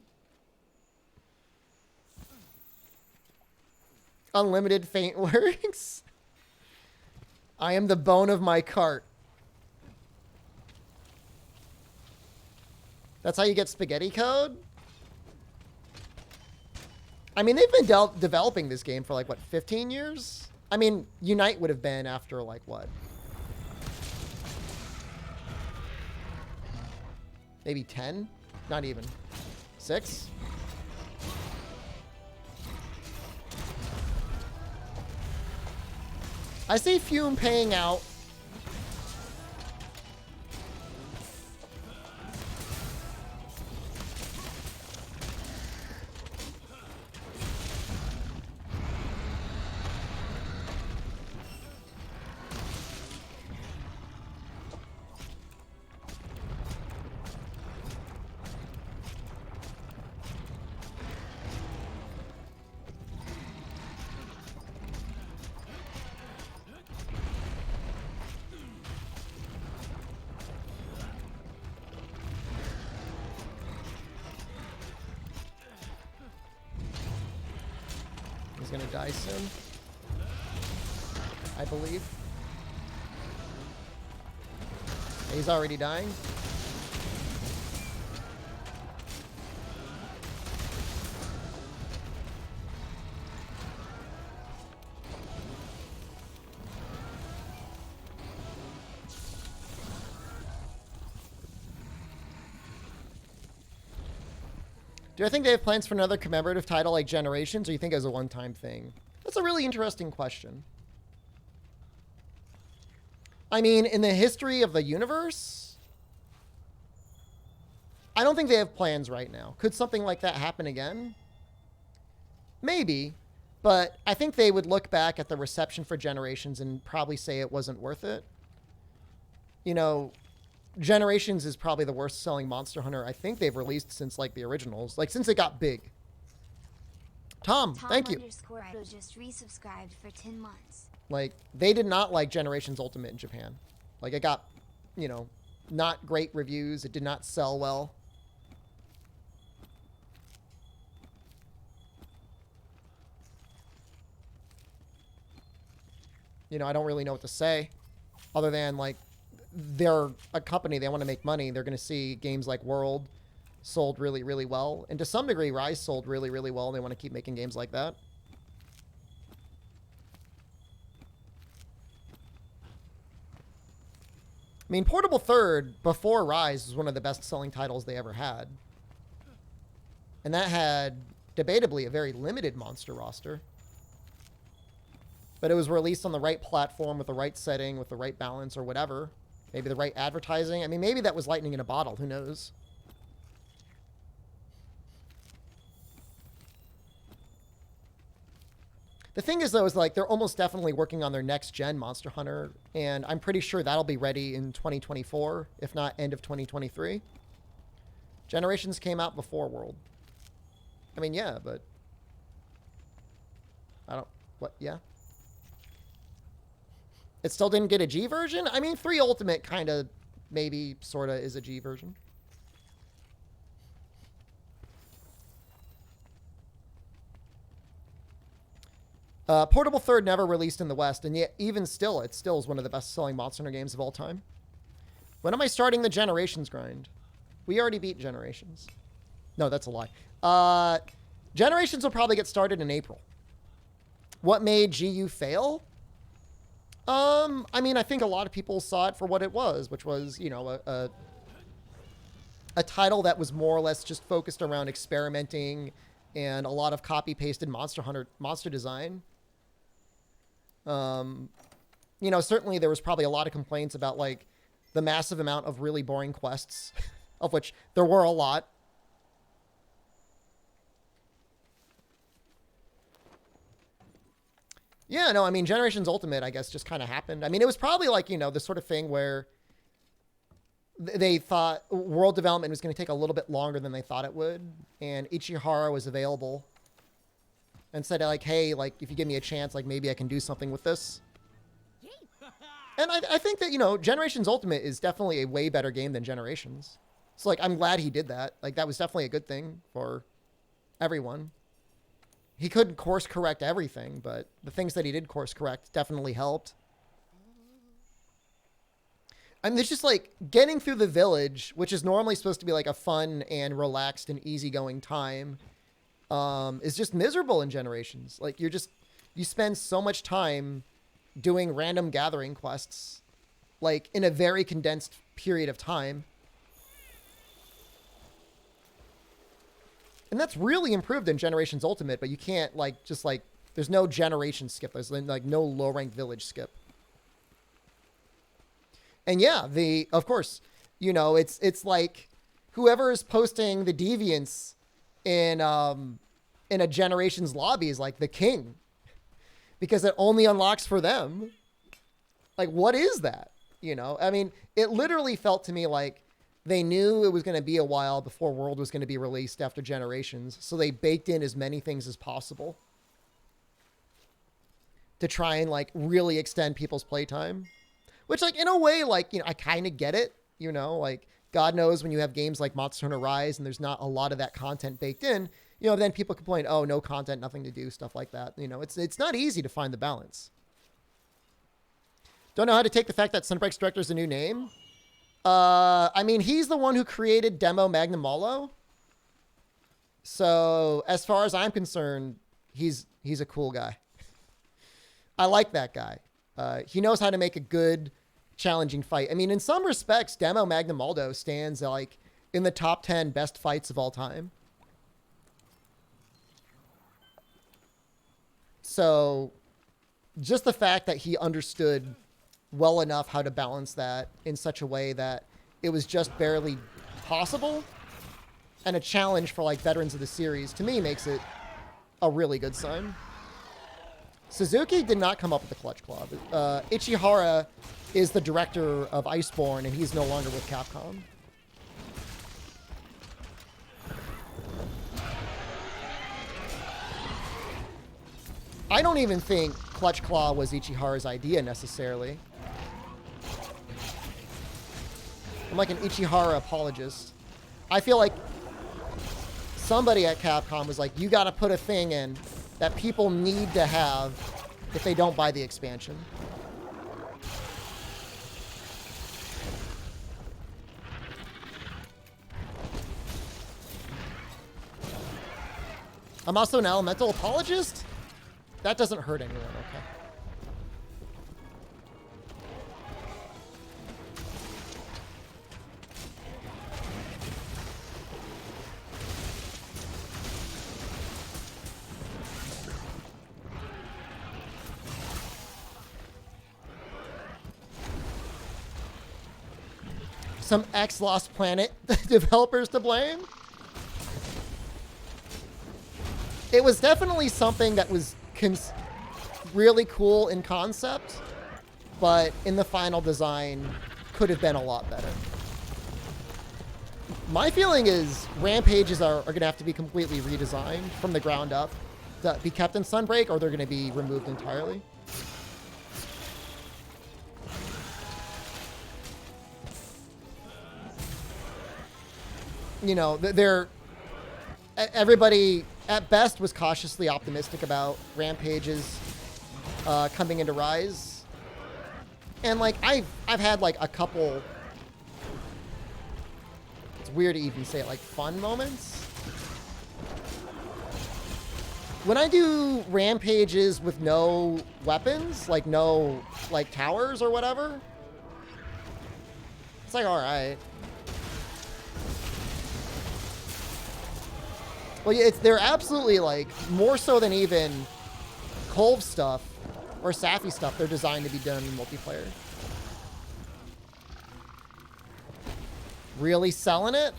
Unlimited faint works. I am the bone of my cart. That's how you get spaghetti code? I mean, they've been developing this game for like, what, 15 years? I mean, Unite would have been after like, what? Maybe 10? Not even. 6? I see Fume paying out. He's gonna die soon, I believe. He's already dying. Do I think they have plans for another commemorative title like Generations, or you think it was a one-time thing? That's a really interesting question. I mean, in the history of the universe, I don't think they have plans right now. Could something like that happen again? Maybe, but I think they would look back at the reception for Generations and probably say it wasn't worth it. You know, Generations is probably the worst selling Monster Hunter I think they've released since like the originals, like since it got big. Tom, thank you. Tom_idol just resubscribed for 10 months. Like, they did not like Generations Ultimate in Japan. Like, it got, you know, not great reviews. It did not sell well. You know, I don't really know what to say other than, like, they're a company. They want to make money. They're going to see games like World sold really, really well. And to some degree, Rise sold really, really well. And they want to keep making games like that. I mean, Portable Third, before Rise, was one of the best-selling titles they ever had. And that had, debatably, a very limited monster roster. But it was released on the right platform, with the right setting, with the right balance, or whatever. Maybe the right advertising. I mean, maybe that was lightning in a bottle. Who knows? The thing is, though, is like they're almost definitely working on their next-gen Monster Hunter, and I'm pretty sure that'll be ready in 2024, if not end of 2023. Generations came out before World. I mean, yeah, but... I don't... What? Yeah? It still didn't get a G version? I mean, 3 Ultimate kind of, maybe, sort of is a G version. Portable Third never released in the West, and yet even still, it still is one of the best-selling Monster Hunter games of all time. When am I starting the Generations grind? We already beat Generations. No, that's a lie. Generations will probably get started in April. What made GU fail? I mean, I think a lot of people saw it for what it was, which was, you know, a title that was more or less just focused around experimenting and a lot of copy-pasted Monster Hunter monster design. You know, certainly there was probably a lot of complaints about, like, the massive amount of really boring quests, of which there were a lot. Yeah, no, I mean, Generations Ultimate, I guess, just kind of happened. I mean, it was probably like, you know, the sort of thing where they thought world development was going to take a little bit longer than they thought it would. And Ichihara was available and said, like, hey, like, if you give me a chance, like, maybe I can do something with this. And I think that, you know, Generations Ultimate is definitely a way better game than Generations. So, like, I'm glad he did that. Like, that was definitely a good thing for everyone. He couldn't course correct everything, but the things that he did course correct definitely helped. I mean, it's just like getting through the village, which is normally supposed to be like a fun and relaxed and easygoing time, is just miserable in Generations. Like you spend so much time doing random gathering quests, like in a very condensed period of time. And that's really improved in Generations Ultimate, but you can't, like, just, like, there's no generation skip. There's, like, no low-ranked village skip. And, yeah, of course, you know, it's like whoever is posting the deviants in a Generations lobby is, like, the king. Because it only unlocks for them. Like, what is that? You know? I mean, it literally felt to me like they knew it was going to be a while before World was going to be released after Generations, so they baked in as many things as possible to try and, like, really extend people's playtime. Which, like, in a way, like, you know, I kind of get it, you know? Like, God knows when you have games like Monster Hunter Rise and there's not a lot of that content baked in, you know, then people complain, oh, no content, nothing to do, stuff like that. You know, it's not easy to find the balance. Don't know how to take the fact that Sunbreak's Director is a new name? I mean, he's the one who created Demo Magnamalo. So as far as I'm concerned, he's a cool guy. I like that guy. He knows how to make a good, challenging fight. I mean, in some respects, Demo Magnamaldo stands like in the top 10 best fights of all time. So just the fact that he understood well enough how to balance that in such a way that it was just barely possible and a challenge for like veterans of the series, to me, makes it a really good sign. Suzuki did not come up with the Clutch Claw. Ichihara is the director of Iceborne, and he's no longer with Capcom. I don't even think Clutch Claw was Ichihara's idea necessarily. I'm like an Ichihara apologist. I feel like somebody at Capcom was like, you got to put a thing in that people need to have if they don't buy the expansion. I'm also an elemental apologist? That doesn't hurt anyone, okay. Some Lost Planet developers to blame? It was definitely something that was really cool in concept, but in the final design could have been a lot better. My feeling is Rampages are going to have to be completely redesigned from the ground up to be kept in Sunbreak, or they're going to be removed entirely. You know, everybody at best was cautiously optimistic about Rampages coming into Rise. And like I've had like a couple, it's weird to even say it, like fun moments. When I do Rampages with no weapons, like no like towers or whatever, it's like, all right. Well, yeah, they're absolutely, like, more so than even Kolv stuff or Safi stuff, they're designed to be done in multiplayer. Really selling it?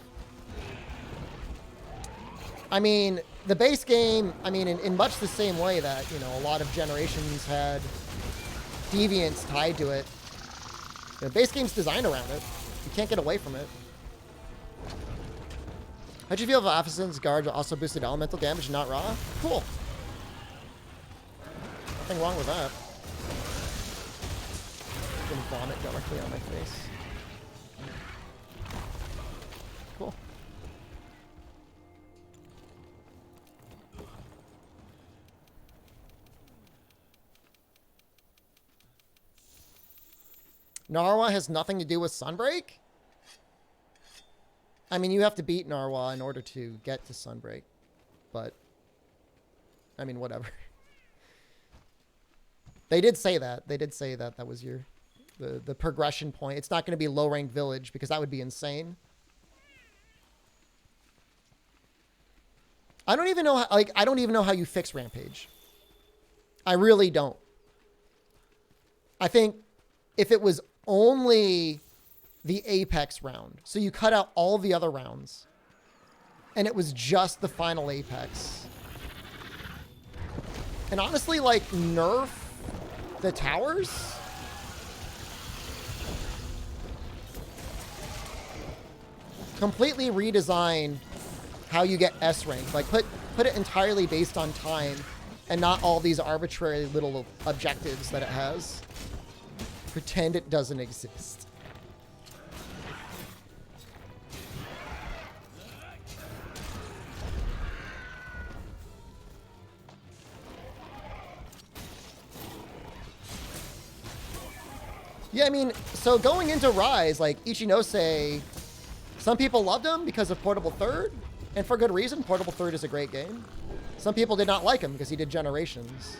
I mean, the base game, I mean, in much the same way that, you know, a lot of generations had deviants tied to it, the base game's designed around it. You can't get away from it. How'd you feel if Afison's guard also boosted elemental damage, not raw? Cool. Nothing wrong with that. Gonna vomit directly on my face. Cool. Narwa has nothing to do with Sunbreak? I mean, you have to beat Narwa in order to get to Sunbreak, but, I mean, whatever. They did say that. They did say that that was the progression point. It's not going to be low-ranked village, because that would be insane. I don't even know how, like, I don't even know how you fix Rampage. I really don't. I think if it was only the Apex round, so you cut out all the other rounds, and it was just the final Apex. And honestly, like, nerf the towers? Completely redesign how you get S rank. Like, put it entirely based on time and not all these arbitrary little objectives that it has. Pretend it doesn't exist. Yeah, I mean, so going into Rise, like, Ichinose, some people loved him because of Portable Third, and for good reason. Portable Third is a great game. Some people did not like him because he did Generations.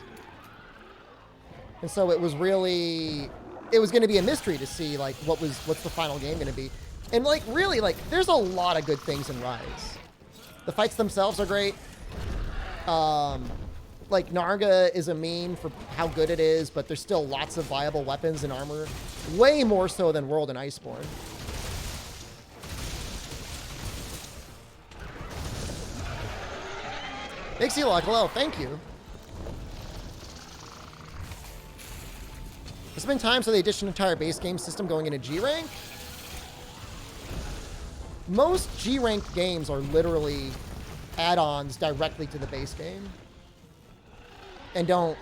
And so it was really, it was going to be a mystery to see, like, what's the final game going to be. And, like, really, like, there's a lot of good things in Rise. The fights themselves are great. Like, Narga is a meme for how good it is, but there's still lots of viable weapons and armor. Way more so than World and Iceborne. Big Sea-Lock, hello, thank you. There's been times where they ditched an entire base game system going into G-Rank. Most G-Rank games are literally add-ons directly to the base game. And don't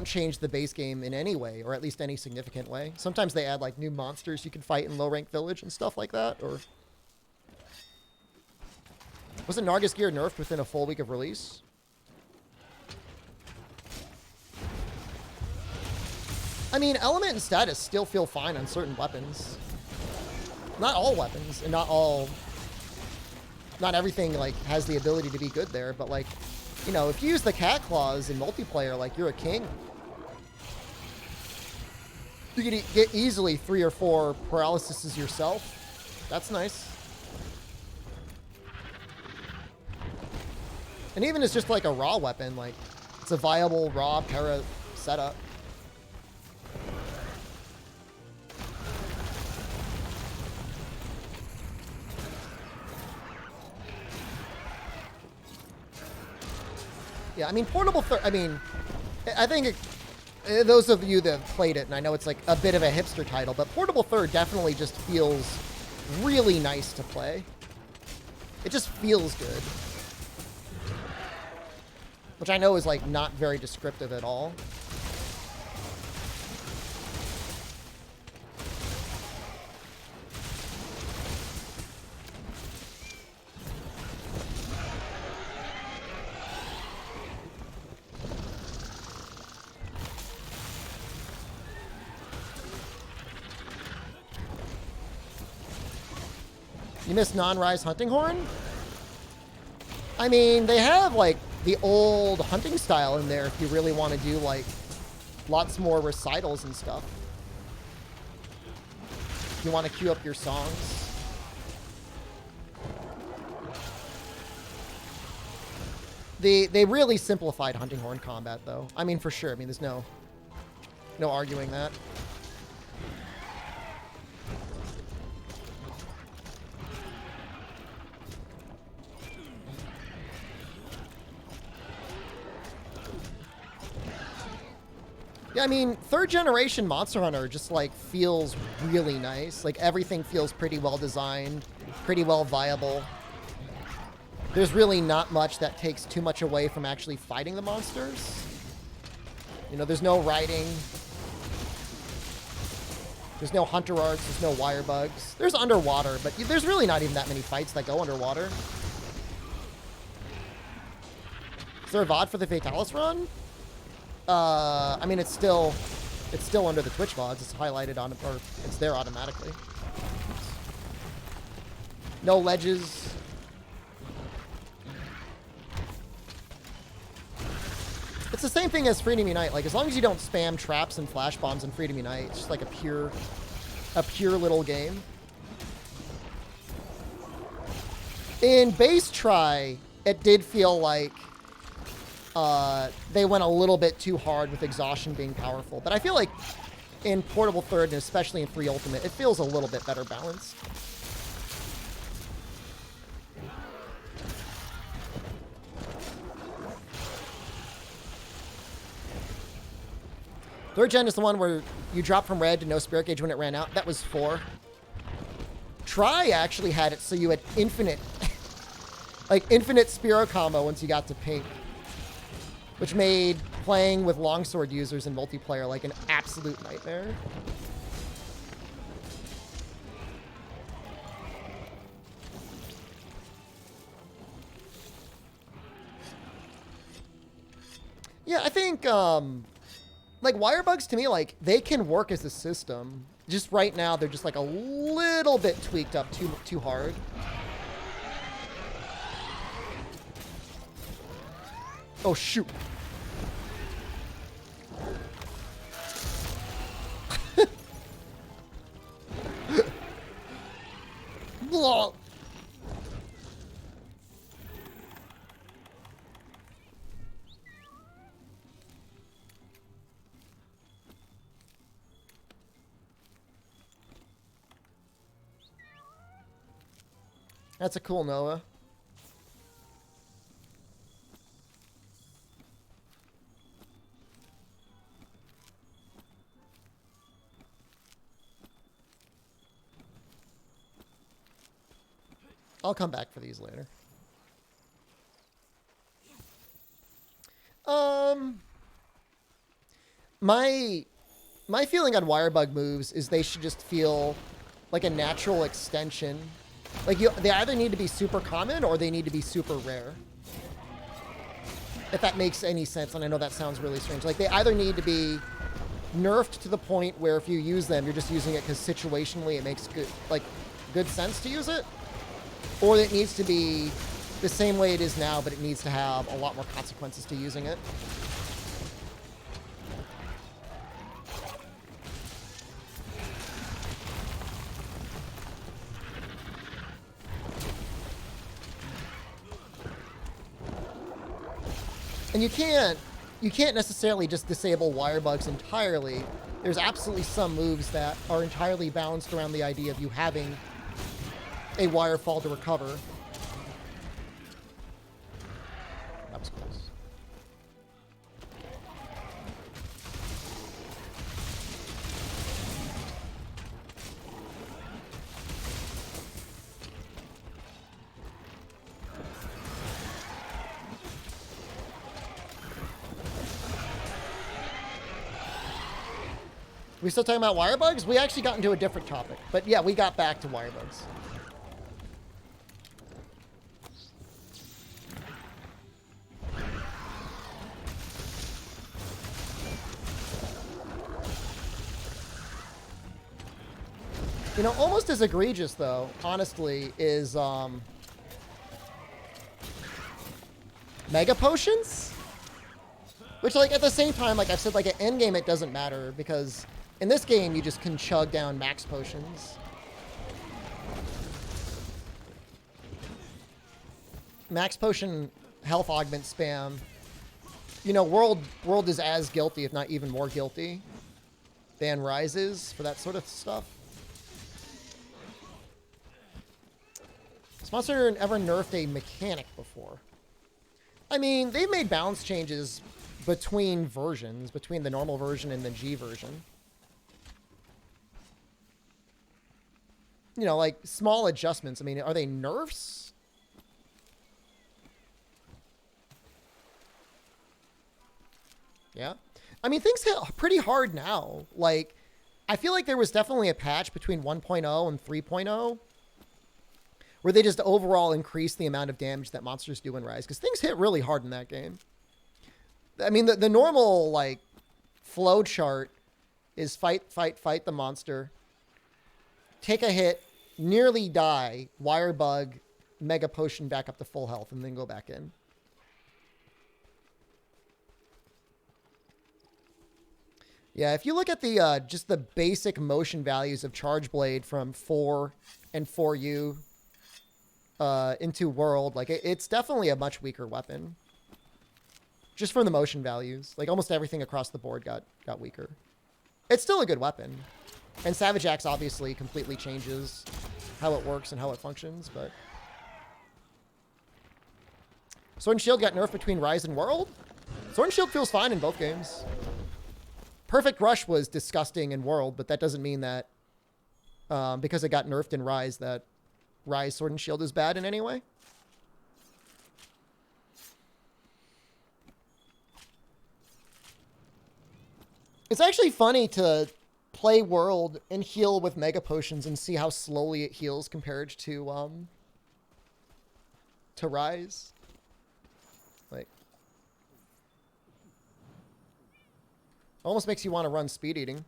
change the base game in any way, or at least any significant way. Sometimes they add like new monsters you can fight in low-rank village and stuff like that. Or wasn't Nargis gear nerfed within a full week of release? I mean, element and status still feel fine on certain weapons. Not all weapons, and not everything like has the ability to be good there, but like, you know, if you use the cat claws in multiplayer, like, you're a king. You can get easily 3 or 4 paralyses yourself. That's nice. And even as just like a raw weapon, like, it's a viable raw para setup. Yeah, I mean, Portable Third, I mean, I think those of you that have played it, and I know it's like a bit of a hipster title, but Portable Third definitely just feels really nice to play. It just feels good. Which I know is like not very descriptive at all. You miss non-Rise Hunting Horn? I mean, they have, like, the old hunting style in there if you really want to do, like, lots more recitals and stuff. If you want to queue up your songs. They really simplified Hunting Horn combat, though. I mean, for sure. I mean, there's no arguing that. Yeah, I mean, 3rd generation Monster Hunter just, like, feels really nice. Like, everything feels pretty well designed, pretty well viable. There's really not much that takes too much away from actually fighting the monsters. You know, there's no riding. There's no hunter arts. There's no wire bugs. There's underwater, but there's really not even that many fights that go underwater. Is there a VOD for the Fatalis run? I mean, it's still under the Twitch VODs. It's highlighted on, or it's there automatically. No ledges. It's the same thing as Freedom Unite. Like, as long as you don't spam traps and flash bombs in Freedom Unite, it's just like a pure little game. In Base Try, it did feel like they went a little bit too hard with exhaustion being powerful. But I feel like in Portable Third, and especially in 3 Ultimate, it feels a little bit better balanced. Third gen is the one where you drop from red to no spirit gauge when it ran out. That was 4. Try actually had it so you had infinite, like infinite Spiro combo once you got to pink. Which made playing with longsword users in multiplayer like an absolute nightmare. Yeah, I think like wire bugs to me, like they can work as a system. Just right now, they're just like a little bit tweaked up too hard. Oh shoot. Blah. That's a cool Noah. I'll come back for these later. My feeling on wirebug moves is they should just feel like a natural extension. Like they either need to be super common or they need to be super rare. If that makes any sense, and I know that sounds really strange. Like they either need to be nerfed to the point where if you use them, you're just using it because situationally it makes good sense to use it. Or it needs to be the same way it is now, but it needs to have a lot more consequences to using it. And you can't necessarily just disable wire bugs entirely. There's absolutely some moves that are entirely balanced around the idea of you having a wire fall to recover. That was close. We still talking about wire bugs? We actually got into a different topic. But yeah, we got back to wire bugs. You know, almost as egregious, though, honestly, is Mega Potions? Which, like, at the same time, like I've said, like, at endgame it doesn't matter, because in this game you just can chug down max potions. Max potion health augment spam. You know, World is as guilty, if not even more guilty, than Rise is for that sort of stuff. Has Monster ever nerfed a mechanic before? I mean, they've made balance changes between versions, between the normal version and the G version. You know, like small adjustments. I mean, are they nerfs? Yeah. I mean, things hit pretty hard now. Like, I feel like there was definitely a patch between 1.0 and 3.0 where they just overall increased the amount of damage that monsters do in Rise, because things hit really hard in that game. I mean, the normal, like, flow chart is fight the monster, take a hit, nearly die, wire bug, mega potion back up to full health, and then go back in. Yeah, if you look at the just the basic motion values of Charge Blade from 4 and 4U into World, like it's definitely a much weaker weapon. Just from the motion values, like almost everything across the board got weaker. It's still a good weapon, and Savage Axe obviously completely changes how it works and how it functions. But Sword and Shield got nerfed between Rise and World. Sword and Shield feels fine in both games. Perfect Rush was disgusting in World, but that doesn't mean that because it got nerfed in Rise that Rise Sword and Shield is bad in any way. It's actually funny to play World and heal with Mega Potions and see how slowly it heals compared to Rise. Like, Almost makes you want to run speed eating.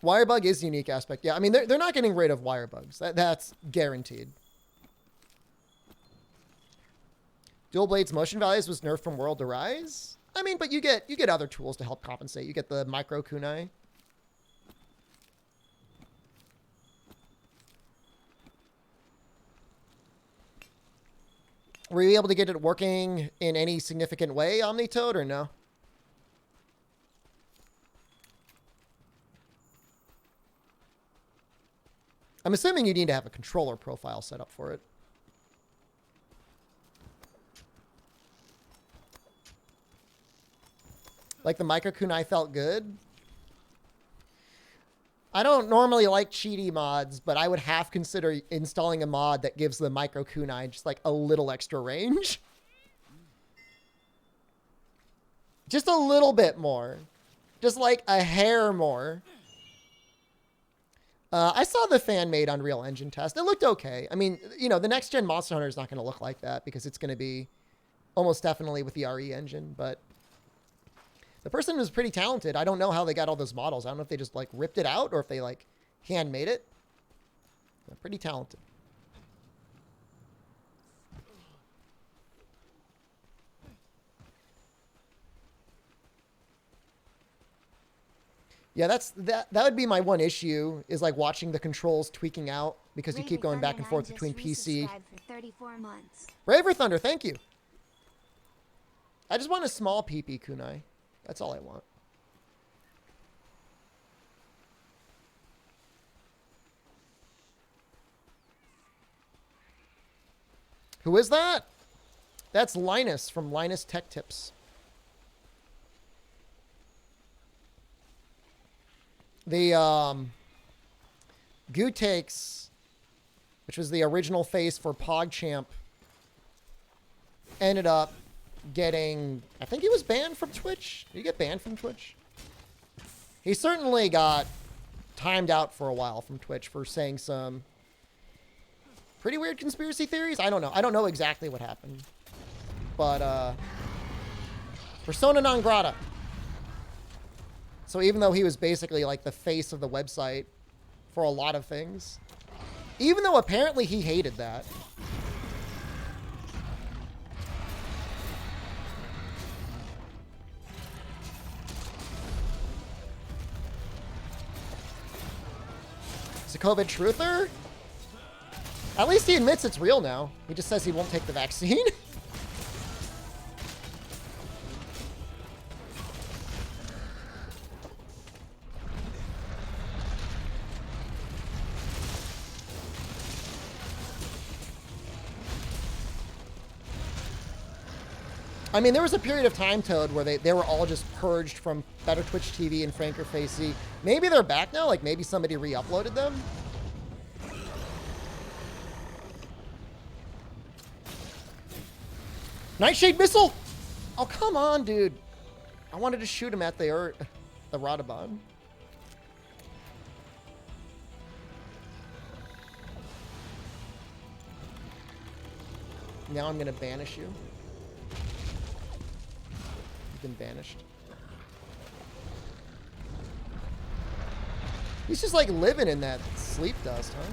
Wire bug is a unique aspect. Yeah, I mean, they're not getting rid of wire bugs. That's guaranteed. Dual Blades motion values was nerfed from World to Rise. I mean, but you get other tools to help compensate. You get the micro kunai. Were you able to get it working in any significant way, Omnitoad, or no? I'm assuming you need to have a controller profile set up for it. Like the micro kunai felt good. I don't normally like cheaty mods, but I would half consider installing a mod that gives the micro kunai just like a little extra range. Just a little bit more. Just like a hair more. I saw the fan-made Unreal Engine test. It looked okay. I mean, you know, the next-gen Monster Hunter is not going to look like that because it's going to be almost definitely with the RE engine, but the person was pretty talented. I don't know how they got all those models. I don't know if they just, like, ripped it out or if they, like, hand-made it. They're pretty talented. Yeah, that would be my one issue, is like watching the controls tweaking out because you keep going back and forth between PC. Braver Thunder, thank you. I just want a small PP kunai. That's all I want. Who is that? That's Linus from Linus Tech Tips. The Gutakes, which was the original face for PogChamp, ended up getting, I think he was banned from Twitch. Did he get banned from Twitch? He certainly got timed out for a while from Twitch for saying some pretty weird conspiracy theories. I don't know. I don't know exactly what happened. But, persona non grata. So even though he was basically like the face of the website for a lot of things, even though apparently he hated that. Is a COVID truther? At least he admits it's real now. He just says he won't take the vaccine. I mean, there was a period of time, Toad, where they were all just purged from Better Twitch TV and Franker Facey. Maybe they're back now. Like, maybe somebody re-uploaded them. Nightshade Missile! Oh, come on, dude. I wanted to shoot him at the Radabon. Now I'm going to banish you. Been banished. He's just like living in that sleep dust, huh?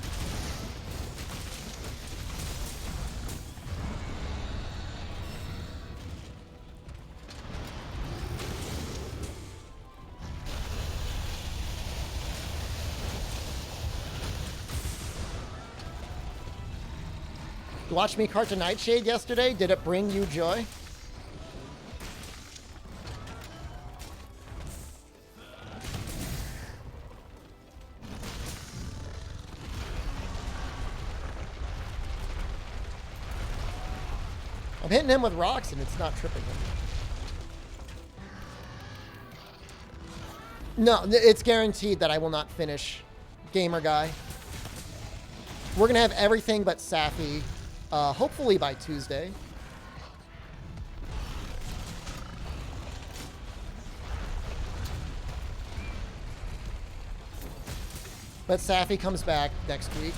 You watched me cart to Nightshade yesterday? Did it bring you joy? I'm hitting him with rocks and it's not tripping him. No, it's guaranteed that I will not finish Gamer Guy. We're going to have everything but Safi, hopefully by Tuesday. But Safi comes back next week.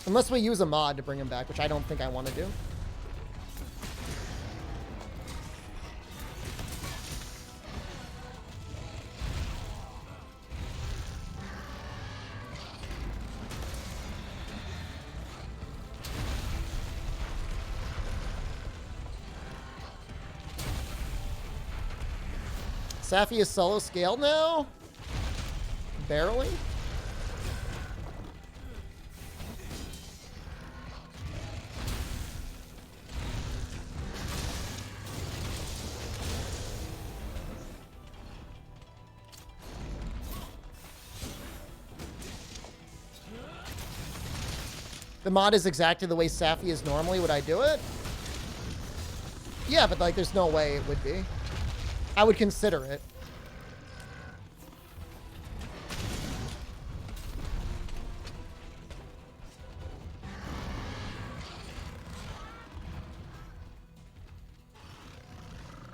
Unless we use a mod to bring him back, which I don't think I want to do. Safi is solo scaled now? Barely? The mod is exactly the way Safi is normally. Would I do it? Yeah, but like there's no way it would be. I would consider it.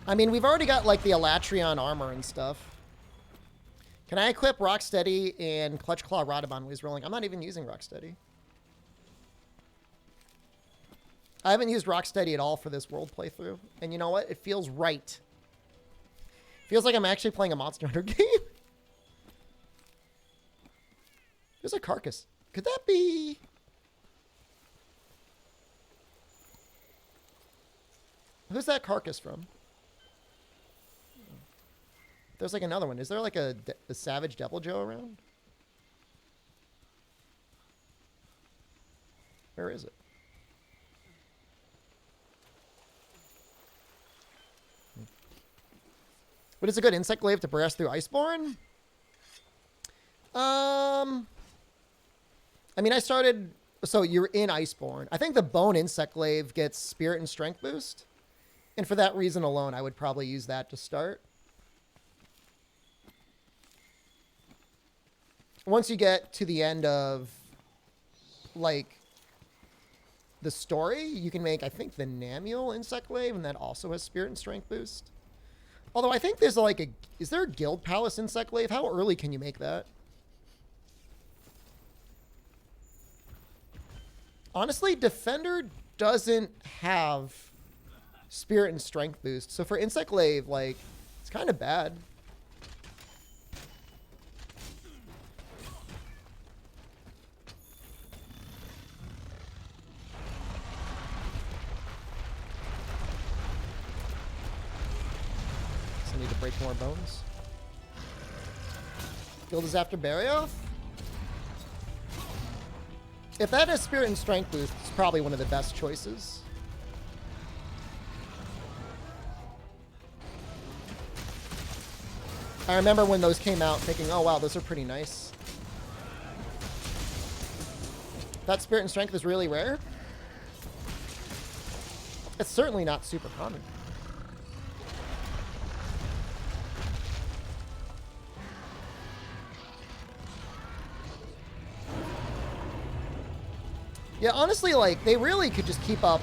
I mean, we've already got like the Elatrion armor and stuff. Can I equip Rocksteady and Clutch Claw Radabon when he's rolling? I'm not even using Rocksteady. I haven't used Rocksteady at all for this world playthrough. And you know what? It feels right. Feels like I'm actually playing a Monster Hunter game. There's a carcass. Could that be... Who's that carcass from? There's like another one. Is there like a Savage Devil Joe around? Where is it? But it's a good insect glaive to progress through Iceborne. I mean, I started... So you're in Iceborne. I think the bone insect glaive gets spirit and strength boost. And for that reason alone, I would probably use that to start. Once you get to the end of, like, the story, you can make, I think, the Namiel insect glaive, and that also has spirit and strength boost. Although I think there's like a... Is there a Guild Palace insect glaive? How early can you make that? Honestly, Defender doesn't have spirit and strength boost. So for insect glaive, like, it's kind of bad. Need to break more bones. Guild is after Barioth? If that has spirit and strength boost, it's probably one of the best choices. I remember when those came out thinking, oh wow, those are pretty nice. That spirit and strength is really rare. It's certainly not super common. Yeah, honestly, like, they really could just keep up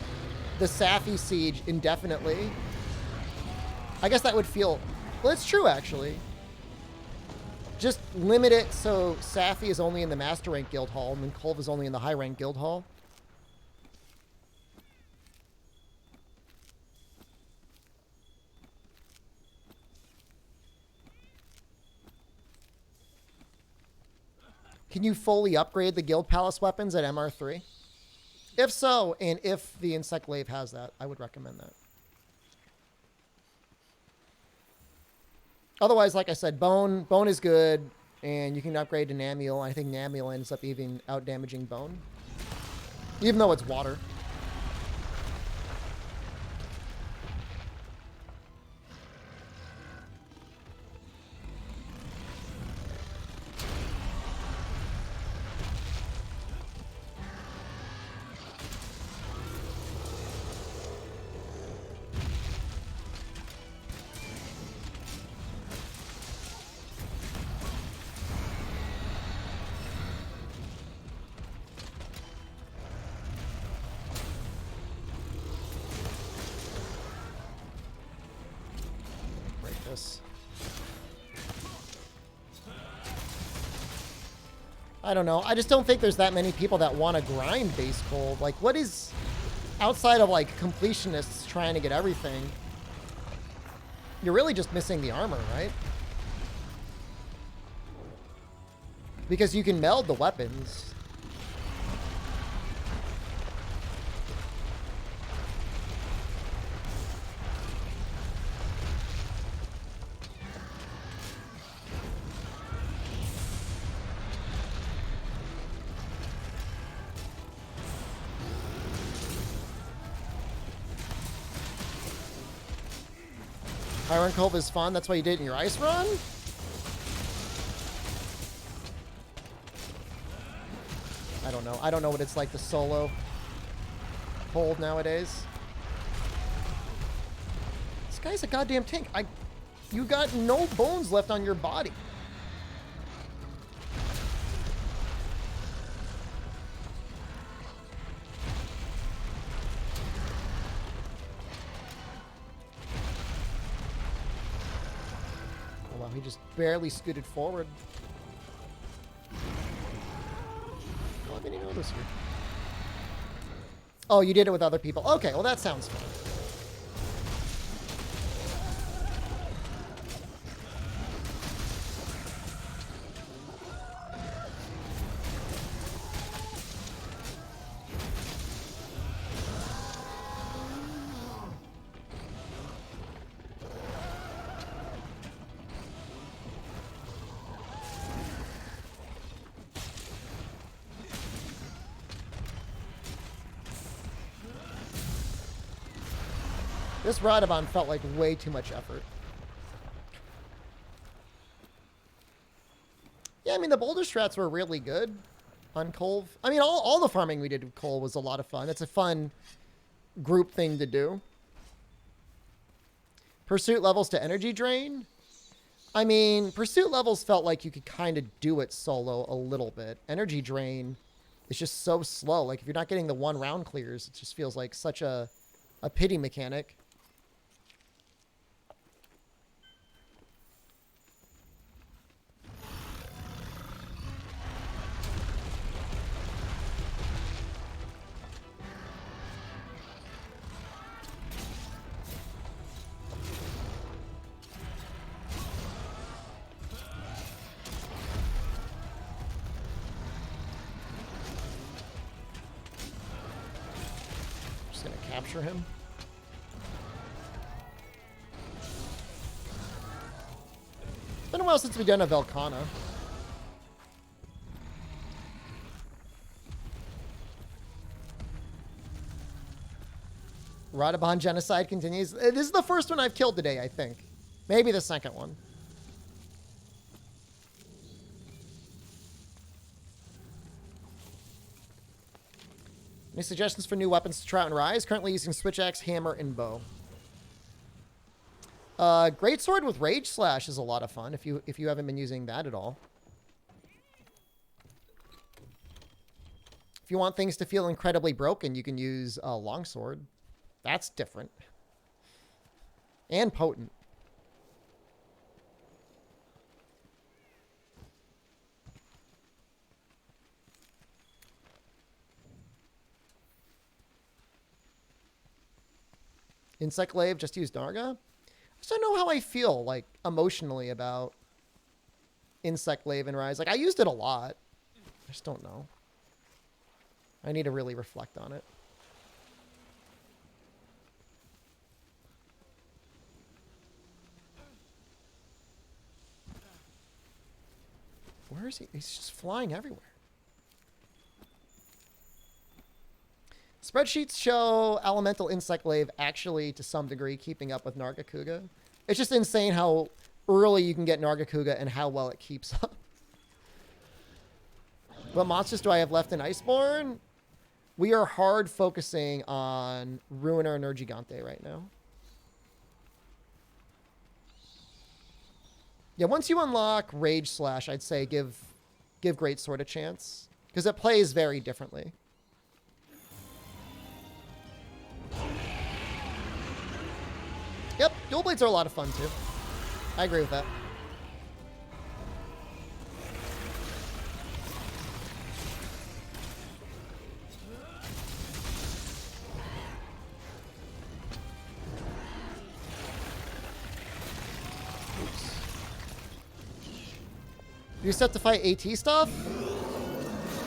the Safi siege indefinitely. I guess that would feel... Well, it's true, actually. Just limit it so Safi is only in the Master Rank Guild Hall, and then Kolv is only in the High Rank Guild Hall. Can you fully upgrade the Guild Palace weapons at MR3? If so, and if the insect glaive has that, I would recommend that. Otherwise, like I said, bone is good, and you can upgrade to Namiel. I think Namiel ends up even out-damaging bone, even though it's water. I don't know. I just don't think there's that many people that want to grind base gold. Like, what is... Outside of, like, completionists trying to get everything, you're really just missing the armor, right? Because you can meld the weapons. Iron Cove is fun. That's why you did it in your ice run? I don't know. I don't know what it's like to solo hold nowadays. This guy's a goddamn tank. You got no bones left on your body. Oh wow, he just barely scooted forward. How did he notice you? Oh, you did it with other people. Okay, well that sounds fun. This Radabon felt like way too much effort. Yeah, I mean, the boulder strats were really good on Cole. I mean, all the farming we did with Cole was a lot of fun. It's a fun group thing to do. Pursuit levels to energy drain. I mean, pursuit levels felt like you could kind of do it solo a little bit. Energy drain is just so slow. Like, if you're not getting the one round clears, it just feels like such a pity mechanic. Capture him. It's been a while since we've done a Velkhana. Radabon genocide continues. This is the first one I've killed today, I think. Maybe the second one. Any suggestions for new weapons to try out and Rise? Currently using Switch Axe, Hammer, and Bow. Greatsword with Rage Slash is a lot of fun if you haven't been using that at all. If you want things to feel incredibly broken, you can use Longsword. That's different. And potent. Insect Glaive, just use Narga. I just don't know how I feel, like, emotionally about Insect Glaive and Rise. Like, I used it a lot. I just don't know. I need to really reflect on it. Where is he? He's just flying everywhere. Spreadsheets show Elemental Insect Glaive actually, to some degree, keeping up with Nargacuga. It's just insane how early you can get Nargacuga and how well it keeps up. What monsters do I have left in Iceborne? We are hard focusing on Ruiner and Urgigante right now. Yeah, once you unlock Rage Slash, I'd say give Greatsword a chance. Because it plays very differently. Yep, dual blades are a lot of fun too. I agree with that. Oops. You set to fight AT stuff?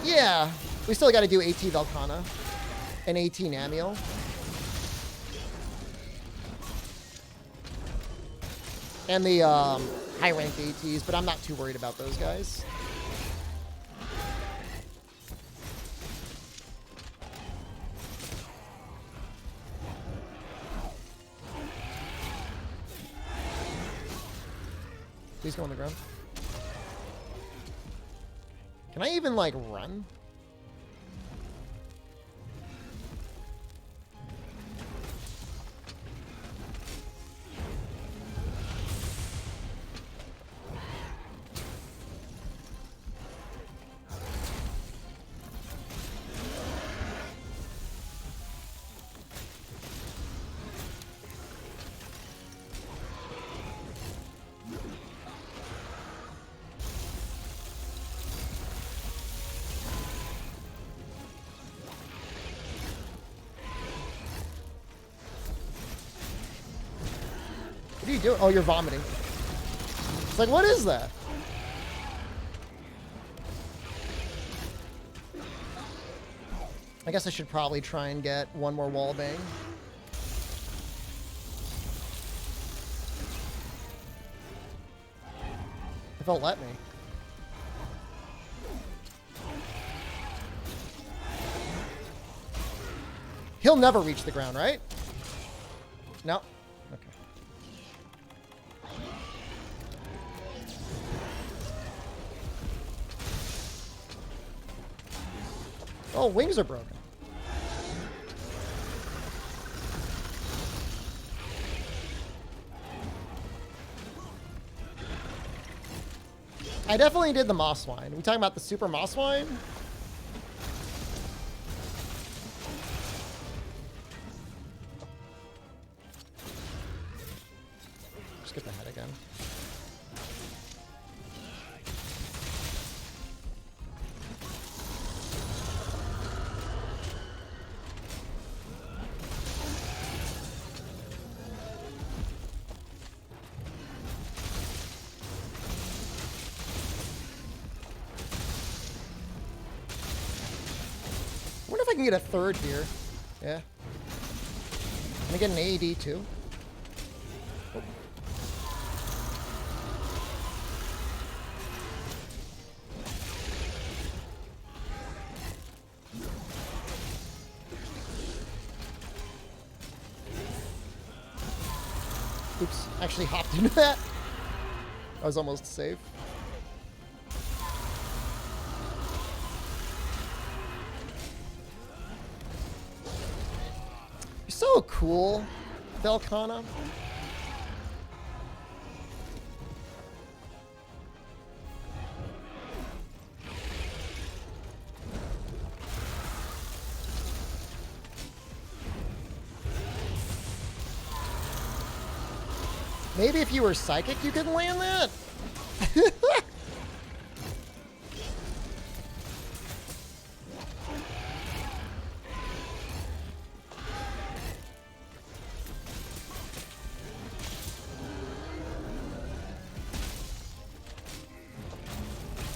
Yeah, we still got to do AT Velkhana and AT Namiel. And the high-ranked ATs, but I'm not too worried about those guys. Please go on the ground. Can I even, like, run? What are you doing? Oh, you're vomiting. It's like, what is that? I guess I should probably try and get one more wall bang. If it'll let me. He'll never reach the ground, right? No. Okay. Oh, wings are broken. I definitely did the moss wine. We talking about the super moss wine? Skip ahead again. I wonder if I can get a third here. Yeah. Can I get an AED too? Oh. Oops, actually hopped into that. I was almost safe. You're so cool, Velcana. Maybe if you were psychic, you could land that.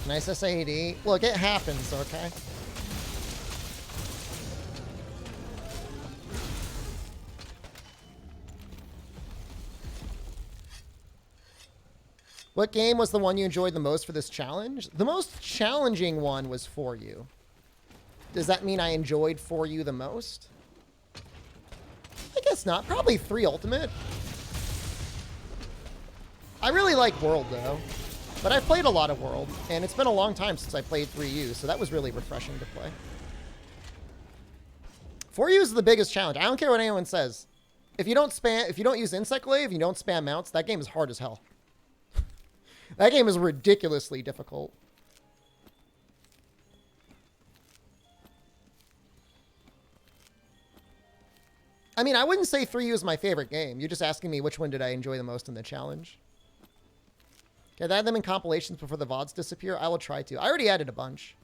Nice SAD. Look, it happens, okay? What game was the one you enjoyed the most for this challenge? The most challenging one was For You. Does that mean I enjoyed For You the most? I guess not. Probably 3 Ultimate. I really like World, though. But I've played a lot of World, and it's been a long time since I played 3U, so that was really refreshing to play. 4U is the biggest challenge. I don't care what anyone says. If you don't use Insect Glaive, you don't spam mounts, that game is hard as hell. That game is ridiculously difficult. I mean, I wouldn't say 3U is my favorite game. You're just asking me which one did I enjoy the most in the challenge. Can I add them in compilations before the VODs disappear? I will try to. I already added a bunch.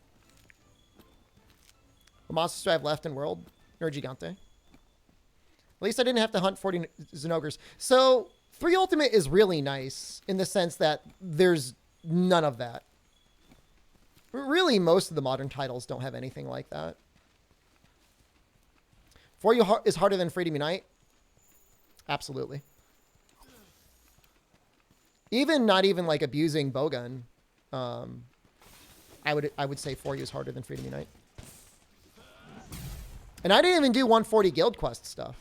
What monsters do I have left in World? Nergigante. At least I didn't have to hunt 40 Zenogres. So, 3 Ultimate is really nice in the sense that there's none of that. Really, most of the modern titles don't have anything like that. 4U is harder than Freedom Unite? Absolutely. Not even like abusing Bowgun, I would say 4U is harder than Freedom Unite. And I didn't even do 140 Guild Quest stuff.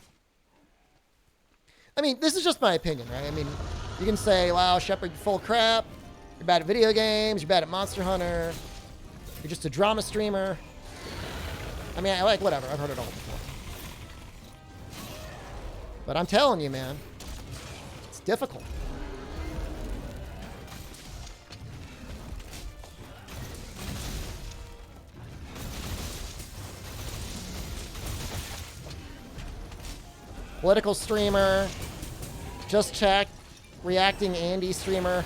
I mean, this is just my opinion, right? I mean, You can say, wow, Shepard, you're full crap. You're bad at video games. You're bad at Monster Hunter. You're just a drama streamer. I mean, like, whatever. I've heard it all before. But I'm telling you, man, it's difficult. Political streamer. Just checked. Reacting Andy streamer.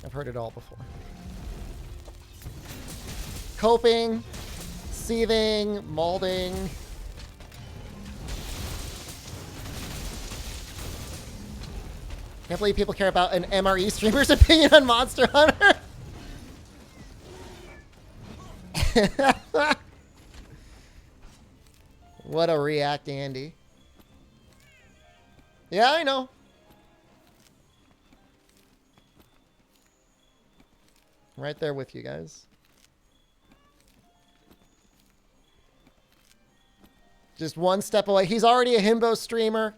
I've heard it all before. Coping, seething, molding. Can't believe people care about an MRE streamer's opinion on Monster Hunter. What a react, Andy. Yeah, I know. Right there with you guys. Just one step away. He's already a himbo streamer.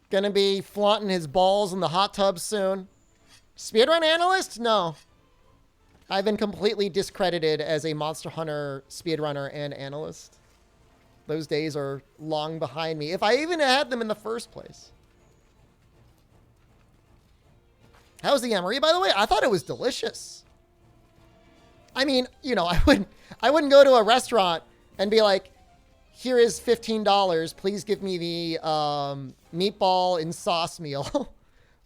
Gonna be flaunting his balls in the hot tub soon. Speedrun analyst? No. I've been completely discredited as a Monster Hunter speedrunner and analyst. Those days are long behind me, if I even had them in the first place. How's the MRE, by the way? I thought it was delicious. I mean, you know, I wouldn't go to a restaurant and be like, here is $15. Please give me the meatball and sauce meal.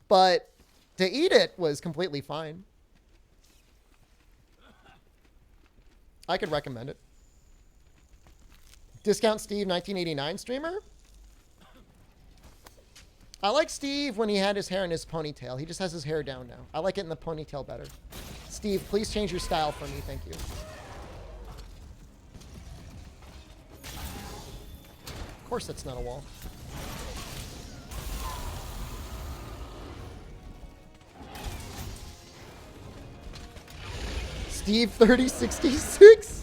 But to eat it was completely fine. I could recommend it. Discount Steve 1989 streamer? I like Steve when he had his hair in his ponytail. He just has his hair down now. I like it in the ponytail better. Steve, please change your style for me. Thank you. Of course that's not a wall. Steve 3066?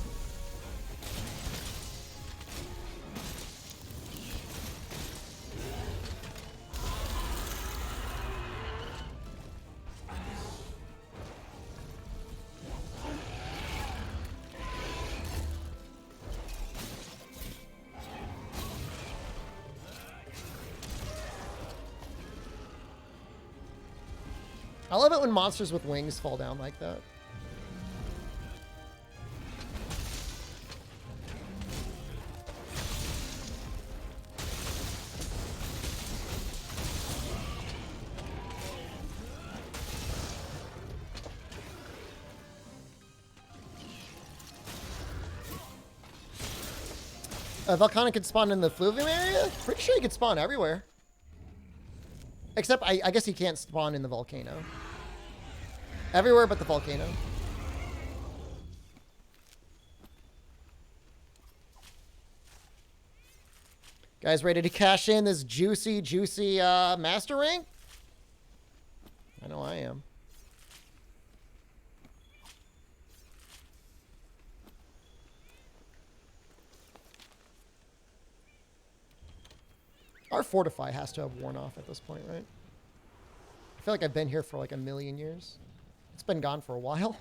I love it when monsters with wings fall down like that. Volcanic could spawn in the Fluvium area? Pretty sure he could spawn everywhere. Except, I guess he can't spawn in the volcano. Everywhere but the volcano. Guys ready to cash in this juicy, juicy master rank? I know I am. Our Fortify has to have worn off at this point, right? I feel like I've been here for like a million years. It's been gone for a while.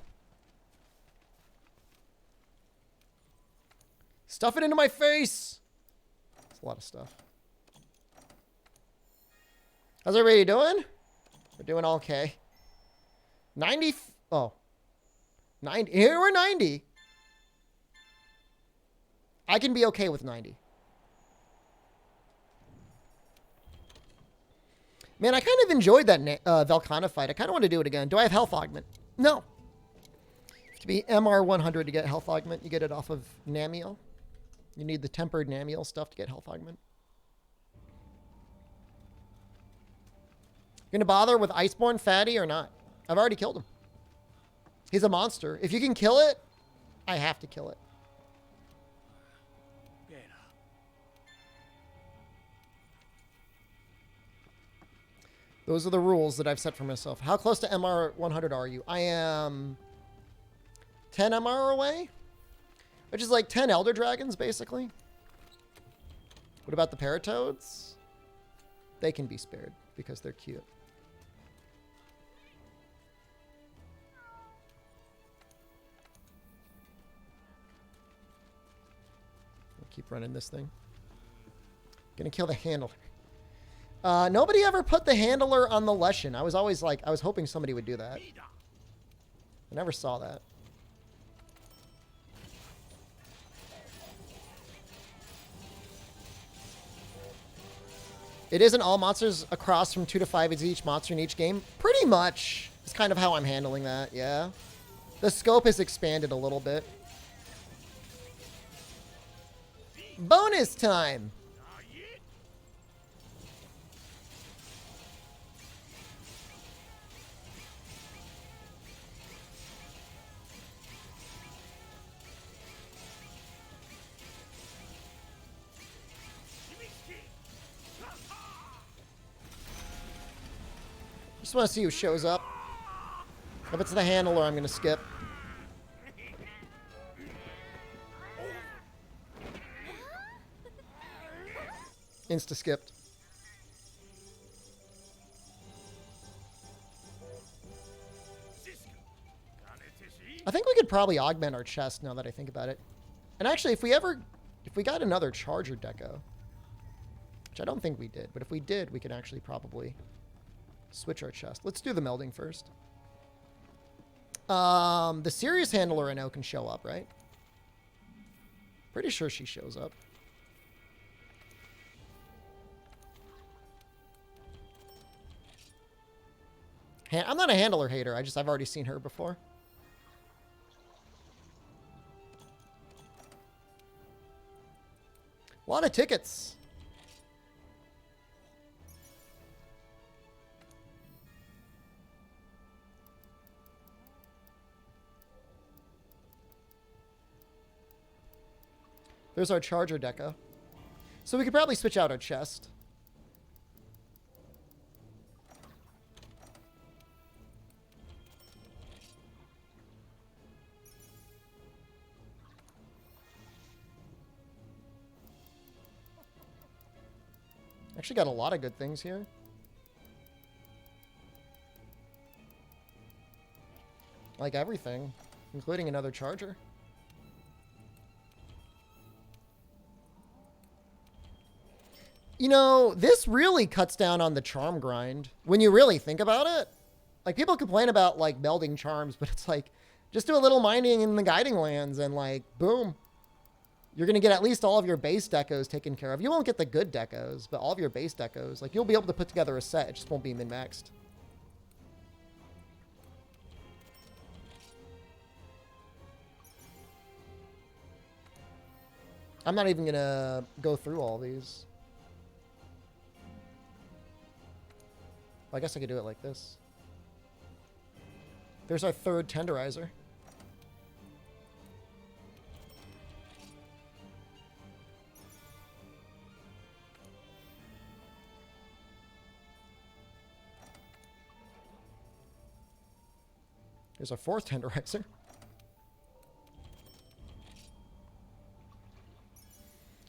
Stuff it into my face! That's a lot of stuff. How's everybody doing? We're doing okay. 90... Oh. 90. Here we're 90. I can be okay with 90. Man, I kind of enjoyed that Velcana fight. I kind of want to do it again. Do I have health augment? No. You have to be MR 100 to get health augment. You get it off of Namiel. You need the tempered Namiel stuff to get health augment. Gonna bother with Iceborne Fatty or not? I've already killed him. He's a monster. If you can kill it, I have to kill it. Those are the rules that I've set for myself. How close to MR 100 are you? I am 10 MR away. Which is like 10 Elder Dragons, basically. What about the Paratoads? They can be spared because they're cute. I'll keep running this thing. Gonna kill the handler. Nobody ever put the handler on the Leshen. I was always like, I was hoping somebody would do that. I never saw that. It isn't all monsters across from 2 to 5 is each monster in each game. Pretty much is kind of how I'm handling that, yeah. The scope has expanded a little bit. Bonus time! Just want to see who shows up. If it's the handler, I'm going to skip. Insta-skipped. I think we could probably augment our chest now that I think about it. And actually, if we got another Charger Deco, which I don't think we did, but if we did, we could actually probably switch our chest. Let's do the melding first. The serious handler I know can show up, right? Pretty sure she shows up. I'm not a handler hater. I've already seen her before. A lot of tickets. There's our Charger Deco. So we could probably switch out our chest. Actually got a lot of good things here. Like everything, including another Charger. You know, this really cuts down on the charm grind when you really think about it. Like, people complain about, like, melding charms, but it's like, just do a little mining in the guiding lands and, like, boom. You're going to get at least all of your base decos taken care of. You won't get the good decos, but all of your base decos. Like, you'll be able to put together a set. It just won't be min-maxed. I'm not even going to go through all these. Well, I guess I could do it like this. There's our third tenderizer. There's our fourth tenderizer.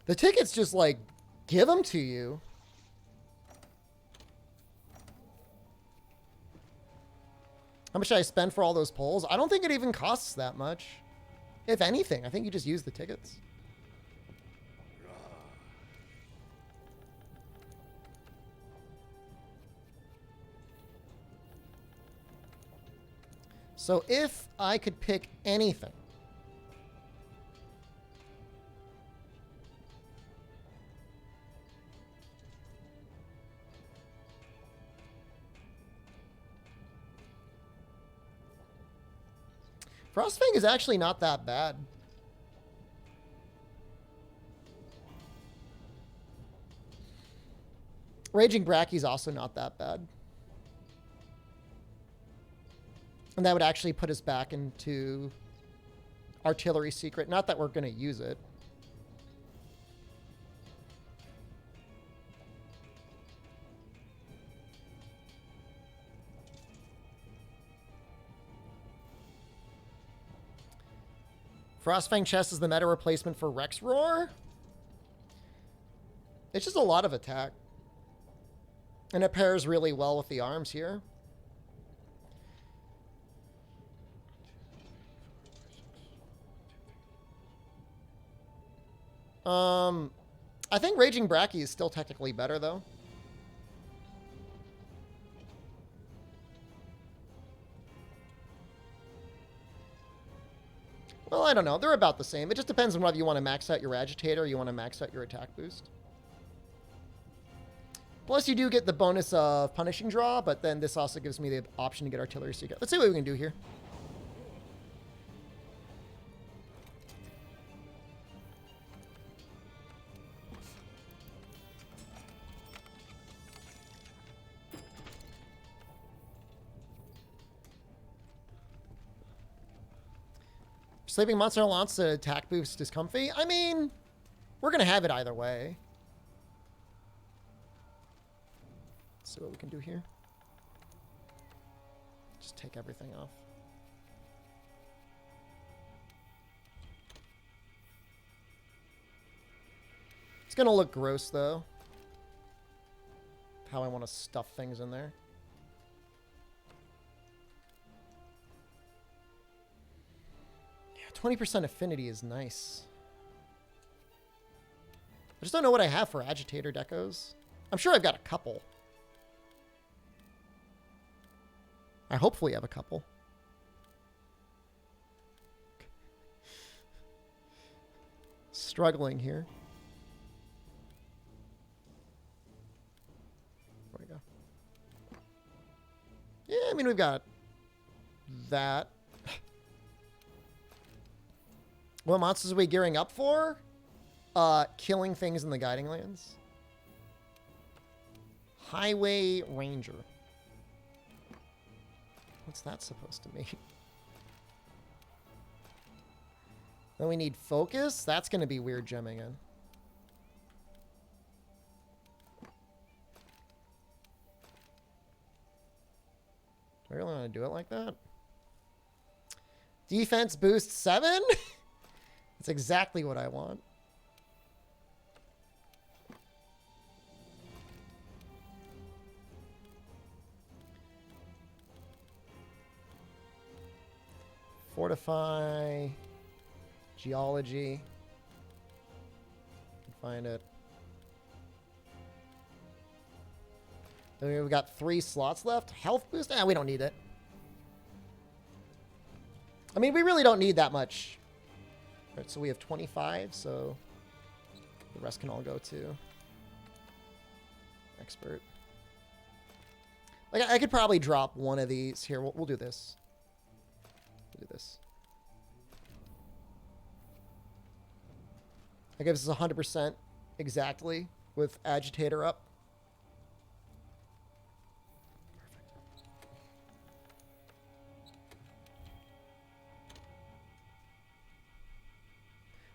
The tickets just, like, give them to you. How much did I spend for all those polls? I don't think it even costs that much. If anything, I think you just use the tickets. So if I could pick anything, Frostfang is actually not that bad. Raging Brachy's also not that bad. And that would actually put us back into Artillery Secret. Not that we're going to use it. Frostfang Chest is the meta replacement for Rex Roar. It's just a lot of attack. And it pairs really well with the arms here. I think Raging Bracky is still technically better, though. Well, I don't know. They're about the same. It just depends on whether you want to max out your Agitator or you want to max out your attack boost. Plus, you do get the bonus of Punishing Draw, but then this also gives me the option to get Artillery Seeker. Let's see what we can do here. Sleeping Monster wants to attack boost is comfy. I mean, we're going to have it either way. Let's see what we can do here. Just take everything off. It's going to look gross, though. How I want to stuff things in there. Yeah, 20% affinity is nice. I just don't know what I have for Agitator decos. I'm sure I've got a couple. I hopefully have a couple. Struggling here. There we go. Yeah, I mean, we've got that. What monsters are we gearing up for? Killing things in the Guiding Lands. Highway Ranger. What's that supposed to mean? Then we need focus. That's going to be weird gemming in. Do I really want to do it like that? Defense boost 7? That's exactly what I want. Fortify, Geology, can find it. Then we've got 3 slots left. Health boost? We don't need it. I mean, we really don't need that much. All right, so we have 25, so the rest can all go to Expert. Like, I could probably drop one of these. Here, we'll do this. Do this. That gives us 100% exactly with Agitator up. Perfect.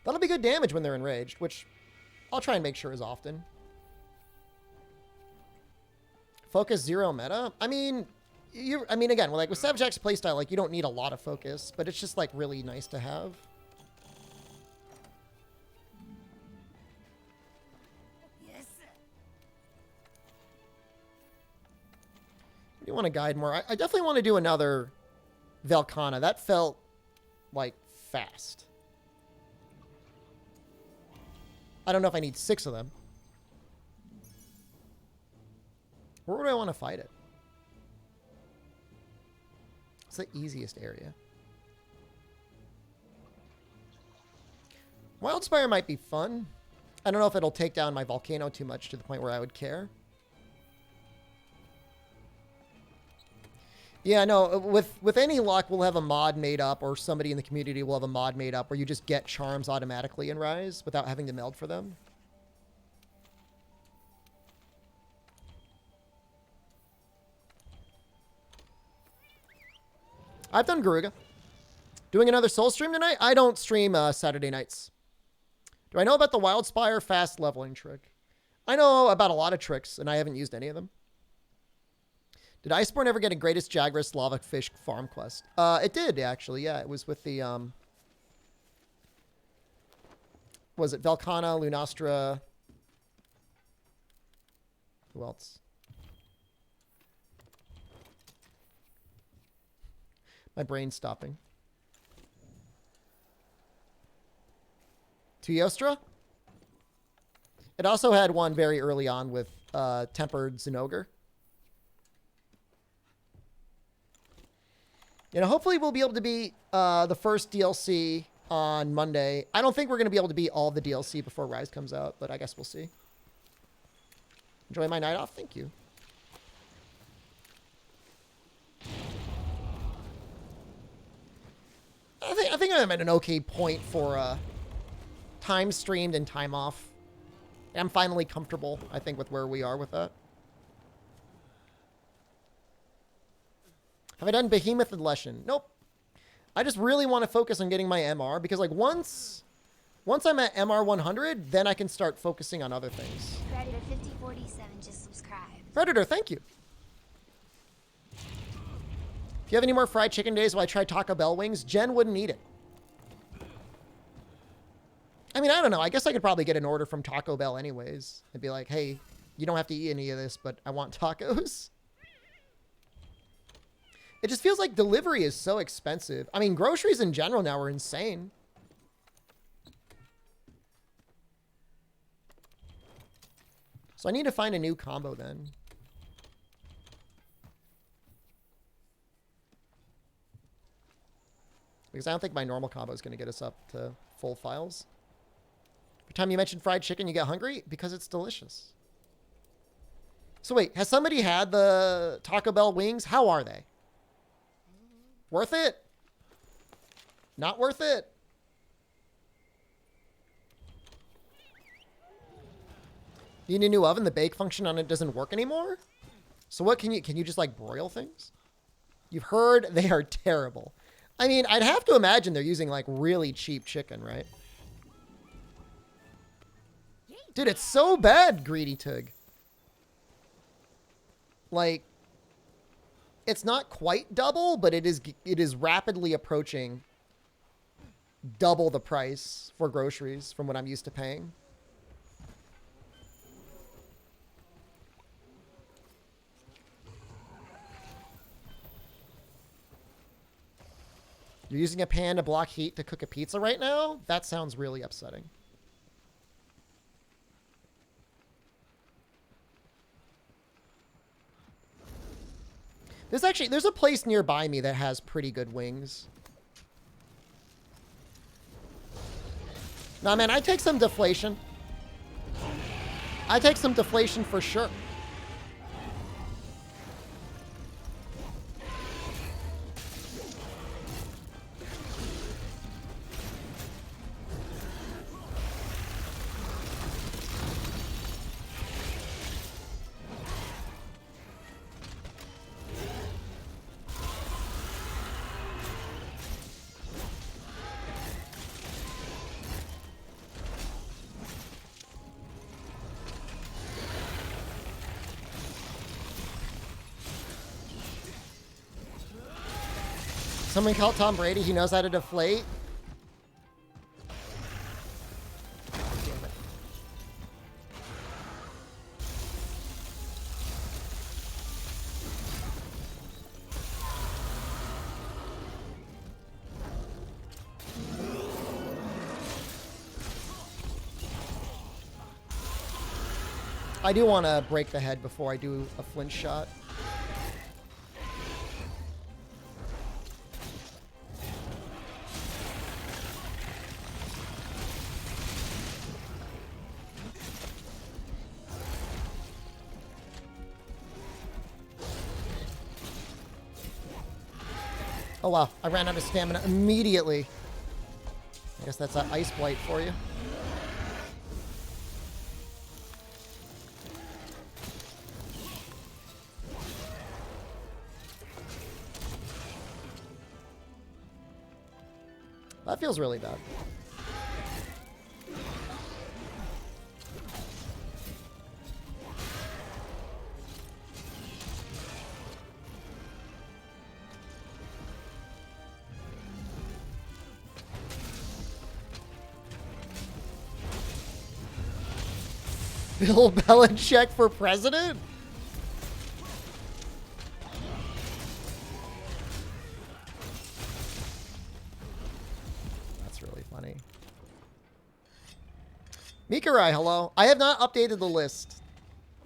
That'll be good damage when they're enraged, which I'll try and make sure is often. Focus 0 meta? I mean, again, like with Savage X playstyle, like you don't need a lot of focus, but it's just like really nice to have. Yes. You want to guide more. I definitely want to do another Velkhana. That felt like fast. I don't know if I need 6 of them. Where would I want to fight it? It's the easiest area. Wildspire might be fun. I don't know if it'll take down my volcano too much to the point where I would care. Yeah, no, with any luck, we'll have a mod made up, or somebody in the community will have a mod made up where you just get charms automatically in Rise without having to meld for them. I've done Garuga. Doing another Soul stream tonight? I don't stream Saturday nights. Do I know about the Wildspire fast leveling trick? I know about a lot of tricks, and I haven't used any of them. Did Iceborne ever get a Greatest Jagras Lava Fish farm quest? It did, actually, yeah. It was with the Was it Velcana, Lunastra? Who else? My brain's stopping. Teostra? It also had one very early on with Tempered Zinogre. You know, hopefully we'll be able to beat the first DLC on Monday. I don't think we're going to be able to beat all the DLC before Rise comes out, but I guess we'll see. Enjoy my night off? Thank you. I think I'm at an okay point for time streamed and time off. I'm finally comfortable, I think, with where we are with that. Have I done Behemoth and Leshen? Nope. I just really want to focus on getting my MR because, like, once I'm at MR 100, then I can start focusing on other things. Predator 5047 just subscribed. Predator, thank you. If you have any more fried chicken days while I try Taco Bell wings, Jen wouldn't eat it. I mean, I don't know. I guess I could probably get an order from Taco Bell anyways. And be like, hey, you don't have to eat any of this, but I want tacos. It just feels like delivery is so expensive. I mean, groceries in general now are insane. So I need to find a new combo then. Because I don't think my normal combo is going to get us up to full files. Every time you mention fried chicken, you get hungry? Because it's delicious. So wait, has somebody had the Taco Bell wings? How are they? Worth it? Not worth it? You need a new oven? The bake function on it doesn't work anymore? So what can you just like broil things? You've heard they are terrible. I mean, I'd have to imagine they're using like really cheap chicken, right? Dude, it's so bad, Greedy Tug. Like, it's not quite double, but it is rapidly approaching double the price for groceries from what I'm used to paying. You're using a pan to block heat to cook a pizza right now? That sounds really upsetting. There's a place nearby me that has pretty good wings. Nah, man, I take some deflation. I take some deflation for sure. Someone call Tom Brady. He knows how to deflate. Damn it. I do want to break the head before I do a flinch shot. Oh, wow. I ran out of stamina immediately. I guess that's an ice blight for you. That feels really bad. Bill Belichick for president? That's really funny. Mikurai, hello. I have not updated the list,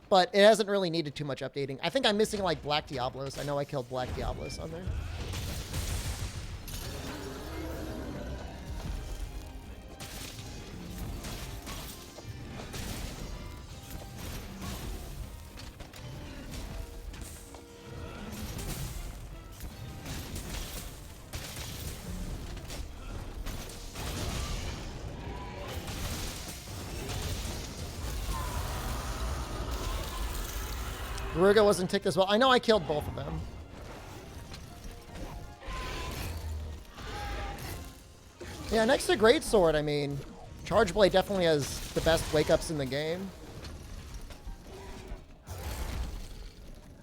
but it hasn't really needed too much updating. I think I'm missing like Black Diablos. I know I killed Black Diablos on there. Garuga wasn't ticked as well. I know I killed both of them. Yeah, next to Greatsword, I mean, Charge Blade definitely has the best wake-ups in the game.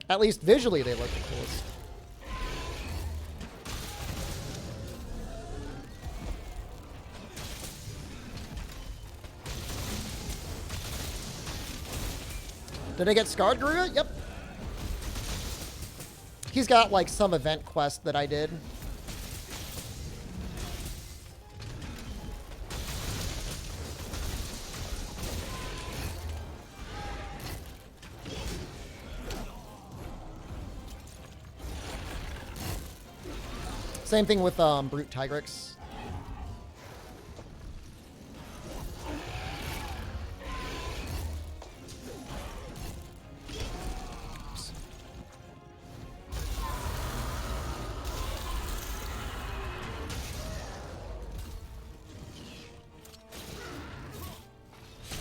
At least visually, they look the coolest. Did I get Scarred Garuga? Yep. He's got like some event quest that I did. Same thing with Brute Tigrex.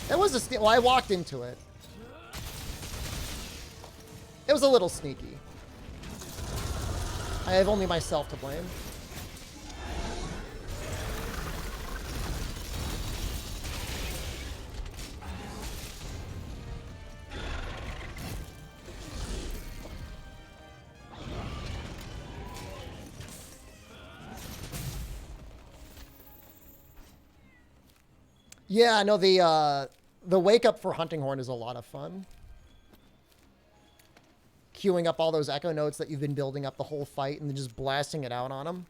That was a well, I walked into it. It was a little sneaky. I have only myself to blame. Yeah, no, the wake up for Hunting Horn is a lot of fun. Queuing up all those echo notes that you've been building up the whole fight and then just blasting it out on them.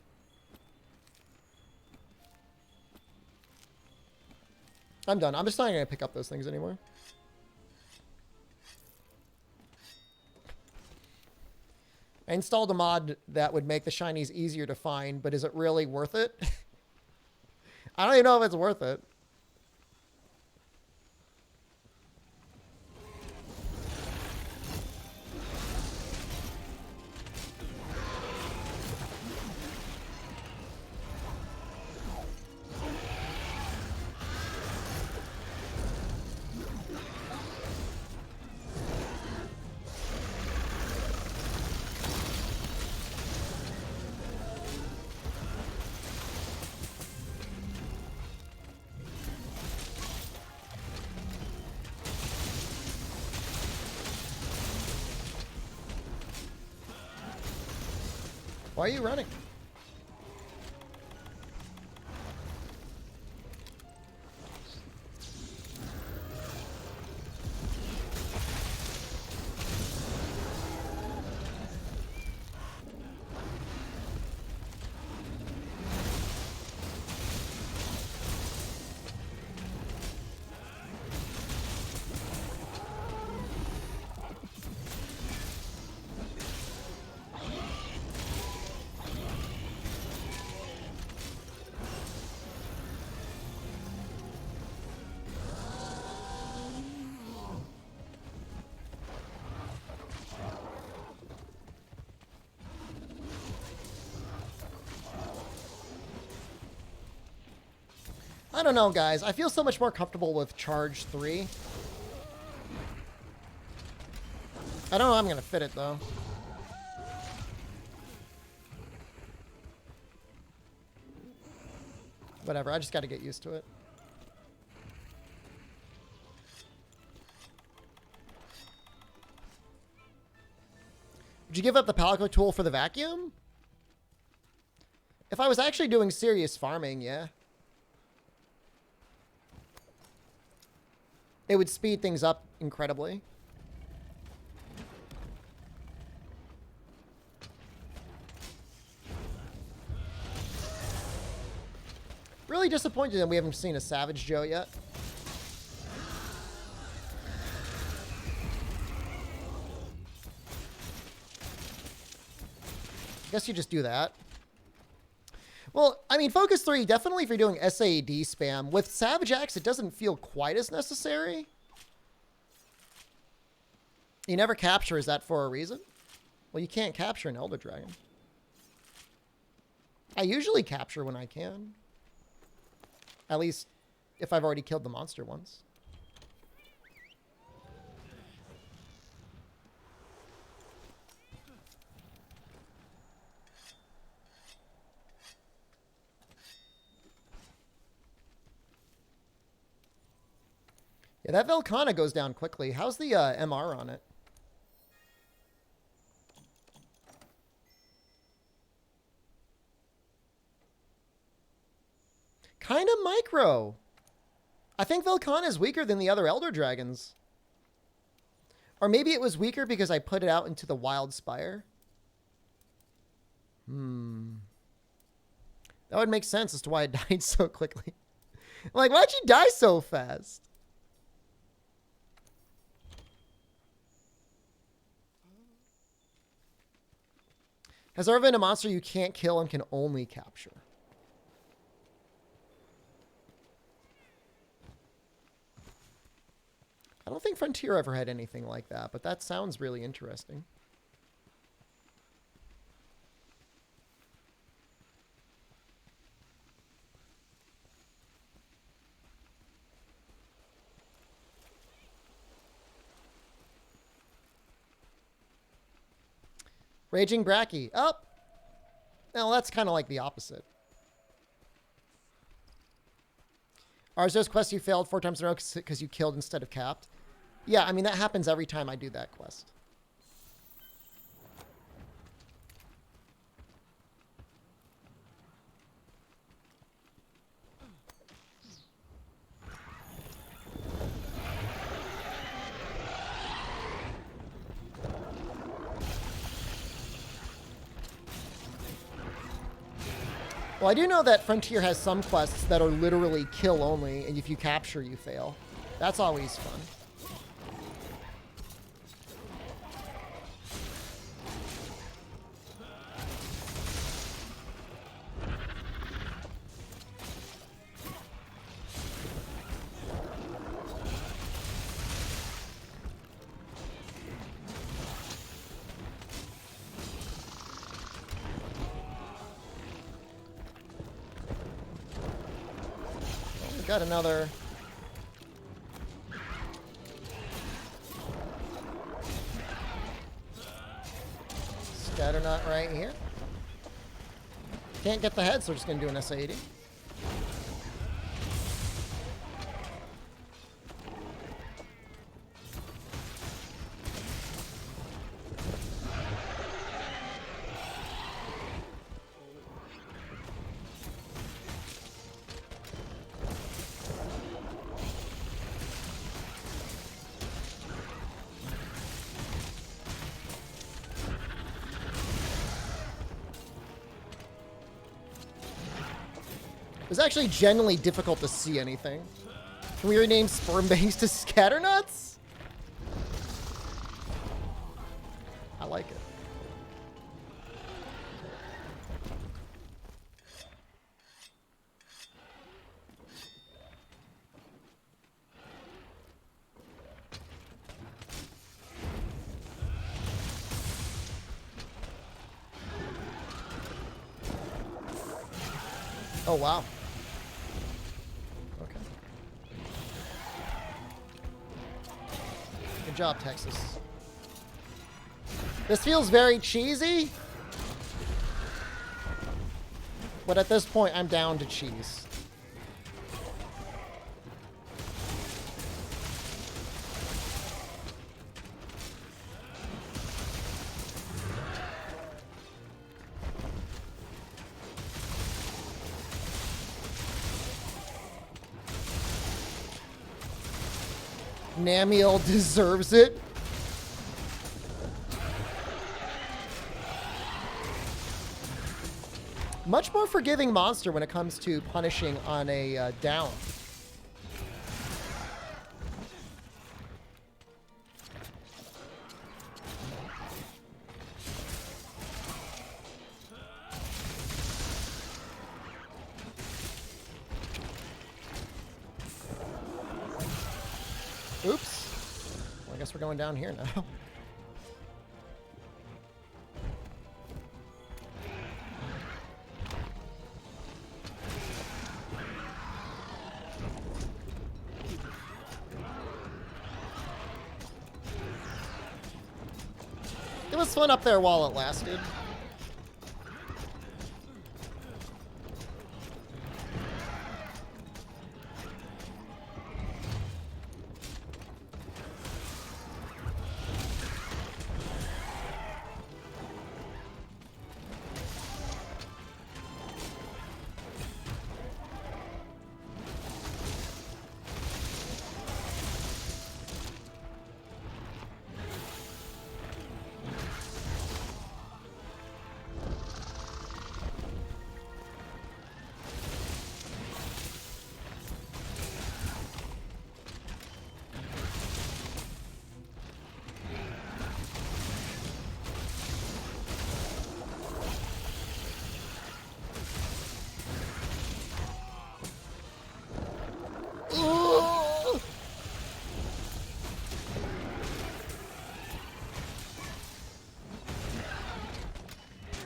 I'm done. I'm just not going to pick up those things anymore. I installed a mod that would make the shinies easier to find, but is it really worth it? I don't even know if it's worth it. Why are you running? I don't know, guys. I feel so much more comfortable with Charge 3. I don't know how I'm going to fit it, though. Whatever, I just got to get used to it. Would you give up the Palico tool for the vacuum? If I was actually doing serious farming, yeah. It would speed things up incredibly. Really disappointed that we haven't seen a Savage Joe yet. I guess you just do that. Well, I mean, Focus 3, definitely if you're doing SAD spam. With Savage Axe, it doesn't feel quite as necessary. You never capture, is that for a reason? Well, you can't capture an Elder Dragon. I usually capture when I can. At least if I've already killed the monster once. Yeah, that Velkhana goes down quickly. How's the MR on it? Kind of micro. I think Velkhana is weaker than the other Elder Dragons. Or maybe it was weaker because I put it out into the Wild Spire. That would make sense as to why it died so quickly. Like, why'd you die so fast? Has there ever been a monster you can't kill and can only capture? I don't think Frontier ever had anything like that, but that sounds really interesting. Raging Bracky. Up. Well, that's kind of like the opposite. Arzo's quest you failed 4 times in a row because you killed instead of capped. Yeah, I mean, that happens every time I do that quest. Well, I do know that Frontier has some quests that are literally kill only, and if you capture, you fail. That's always fun. Got another. Scatternut right here. Can't get the head, so we're just going to do an SAD. It was actually genuinely difficult to see anything. Can we rename sperm bangs to scatternuts? I like it. Oh, wow. Okay. Good job, Texas. This feels very cheesy. But at this point, I'm down to cheese. Namiel deserves it. Much more forgiving monster when it comes to punishing on a down. Oops. Well, I guess we're going down here now. It was fun up there while it lasted.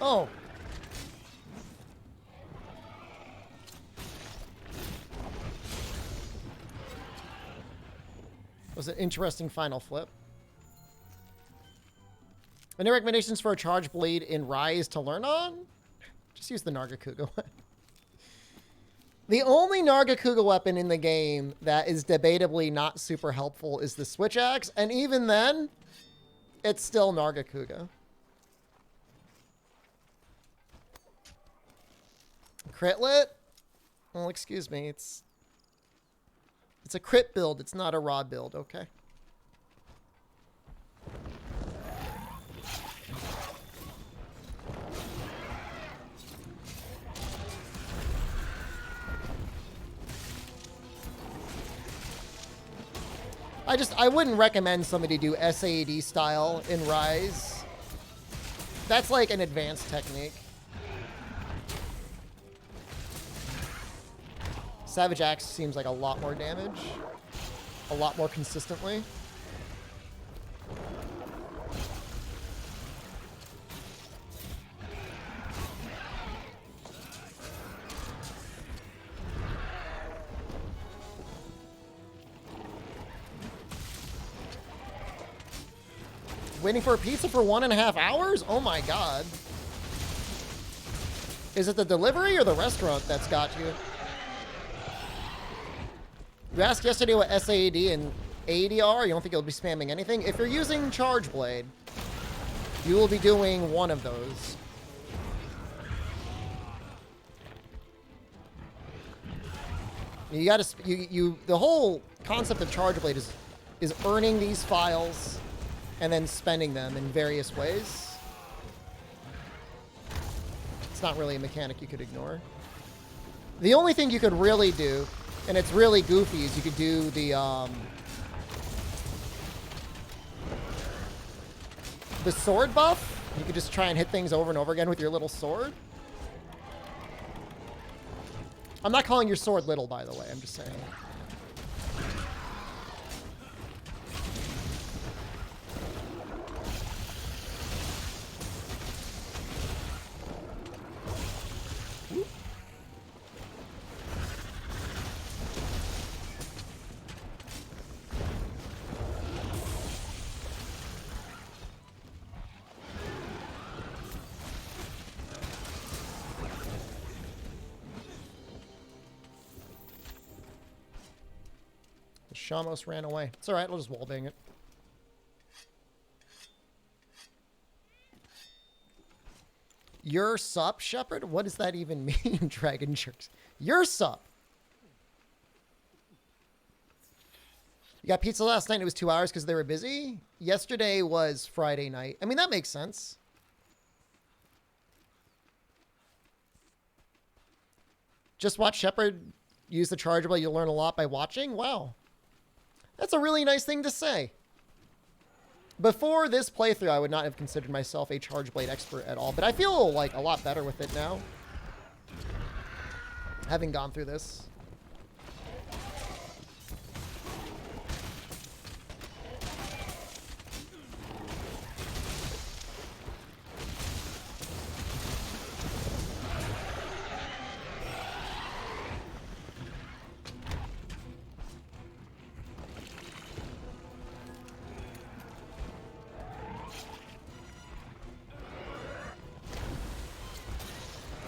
Oh. Was an interesting final flip. Any recommendations for a charge blade in Rise to learn on? Just use the Nargacuga weapon. The only Nargacuga weapon in the game that is debatably not super helpful is the Switch Axe, and even then, it's still Nargacuga. Critlet? Well, excuse me. It's a crit build. It's not a raw build, okay? I wouldn't recommend somebody do SAD style in Rise. That's like an advanced technique. Savage Axe seems like a lot more damage. A lot more consistently. Waiting for a pizza for 1.5 hours? Oh my god. Is it the delivery or the restaurant that's got you? You asked yesterday what SAD and AD are. You don't think you'll be spamming anything? If you're using Charge Blade, you will be doing one of those. You gotta, the whole concept of Charge Blade is earning these files and then spending them in various ways. It's not really a mechanic you could ignore. The only thing you could really do, and it's really goofy, is you could do the sword buff. You could just try and hit things over and over again with your little sword. I'm not calling your sword little, by the way. I'm just saying. Shamos ran away. It's alright, we'll just wallbang it. Your sup, Shepard? What does that even mean, Dragon Jerks? Your sup. You got pizza last night and it was 2 hours because they were busy? Yesterday was Friday night. I mean, that makes sense. Just watch Shepard use the chargeable. You'll learn a lot by watching. Wow. That's a really nice thing to say. Before this playthrough, I would not have considered myself a charge blade expert at all, but I feel like a lot better with it now. Having gone through this.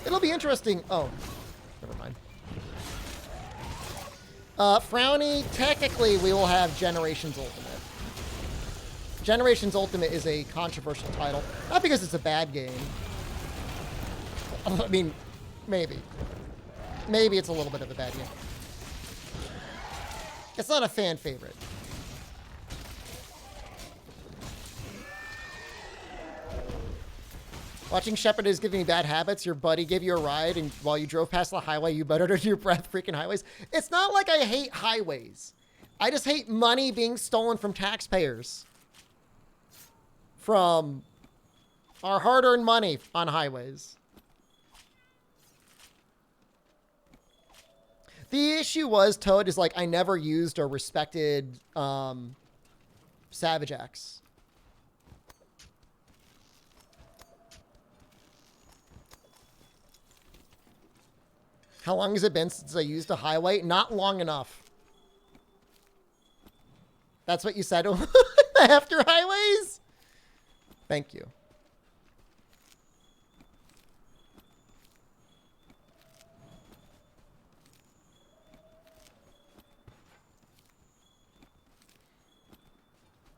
It'll be interesting. Oh, never mind. Frowny, technically we will have Generations Ultimate. Generations Ultimate is a controversial title. Not because it's a bad game. I mean, maybe. Maybe it's a little bit of a bad game. It's not a fan favorite. Watching Shepard is giving me bad habits. Your buddy gave you a ride, and while you drove past the highway, you buttered under your breath freaking highways. It's not like I hate highways. I just hate money being stolen from taxpayers. From our hard-earned money on highways. The issue was, Toad, is like I never used or respected Savage Axe. How long has it been since I used a highway? Not long enough. That's what you said after highways? Thank you.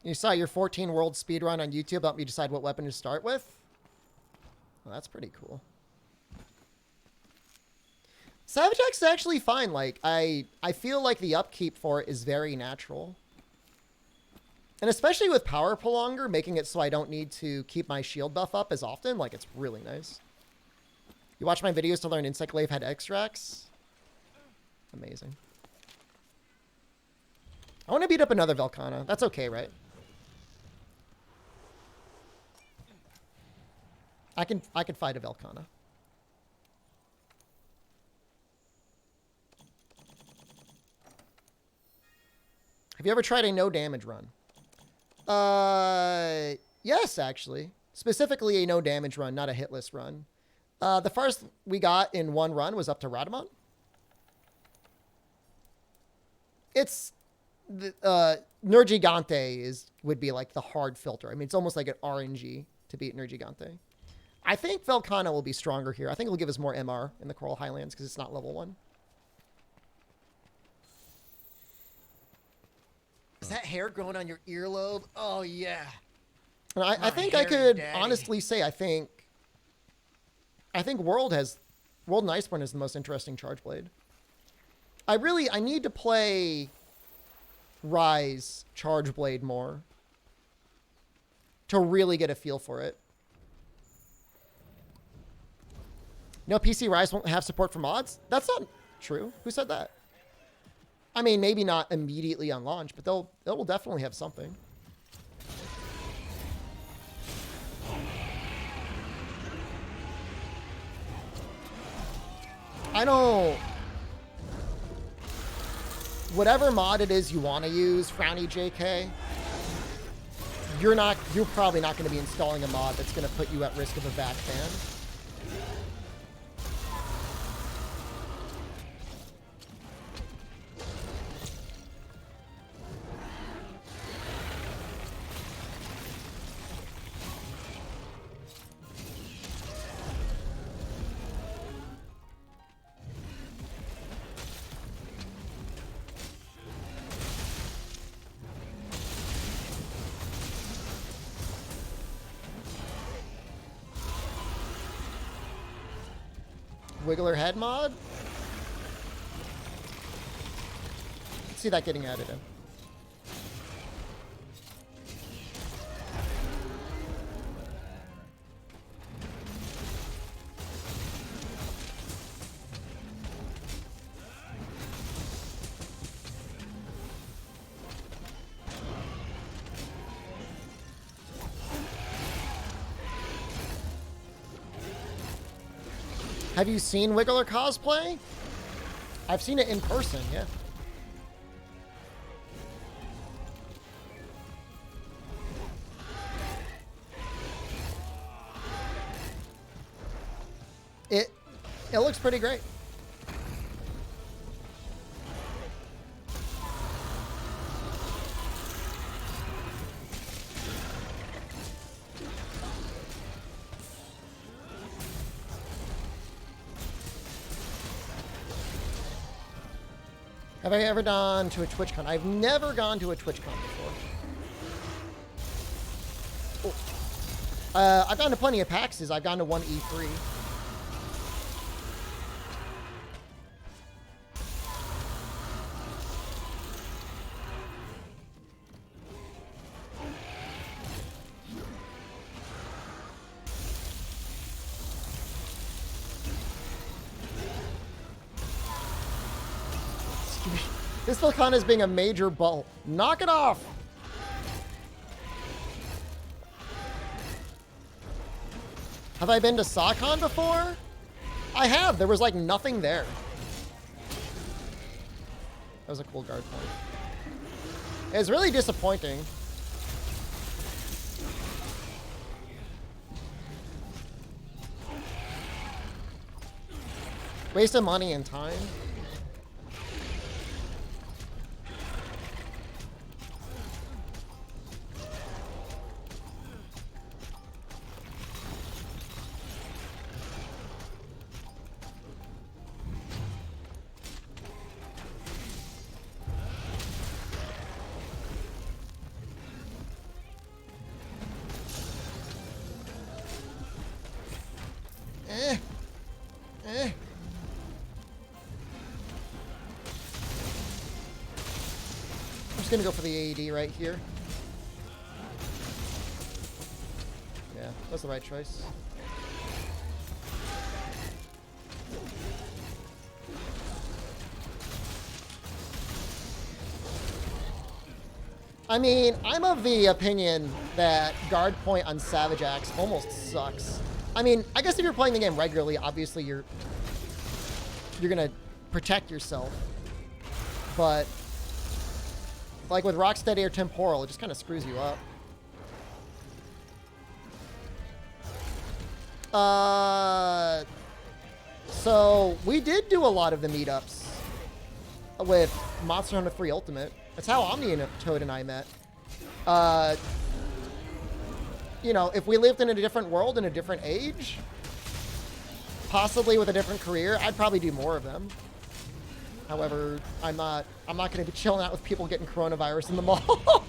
You saw your 14 world speedrun on YouTube, help me decide what weapon to start with? Well, that's pretty cool. Savage Axe is actually fine. Like, I feel like the upkeep for it is very natural. And especially with Power Prolonger, making it so I don't need to keep my shield buff up as often, like, it's really nice. You watch my videos to learn Insect Glaive head extracts? Amazing. I want to beat up another Velkhana. That's okay, right? I can fight a Velkhana. Have you ever tried a no damage run? Yes, actually. Specifically a no damage run, not a hitless run. The first we got in one run was up to Radamant. It's Nergigante would be like the hard filter. I mean, it's almost like an RNG to beat Nergigante. I think Velkhana will be stronger here. I think it'll give us more MR in the Coral Highlands because it's not level 1. Is that hair growing on your earlobe? Oh, yeah. And I think I could honestly say I think World and Iceborne is the most interesting Charge Blade. I need to play Rise Charge Blade more to really get a feel for it. No, PC Rise won't have support for mods? That's not true. Who said that? I mean, maybe not immediately on launch, but they'll definitely have something. Whatever mod it is you want to use, Frowny JK, you're probably not going to be installing a mod that's going to put you at risk of a back ban. Wiggler head mod? Let's see that getting added in. Have you seen Wiggler cosplay? I've seen it in person, yeah. It looks pretty great. Have I ever gone to a TwitchCon? I've never gone to a TwitchCon before. Oh. I've gone to plenty of PAXs. I've gone to one E3. This Philcon is being a major bull. Knock it off! Have I been to SawCon before? I have. There was like nothing there. That was a cool guard point. It's really disappointing. Waste of money and time. I'm just gonna go for the AED right here. Yeah, that's the right choice. I mean, I'm of the opinion that guard point on Savage Axe almost sucks. I mean, I guess if you're playing the game regularly, obviously you're gonna protect yourself. But like with Rocksteady or Temporal, it just kind of screws you up. So we did do a lot of the meetups with Monster Hunter 3 Ultimate. That's how Omni and Toad and I met. You know, if we lived in a different world in a different age, possibly with a different career, I'd probably do more of them. However, I'm not going to be chilling out with people getting coronavirus in the mall.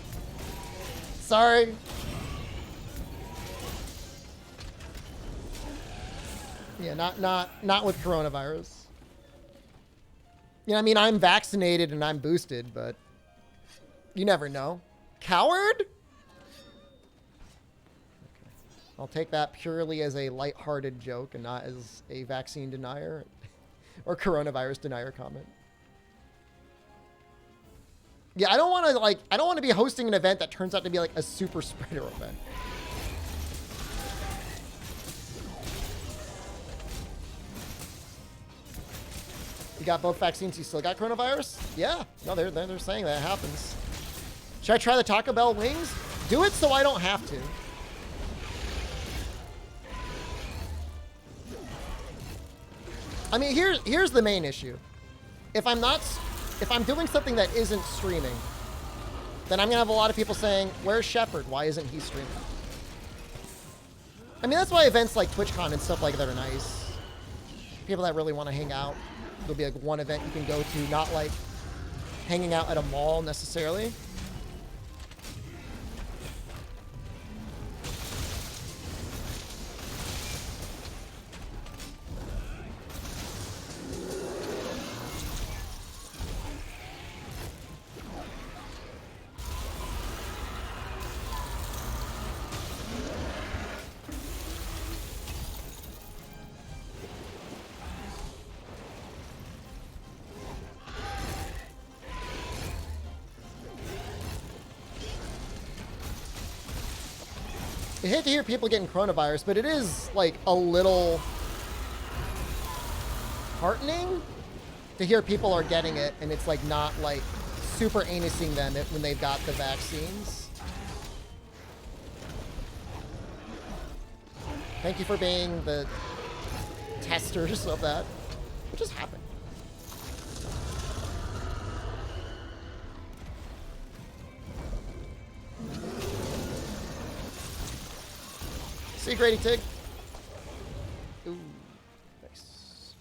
Sorry. Yeah, not with coronavirus. You know, I mean, I'm vaccinated and I'm boosted, but you never know. Coward? Okay. I'll take that purely as a lighthearted joke and not as a vaccine denier or coronavirus denier comment. Yeah, I don't want to be hosting an event that turns out to be like a super spreader event. You got both vaccines, you still got coronavirus? Yeah. No, they're saying that happens. Should I try the Taco Bell wings? Do it so I don't have to. I mean, here's the main issue. If I'm doing something that isn't streaming, then I'm gonna have a lot of people saying, "Where's Shepard? Why isn't he streaming?" I mean, that's why events like TwitchCon and stuff like that are nice. People that really want to hang out, there'll be like one event you can go to, not like hanging out at a mall necessarily. I hate to hear people getting coronavirus, but it is like a little disheartening to hear people are getting it and it's like not like super anusing them when they've got the vaccines. Thank you for being the testers of that. What just happened? See you, Grady Tig. Ooh, nice.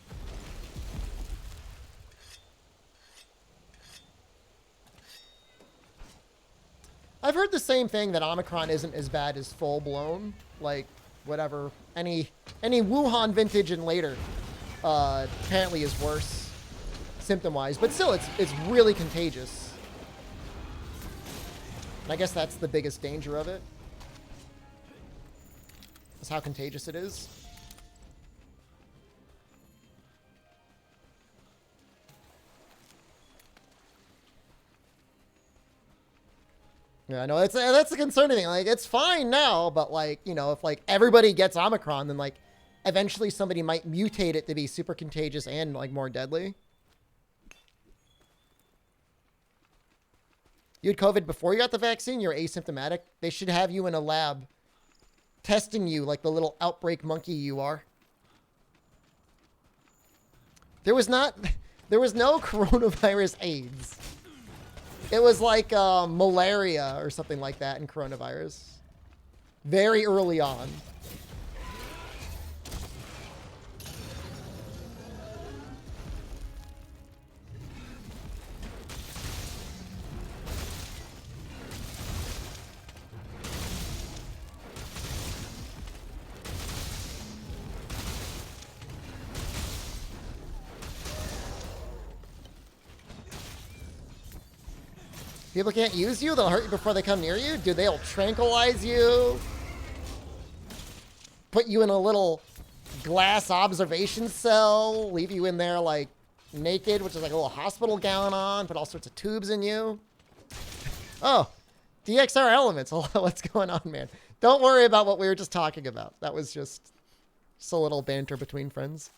I've heard the same thing, that Omicron isn't as bad as full blown, like whatever. Any Wuhan vintage and later apparently is worse symptom wise, but still it's really contagious. And I guess that's the biggest danger of it. Is how contagious it is. Yeah, I know that's the concerning thing. Like, it's fine now, but like, you know, if like everybody gets Omicron, then like eventually somebody might mutate it to be super contagious and like more deadly. You had COVID before you got the vaccine, you're asymptomatic. They should have you in a lab testing you like the little outbreak monkey you are. There was no coronavirus AIDS. It was like malaria or something like that in coronavirus. Very early on. People can't use you? They'll hurt you before they come near you? Dude, they'll tranquilize you. Put you in a little glass observation cell. Leave you in there, like, naked, which is like a little hospital gown on. Put all sorts of tubes in you. Oh, DXR Elements. What's going on, man? Don't worry about what we were just talking about. That was just a little banter between friends.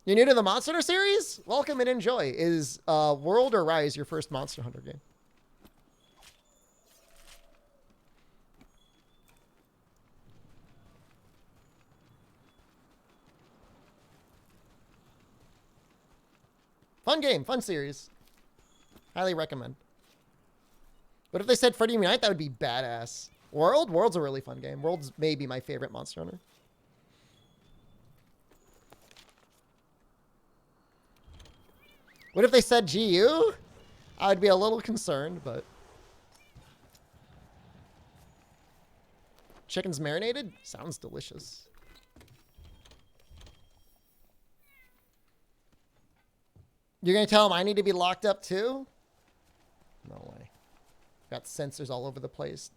You're new to the Monster Hunter series? Welcome and enjoy. Is World or Rise your first Monster Hunter game? Fun game, fun series. Highly recommend. What if they said Freedom Unite? That would be badass. World's a really fun game. World's maybe my favorite Monster Hunter. What if they said GU? I would be a little concerned, but... Chicken's marinated? Sounds delicious. You're going to tell them I need to be locked up too? No way. Got sensors all over the place.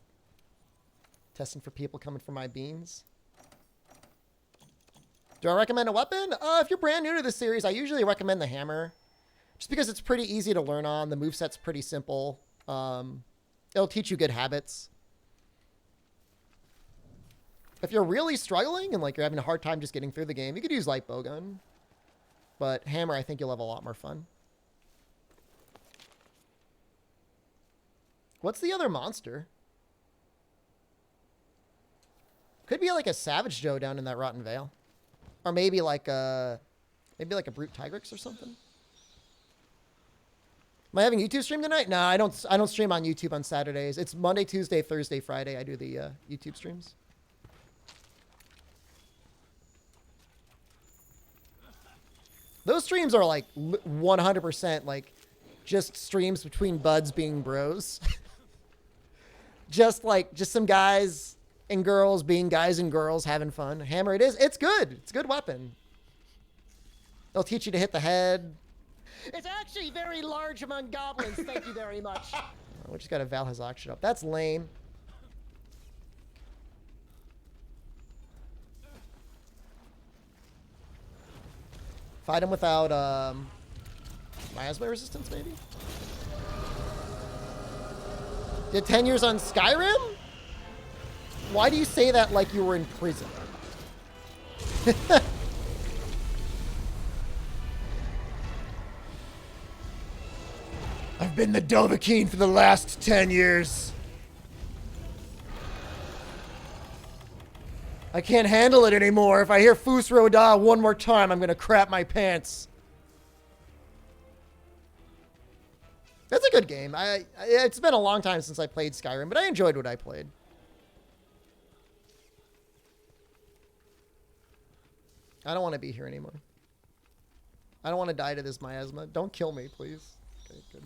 Testing for people coming for my beans. Do I recommend a weapon? If you're brand new to the series, I usually recommend the hammer. Just because it's pretty easy to learn on. The moveset's pretty simple. It'll teach you good habits. If you're really struggling and like you're having a hard time just getting through the game, you could use light bowgun. But hammer, I think you'll have a lot more fun. What's the other monster? Could be like a Savage Joe down in that Rotten Vale. Or maybe like a Brute Tigrix or something. Am I having YouTube stream tonight? No, I don't stream on YouTube on Saturdays. It's Monday, Tuesday, Thursday, Friday. I do the YouTube streams. Those streams are like 100% like just streams between buds being bros. just some guys and girls being guys and girls having fun. Hammer it is. It's good. It's a good weapon. They'll teach you to hit the head. It's actually very large among goblins. Thank you very much. We just got a Val has auction up. That's lame. Fight him without miasma resistance, maybe? Did 10 years on Skyrim? Why do you say that like you were in prison? I've been the Dovahkiin for the last 10 years. I can't handle it anymore. If I hear Fus Roda one more time, I'm gonna crap my pants. That's a good game. It's been a long time since I played Skyrim, but I enjoyed what I played. I don't want to be here anymore. I don't want to die to this miasma. Don't kill me, please. Okay, good.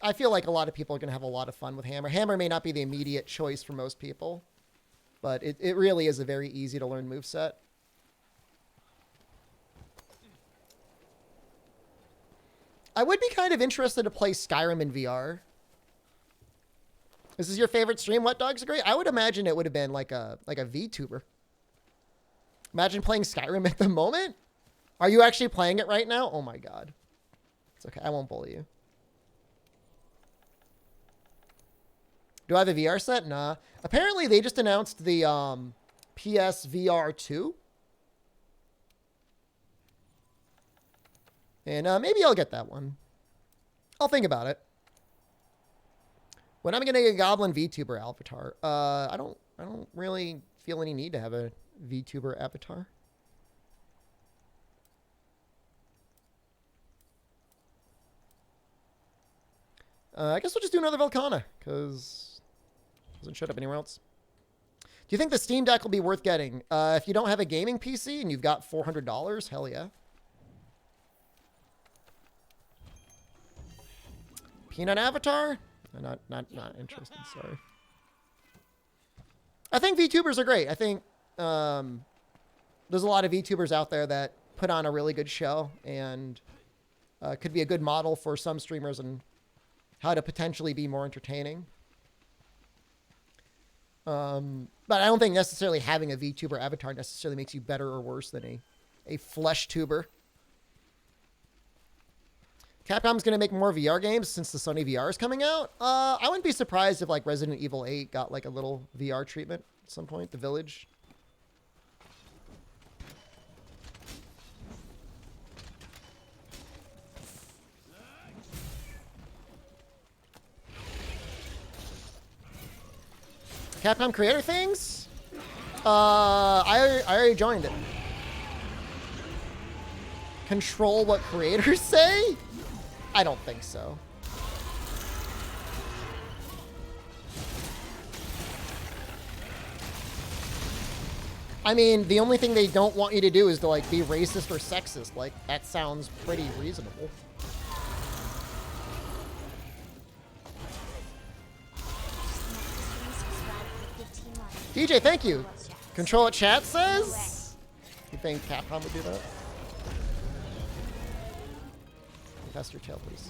I feel like a lot of people are going to have a lot of fun with Hammer. Hammer may not be the immediate choice for most people, but it really is a very easy to learn moveset. I would be kind of interested to play Skyrim in VR. This is your favorite stream? What Dogs Agree? I would imagine it would have been like a VTuber. Imagine playing Skyrim at the moment. Are you actually playing it right now? Oh my god. It's okay. I won't bully you. Do I have a VR set? Nah. Apparently, they just announced the PS VR 2. And maybe I'll get that one. I'll think about it. When I'm gonna get a Goblin VTuber avatar? I don't really feel any need to have a VTuber avatar. I guess we'll just do another Volcana, because it doesn't shut up anywhere else. Do you think the Steam Deck will be worth getting? If you don't have a gaming PC and you've got $400, hell yeah. Peanut Avatar? Not interested, sorry. I think VTubers are great. I think there's a lot of VTubers out there that put on a really good show and could be a good model for some streamers and how to potentially be more entertaining. But I don't think necessarily having a VTuber avatar necessarily makes you better or worse than a flesh tuber. Capcom's going to make more VR games since the Sony VR is coming out. I wouldn't be surprised if like Resident Evil 8 got like a little VR treatment at some point. The Village. Capcom creator things? I already joined it. Control what creators say? I don't think so. I mean, the only thing they don't want you to do is to like be racist or sexist. Like, that sounds pretty reasonable. DJ, thank you. Control what chat says? You think Capcom would do that? Pass your tail, please.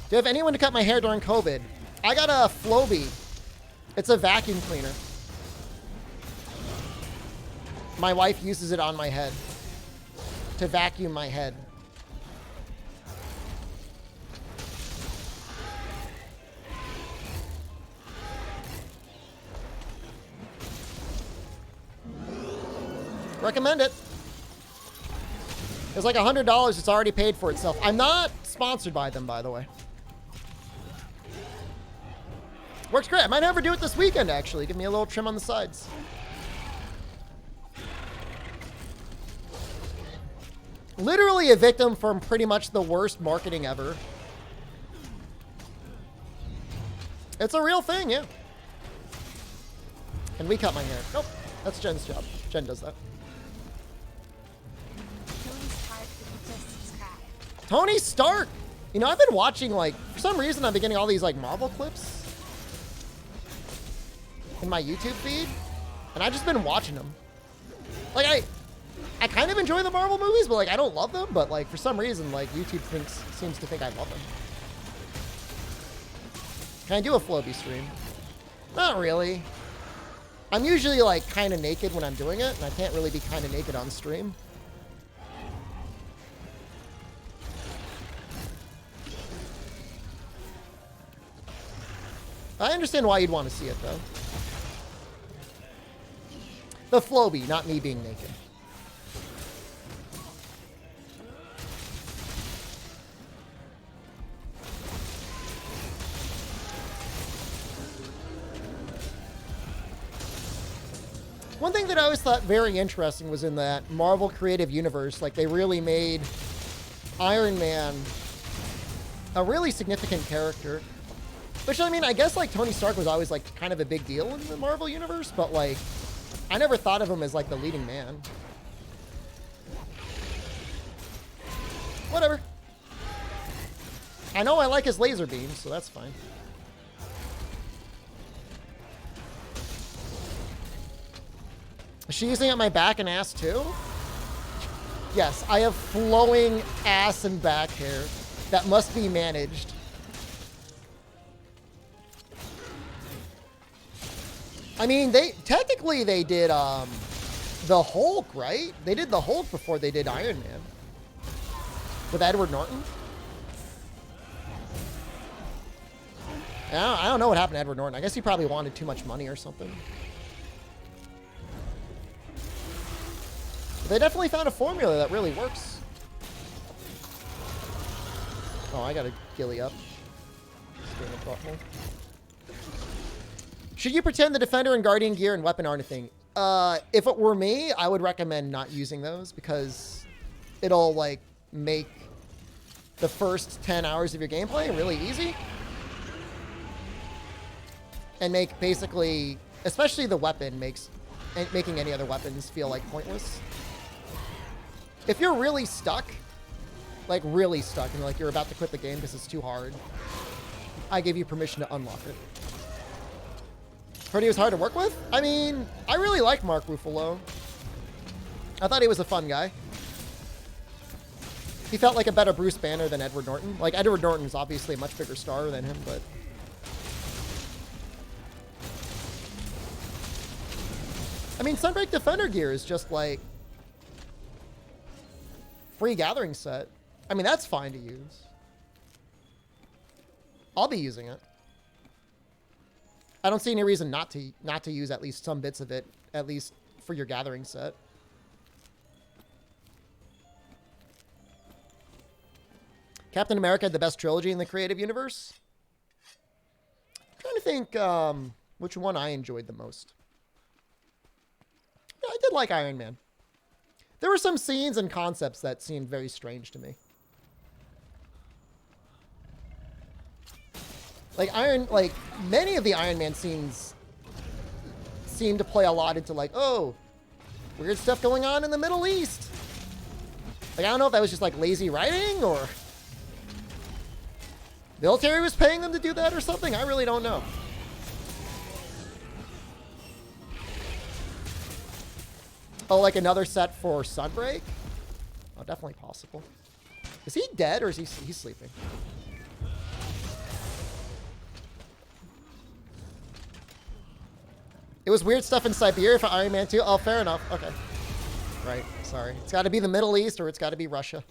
Do you have anyone to cut my hair during COVID? I got a Flowbee. It's a vacuum cleaner. My wife uses it on my head to vacuum my head. Recommend it. It's like $100. It's already paid for itself. I'm not sponsored by them, by the way. Works great. I might never do it this weekend, actually. Give me a little trim on the sides. Literally a victim from pretty much the worst marketing ever. It's a real thing, yeah. And we cut my hair. Nope. That's Jen's job. Jen does that. Tony Stark! You know, I've been watching, like, for some reason I've been getting all these, like, Marvel clips in my YouTube feed, and I've just been watching them. Like, I kind of enjoy the Marvel movies, but, like, I don't love them, but, like, for some reason, like, YouTube seems to think I love them. Can I do a Flowbee stream? Not really. I'm usually, like, kind of naked when I'm doing it, and I can't really be kind of naked on stream. I understand why you'd want to see it, though. The Floby, not me being naked. One thing that I always thought very interesting was in that Marvel creative universe, like they really made Iron Man a really significant character. Which, I mean, I guess like Tony Stark was always like kind of a big deal in the Marvel universe, but like I never thought of him as like the leading man. Whatever. I know I like his laser beams, so that's fine. Is she using it on my back and ass too? Yes, I have flowing ass and back hair that must be managed. I mean, they did the Hulk, right? They did the Hulk before they did Iron Man. With Edward Norton. I don't know what happened to Edward Norton. I guess he probably wanted too much money or something. But they definitely found a formula that really works. Oh, I gotta gilly up. Should you pretend the Defender and Guardian gear and weapon aren't a thing? If it were me, I would recommend not using those because it'll like make the first 10 hours of your gameplay really easy. And make basically, especially the weapon, making any other weapons feel like pointless. If you're really stuck, like really stuck, and like you're about to quit the game because it's too hard, I give you permission to unlock it. Heard he was hard to work with? I mean, I really like Mark Ruffalo. I thought he was a fun guy. He felt like a better Bruce Banner than Edward Norton. Like, Edward Norton's obviously a much bigger star than him, but... I mean, Sunbreak Defender gear is just like... free gathering set. I mean, that's fine to use. I'll be using it. I don't see any reason not to use at least some bits of it, at least for your gathering set. Captain America had the best trilogy in the creative universe. I'm trying to think which one I enjoyed the most. Yeah, I did like Iron Man. There were some scenes and concepts that seemed very strange to me. Like many of the Iron Man scenes seem to play a lot into like, oh, weird stuff going on in the Middle East. Like, I don't know if that was just like lazy writing or military was paying them to do that or something. I really don't know. Oh, like another set for Sunbreak? Oh, definitely possible. Is he dead or is he's sleeping? It was weird stuff in Siberia for Iron Man 2. Oh, fair enough. Okay. Right. Sorry. It's got to be the Middle East or it's got to be Russia.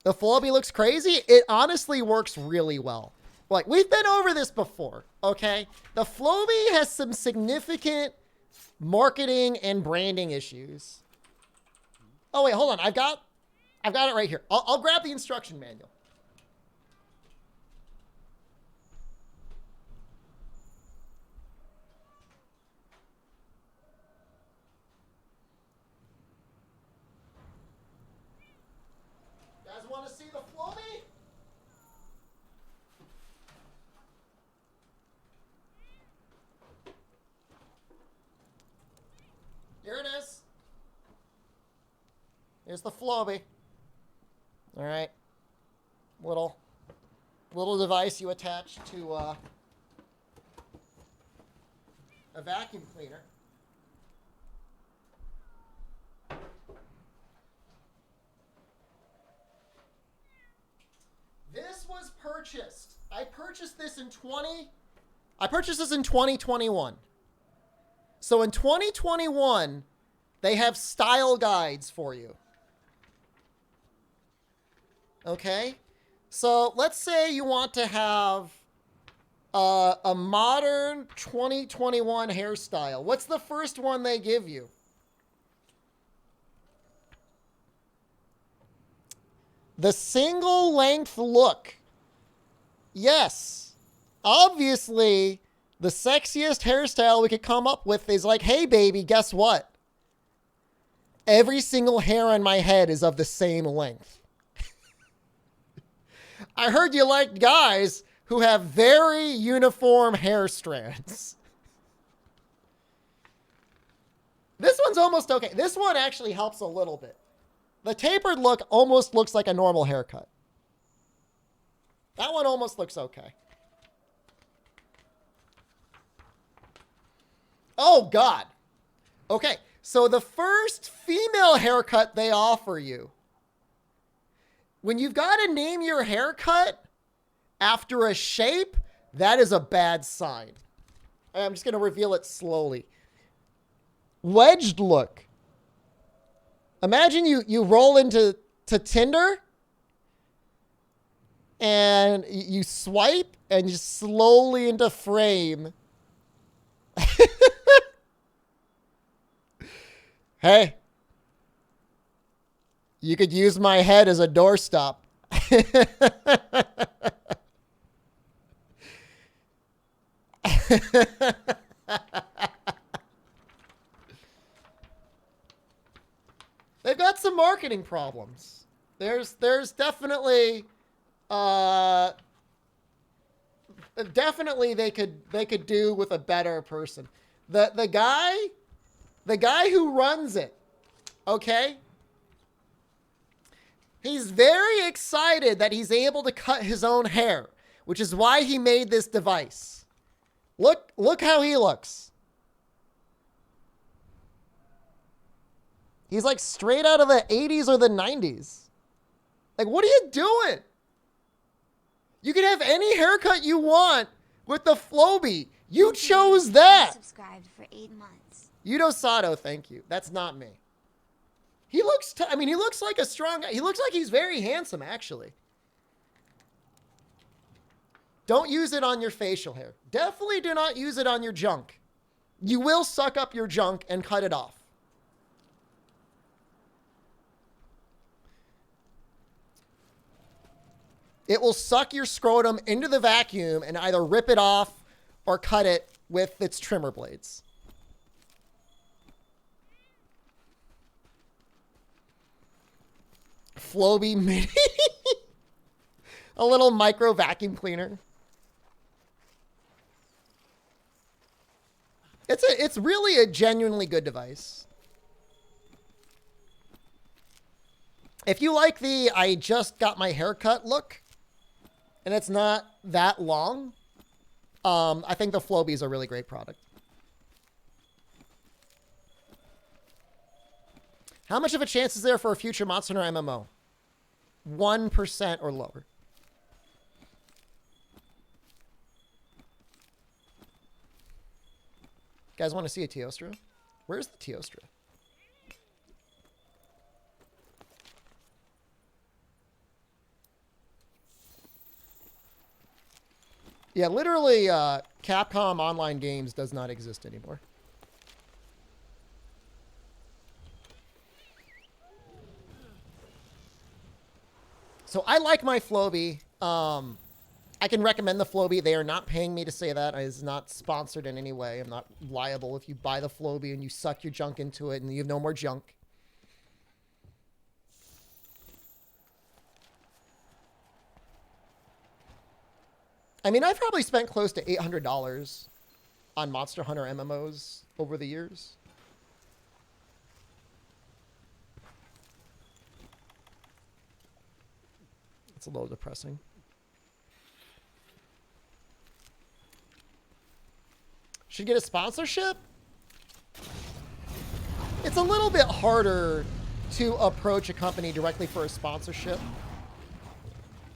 The Floby looks crazy. It honestly works really well. Like, we've been over this before, okay? The Floby has some significant marketing and branding issues. Oh, wait, hold on. I've got it right here. I'll grab the instruction manual. Want to see the Floby? Here it is. Here's the Floby. All right. Little device you attach to a vacuum cleaner. This was purchased. I purchased this in 2021. So in 2021, they have style guides for you. Okay? So let's say you want to have A modern 2021 hairstyle. What's the first one they give you? The single length look. Yes. Obviously, the sexiest hairstyle we could come up with is like, hey, baby, guess what? Every single hair on my head is of the same length. I heard you liked guys who have very uniform hair strands. This one's almost okay. This one actually helps a little bit. The tapered look almost looks like a normal haircut. That one almost looks okay. Oh, God. Okay, so the first female haircut they offer you, when you've got to name your haircut after a shape, that is a bad sign. I'm just going to reveal it slowly. Wedged look. Imagine you roll into Tinder and you swipe and you slowly into frame. Hey, you could use my head as a doorstop. They've got some marketing problems. There's definitely definitely they could do with a better person. The guy who runs it, okay? He's very excited that he's able to cut his own hair, which is why he made this device. Look how he looks. He's like straight out of the 80s or the 90s. Like, what are you doing? You can have any haircut you want with the Floby. You chose that. Subscribed for 8 months. Yudo Sato, thank you. That's not me. He looks, he looks like a strong guy. He looks like he's very handsome, actually. Don't use it on your facial hair. Definitely do not use it on your junk. You will suck up your junk and cut it off. It will suck your scrotum into the vacuum and either rip it off or cut it with its trimmer blades. Floby Mini. A little micro vacuum cleaner. It's really a genuinely good device. If you like the I just got my haircut look, and it's not that long, I think the Floby is a really great product. How much of a chance is there for a future Monster Hunter MMO? 1% or lower. You guys want to see a Teostra? Where's the Teostra? Yeah, literally, Capcom Online Games does not exist anymore. So I like my Floby. I can recommend the Floby. They are not paying me to say that. It is not sponsored in any way. I'm not liable if you buy the Floby and you suck your junk into it and you have no more junk. I mean, I've probably spent close to $800 on Monster Hunter MMOs over the years. It's a little depressing. Should get a sponsorship? It's a little bit harder to approach a company directly for a sponsorship.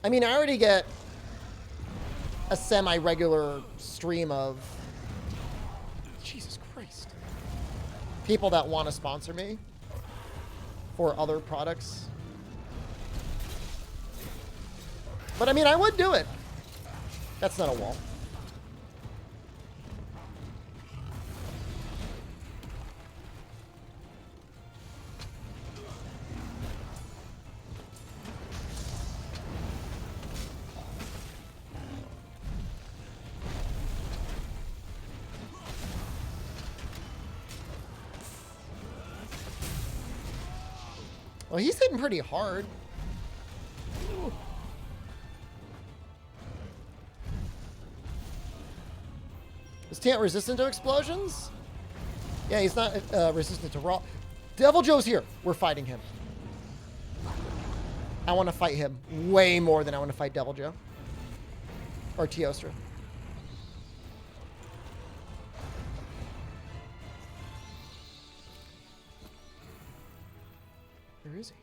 I mean, I already get a semi-regular stream of, Jesus Christ, people that want to sponsor me for other products. But I mean, I would do it. That's not a wall. Oh, he's hitting pretty hard. Ooh. Is Tant resistant to explosions? Yeah, he's not resistant to raw. Devil Joe's here. We're fighting him. I want to fight him way more than I want to fight Devil Joe. Or Teostra. Where is he?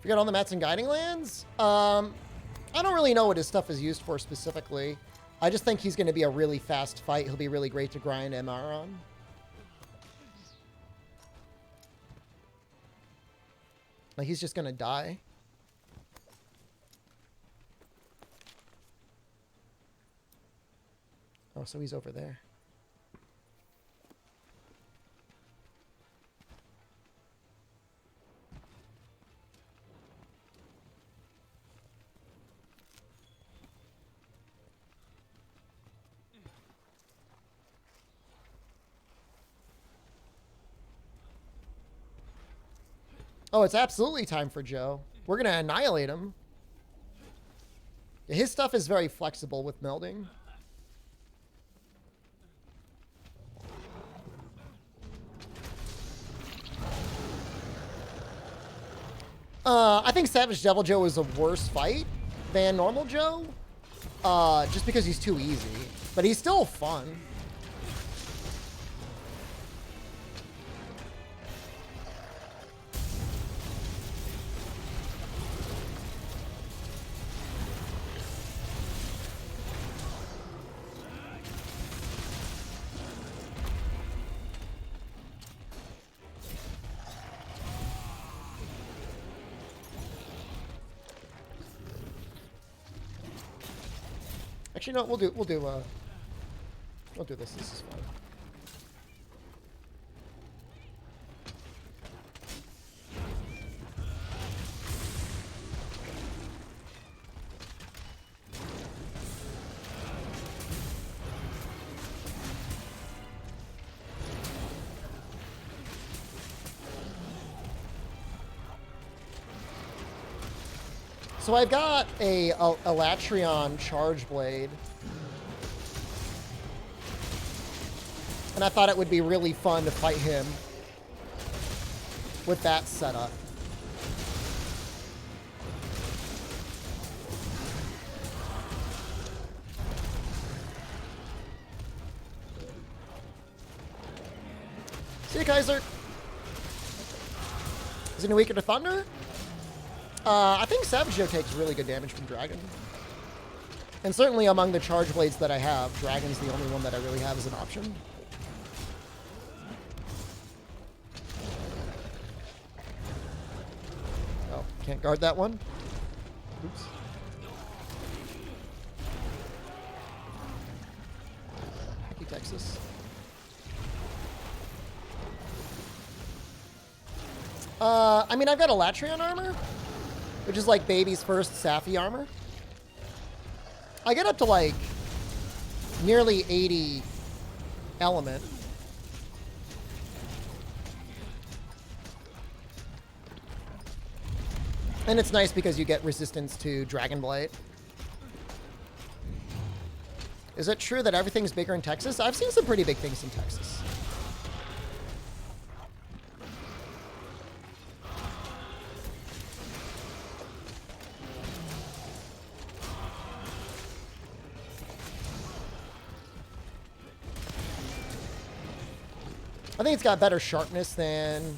Forget all the mats and guiding lands? I don't really know what his stuff is used for specifically. I just think he's going to be a really fast fight. He'll be really great to grind MR on. Like, he's just going to die. Oh, so he's over there. Oh, it's absolutely time for Joe. We're going to annihilate him. His stuff is very flexible with melding. I think Savage Devil Joe is a worse fight than normal Joe. Just because he's too easy. But he's still fun. Actually, no, we'll do this. This is fun. So I've got a Latreon Charge Blade. And I thought it would be really fun to fight him with that setup. See you, Kaiser. Is he weaker to Thunder? I think Savage Joe takes really good damage from Dragon. And certainly among the Charge Blades that I have, Dragon's the only one that I really have as an option. Oh, can't guard that one. Oops. Thank you, Texas. I mean, I've got a Latreon armor, which is like baby's first Safi armor. I get up to like nearly 80 element. And it's nice because you get resistance to Dragon Blight. Is it true that everything's bigger in Texas? I've seen some pretty big things in Texas. I think it's got better sharpness than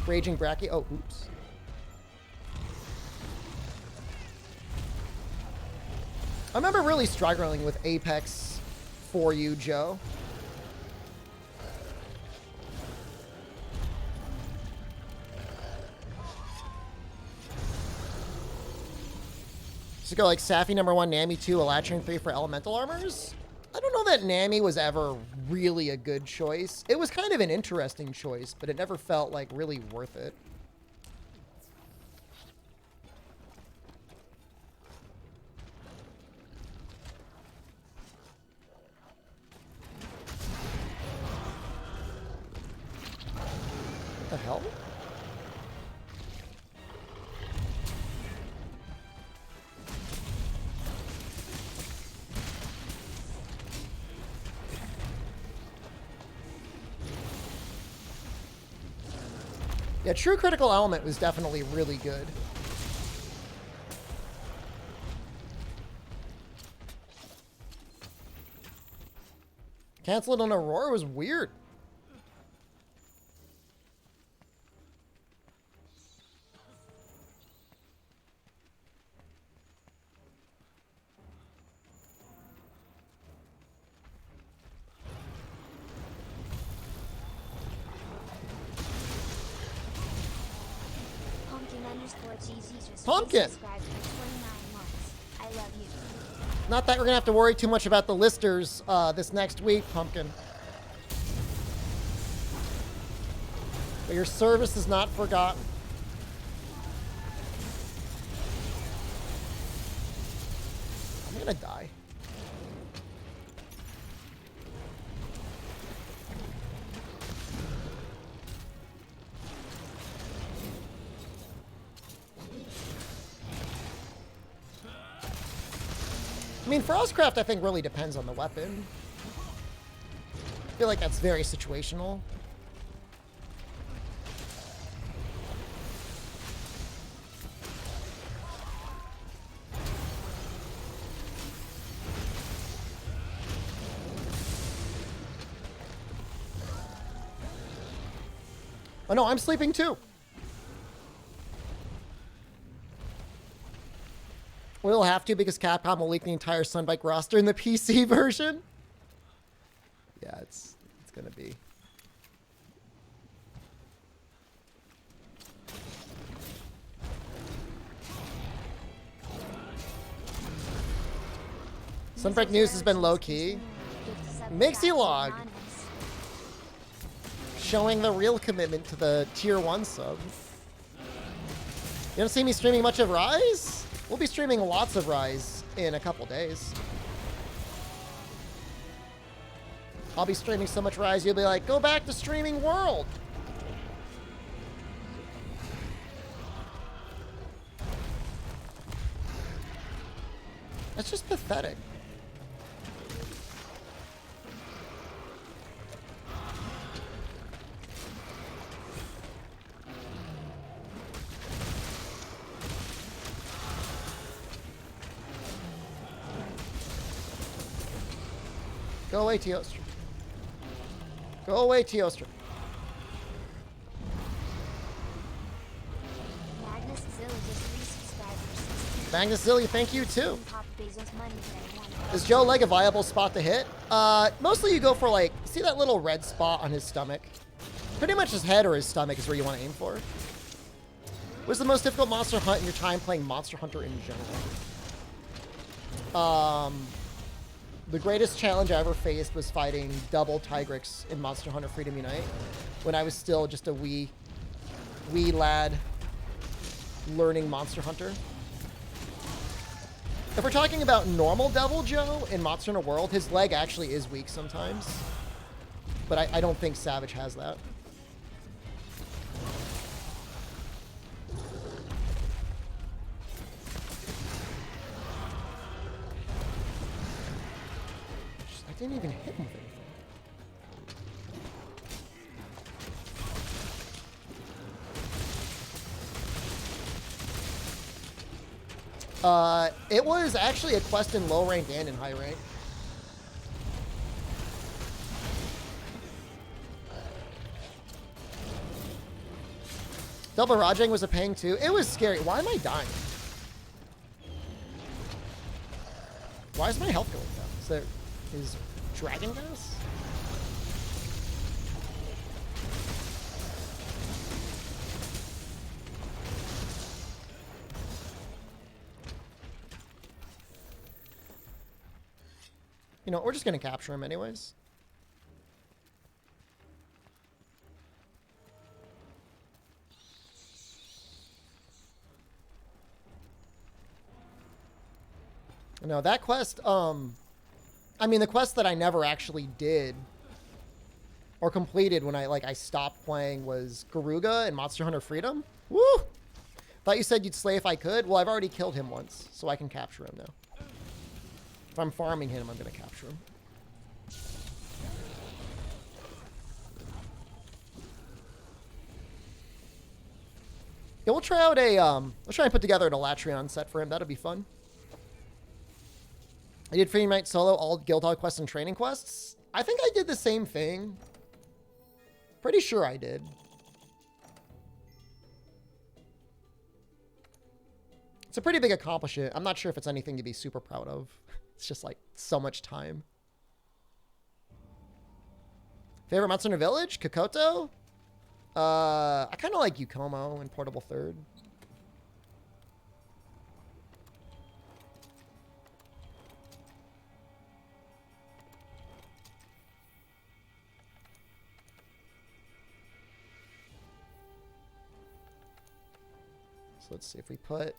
Raging Bracky. Oh, oops. I remember really struggling with Apex for you, Joe. So go like Safi #1, Nami 2, Elatrin 3 for elemental armors. I don't know that Nami was ever really a good choice. It was kind of an interesting choice, but it never felt like really worth it. What the hell? Yeah, True Critical Element was definitely really good. Cancel it on Aurora was weird. Pumpkin! I love you. Not that we're gonna have to worry too much about the listers this next week, Pumpkin. But your service is not forgotten. I'm gonna die. I mean, Frostcraft, I think, really depends on the weapon. I feel like that's very situational. Oh no, I'm sleeping too. We'll have to because Capcom will leak the entire Sunbike roster in the PC version. Yeah, it's gonna be. Sunbike news has been low key. Mixie log showing the real commitment to the tier 1 sub. You don't see me streaming much of Rise? We'll be streaming lots of Rise in a couple days. I'll be streaming so much Rise, you'll be like, go back to streaming World. That's just pathetic. Go away, Teostra. Go away, Teostra. Magnus Zilly, thank you too. Is Joe Leg a viable spot to hit? Mostly you go for like, see that little red spot on his stomach? Pretty much his head or his stomach is where you want to aim for. What's the most difficult monster hunt in your time playing Monster Hunter in general? The greatest challenge I ever faced was fighting double Tigrex in Monster Hunter Freedom Unite when I was still just a wee lad learning Monster Hunter. If we're talking about normal Devil Joe in Monster Hunter World, his leg actually is weak sometimes. But I don't think Savage has that. I didn't even hit him with anything. It was actually a quest in low rank and in high rank. Double Rajang was a pang too. It was scary. Why am I dying? Why is my health going down? Is there Dragon Gas? You know, we're just going to capture him anyways. No, that quest, I mean, the quest that I never actually did or completed when I stopped playing was Garuga and Monster Hunter Freedom. Woo! Thought you said you'd slay if I could. Well, I've already killed him once, so I can capture him now. If I'm farming him, I'm going to capture him. Yeah, we'll try out a, let's try and put together an Elatrion set for him. That'll be fun. I did Freedom Knight solo, all Guildhall quests and training quests. I think I did the same thing. Pretty sure I did. It's a pretty big accomplishment. I'm not sure if it's anything to be super proud of. It's just like so much time. Favorite Monster Hunter Village? Kokoto? I kind of like Yukomo and Portable Third. So let's see if we put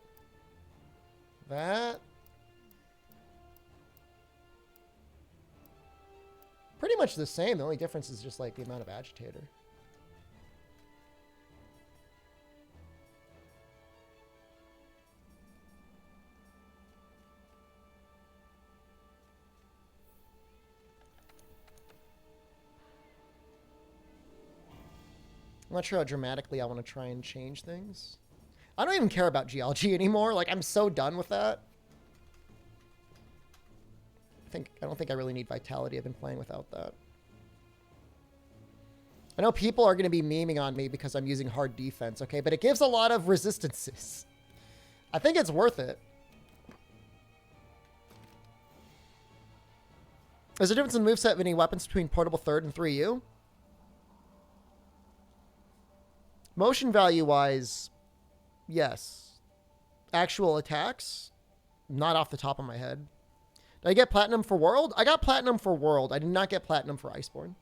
that. Pretty much the same. The only difference is just like the amount of agitator. I'm not sure how dramatically I want to try and change things. I don't even care about GLG anymore. Like, I'm so done with that. I don't think I really need Vitality. I've been playing without that. I know people are going to be memeing on me because I'm using hard defense, okay? But it gives a lot of resistances. I think it's worth it. There's a difference in moveset of any weapons between Portable Third and 3U. Motion value-wise, yes. Actual attacks, not off the top of my head. Did I get Platinum for World? I got Platinum for World. I did not get Platinum for Iceborne.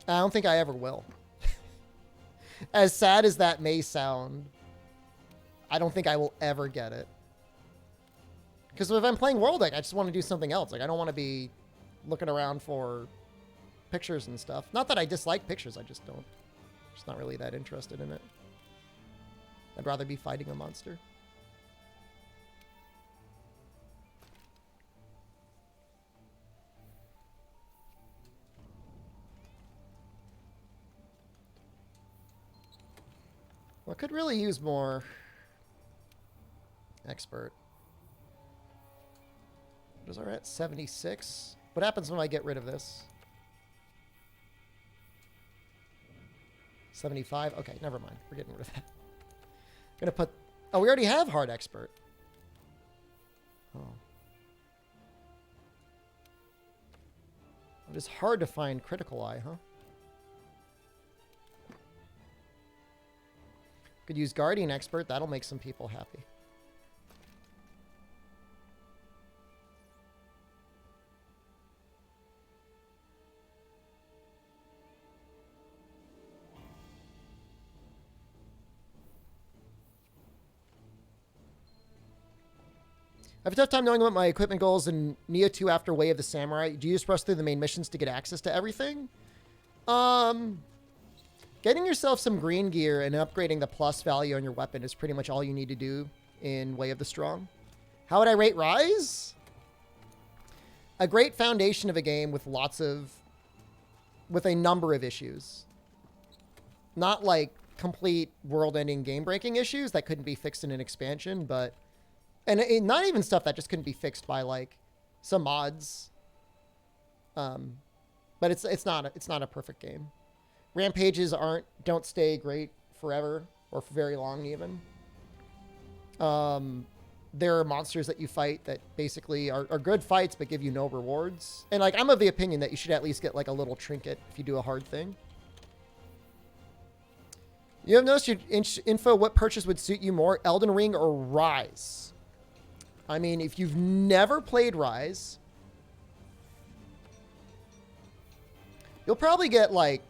I don't think I ever will. As sad as that may sound, I don't think I will ever get it. Because if I'm playing World Deck, I just want to do something else. Like, I don't want to be looking around for pictures and stuff. Not that I dislike pictures, I just don't. Just not really that interested in it. I'd rather be fighting a monster. Well, I could really use more expert. What is our at? 76? What happens when I get rid of this? 75? Okay, never mind. We're getting rid of that. I'm going to put... Oh, we already have hard expert. Oh. It is hard to find critical eye, huh? Could use Guardian Expert. That'll make some people happy. I have a tough time knowing what my equipment goals in Neo 2 after Way of the Samurai. Do you just rush through the main missions to get access to everything? Getting yourself some green gear and upgrading the plus value on your weapon is pretty much all you need to do in Way of the Strong. How would I rate Rise? A great foundation of a game with with a number of issues. Not like complete world-ending game-breaking issues that couldn't be fixed in an expansion, but... And not even stuff that just couldn't be fixed by like some mods. But it's not a perfect game. Rampages don't stay great forever or for very long even. there are monsters that you fight that basically are good fights but give you no rewards. And like, I'm of the opinion that you should at least get like a little trinket if you do a hard thing. You have noticed your info what purchase would suit you more, Elden Ring or Rise? I mean, if you've never played Rise, you'll probably get like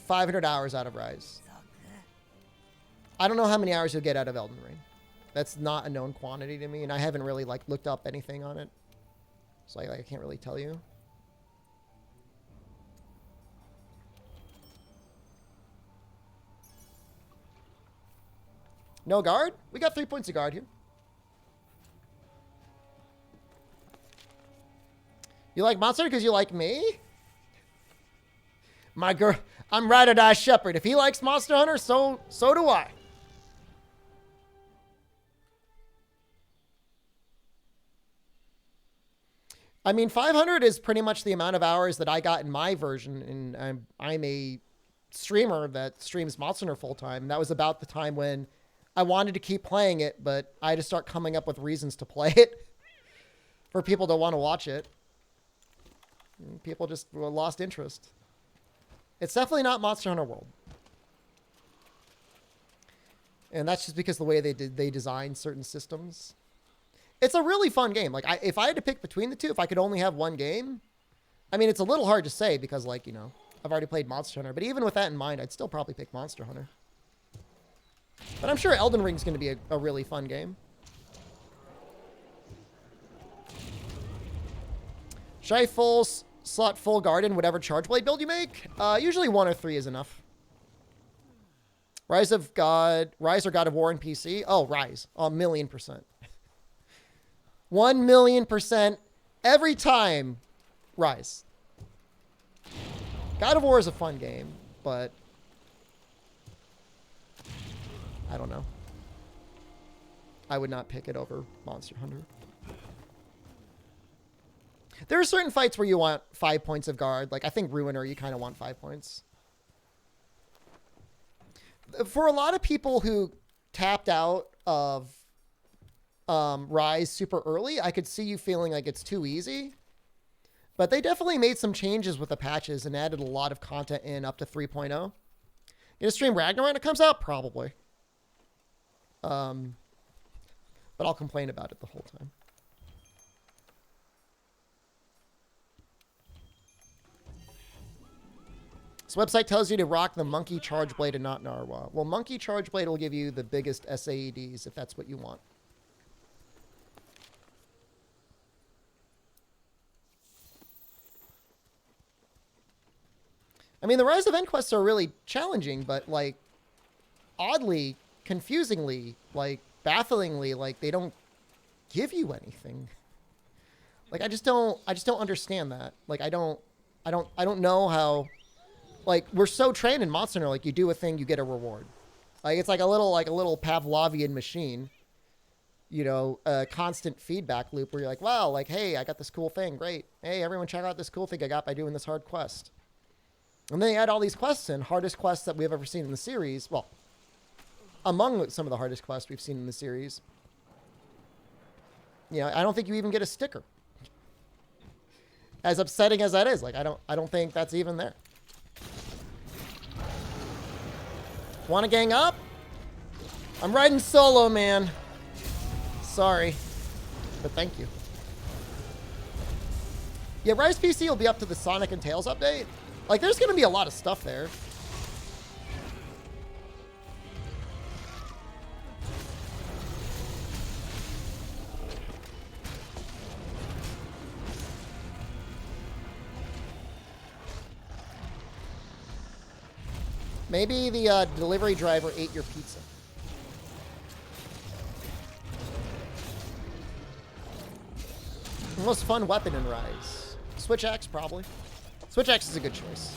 500 hours out of Rise. I don't know how many hours you'll get out of Elden Ring. That's not a known quantity to me, and I haven't really like looked up anything on it. So I can't really tell you. No guard? We got 3 points of guard here. You like Monster because you like me? My girl, I'm Ride or Die Shepherd. If he likes Monster Hunter, so do I. I mean, 500 is pretty much the amount of hours that I got in my version, and I'm a streamer that streams Monster Hunter full time. That was about the time when I wanted to keep playing it, but I had to start coming up with reasons to play it for people to want to watch it. And people just lost interest. It's definitely not Monster Hunter World. And that's just because the way they designed certain systems. It's a really fun game. Like, if I had to pick between the two, if I could only have one game, I mean, it's a little hard to say because, like, you know, I've already played Monster Hunter. But even with that in mind, I'd still probably pick Monster Hunter. But I'm sure Elden Ring's going to be a really fun game. Should I slot full guard in whatever Charge Blade build you make? Usually 1 or 3 is enough. Rise or God of War in PC? Oh, Rise. 1,000,000%. 1,000,000% every time. Rise. God of War is a fun game, but I don't know. I would not pick it over Monster Hunter. There are certain fights where you want 5 points of guard. Like, I think Ruiner, you kind of want 5 points. For a lot of people who tapped out of Rise super early, I could see you feeling like it's too easy. But they definitely made some changes with the patches and added a lot of content in up to 3.0. Gonna stream Ragnarok when it comes out? Probably. But I'll complain about it the whole time. This website tells you to rock the Monkey Charge Blade and not Narwa. Well, Monkey Charge Blade will give you the biggest SAEDs if that's what you want. I mean, the Rise of End quests are really challenging, but, like, oddly, confusingly, like, bafflingly, like, they don't give you anything. Like, I just don't understand that. Like, I don't know how, like, we're so trained in Monster Hunter, like, you do a thing, you get a reward. Like, it's like a little Pavlovian machine, you know, a constant feedback loop where you're like, wow, like, hey, I got this cool thing, great. Hey, everyone check out this cool thing I got by doing this hard quest. And then you add all these quests in, hardest quests that we've ever seen in the series. Well, among some of the hardest quests we've seen in the series. You know, I don't think you even get a sticker. As upsetting as that is, like, I don't think that's even there. Want to gang up? I'm riding solo, man. Sorry. But thank you. Yeah, Rise PC will be up to the Sonic and Tails update. Like, there's going to be a lot of stuff there. Maybe the delivery driver ate your pizza. The most fun weapon in Rise. Switch axe, probably. Switch axe is a good choice.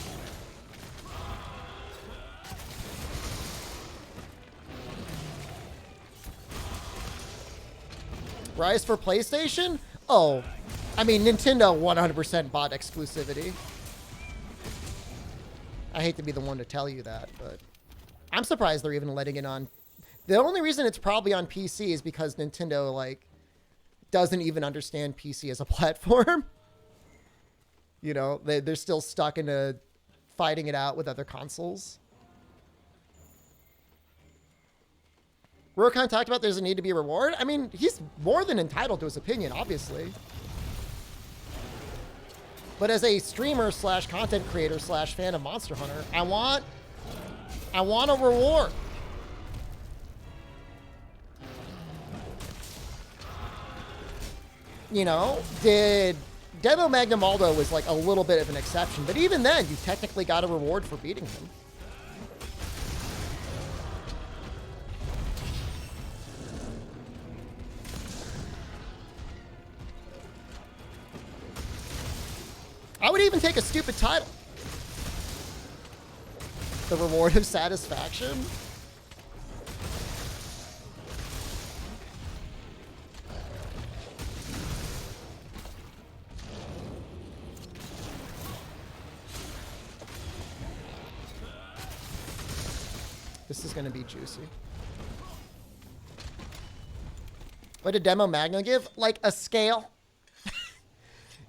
Rise for PlayStation? Oh, I mean, Nintendo 100% bought exclusivity. I hate to be the one to tell you that, but I'm surprised they're even letting it on. The only reason it's probably on PC is because Nintendo, like, doesn't even understand PC as a platform. You know, they're still stuck into fighting it out with other consoles. Rokhan talked about there's a need to be a reward. I mean, he's more than entitled to his opinion, obviously. But as a streamer slash content creator slash fan of Monster Hunter, I want a reward. You know, Demo Magnamaldo was like a little bit of an exception, but even then, you technically got a reward for beating him. I would even take a stupid title. The reward of satisfaction. This is going to be juicy. What did Demo Magna give? Like a scale.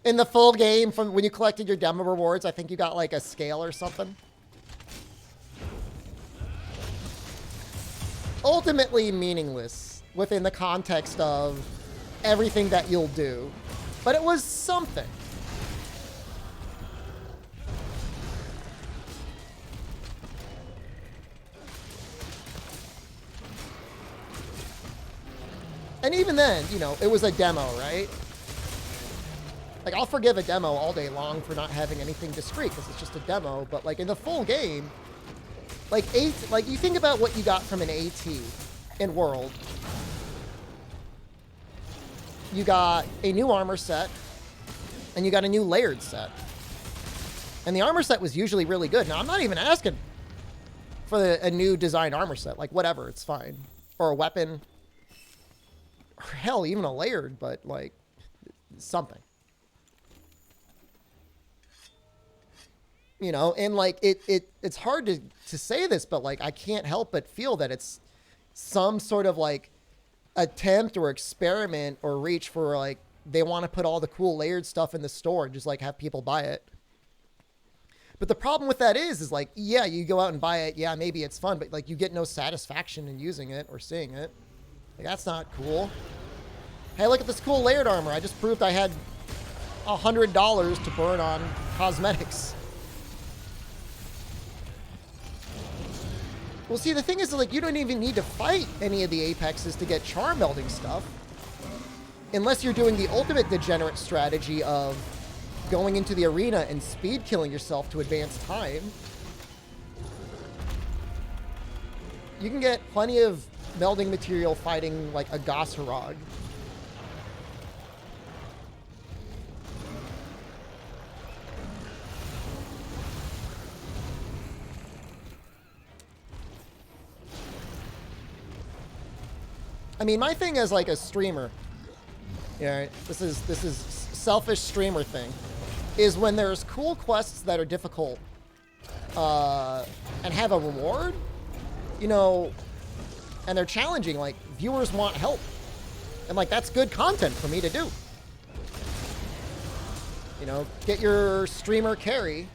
In the full game, from when you collected your demo rewards, I think you got like a scale or something. Ultimately meaningless within the context of everything that you'll do. But it was something. And even then, you know, it was a demo, right? Like, I'll forgive a demo all day long for not having anything discrete because it's just a demo. But, like, in the full game, like, you think about what you got from an AT in World. You got a new armor set, and you got a new layered set. And the armor set was usually really good. Now, I'm not even asking for a new design armor set. Like, whatever, it's fine. Or a weapon. Or hell, even a layered, but, like, something. You know, and like it's hard to say this, but like I can't help but feel that it's some sort of like attempt or experiment or reach for like they want to put all the cool layered stuff in the store and just like have people buy it. But the problem with that is like, yeah, you go out and buy it. Yeah, maybe it's fun, but like you get no satisfaction in using it or seeing it. Like that's not cool. Hey, look at this cool layered armor. I just proved I had $100 to burn on cosmetics. Well, see, the thing is, like, you don't even need to fight any of the Apexes to get charm melding stuff. Unless you're doing the ultimate degenerate strategy of going into the arena and speed killing yourself to advance time. You can get plenty of melding material fighting, like, a Gosserog. I mean, my thing as like a streamer, yeah, this is selfish streamer thing, is when there's cool quests that are difficult and have a reward, you know, and they're challenging, like viewers want help, and like that's good content for me to do. You know, get your streamer carry.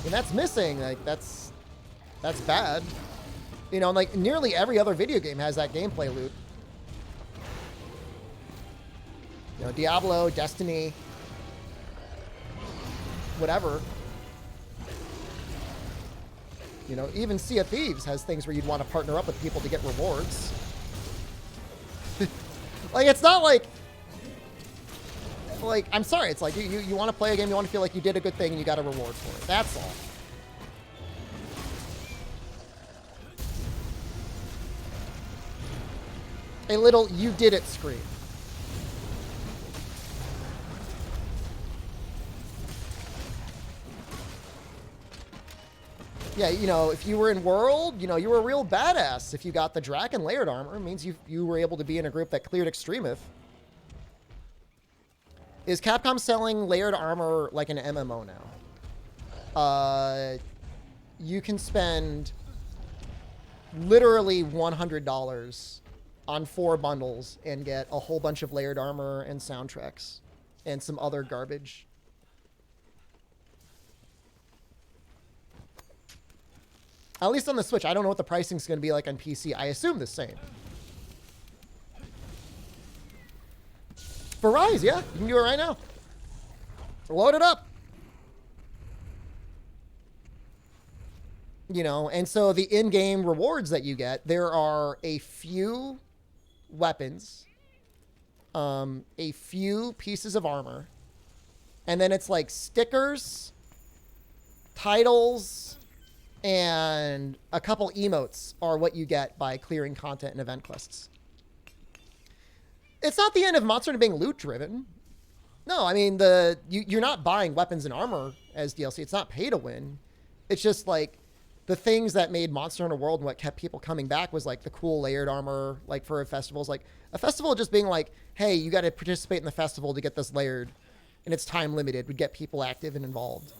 And that's missing, like that's bad. You know, like nearly every other video game has that gameplay loop. You know, Diablo, Destiny, whatever. You know, even Sea of Thieves has things where you'd want to partner up with people to get rewards. Like, it's not like, I'm sorry, it's like you want to play a game, you want to feel like you did a good thing and you got a reward for it. That's all. A little "you did it" scream. Yeah, you know, if you were in World, you know, you were a real badass. If you got the Draken layered armor, it means you were able to be in a group that cleared Extremith. Is Capcom selling layered armor like an MMO now? You can spend literally $100 on 4 bundles and get a whole bunch of layered armor and soundtracks and some other garbage. At least on the Switch. I don't know what the pricing is going to be like on PC. I assume the same. For Rise, yeah. You can do it right now. Load it up. You know, and so the in-game rewards that you get, there are a few weapons, a few pieces of armor, and then it's like stickers, titles, and a couple emotes are what you get by clearing content and event quests. It's not the end of Monster Hunter being loot driven. No, I mean, you're not buying weapons and armor as DLC. It's not pay to win. It's just like the things that made Monster Hunter World and what kept people coming back was like the cool layered armor, like for festivals, like a festival just being like, hey, you got to participate in the festival to get this layered, and it's time limited, would get people active and involved.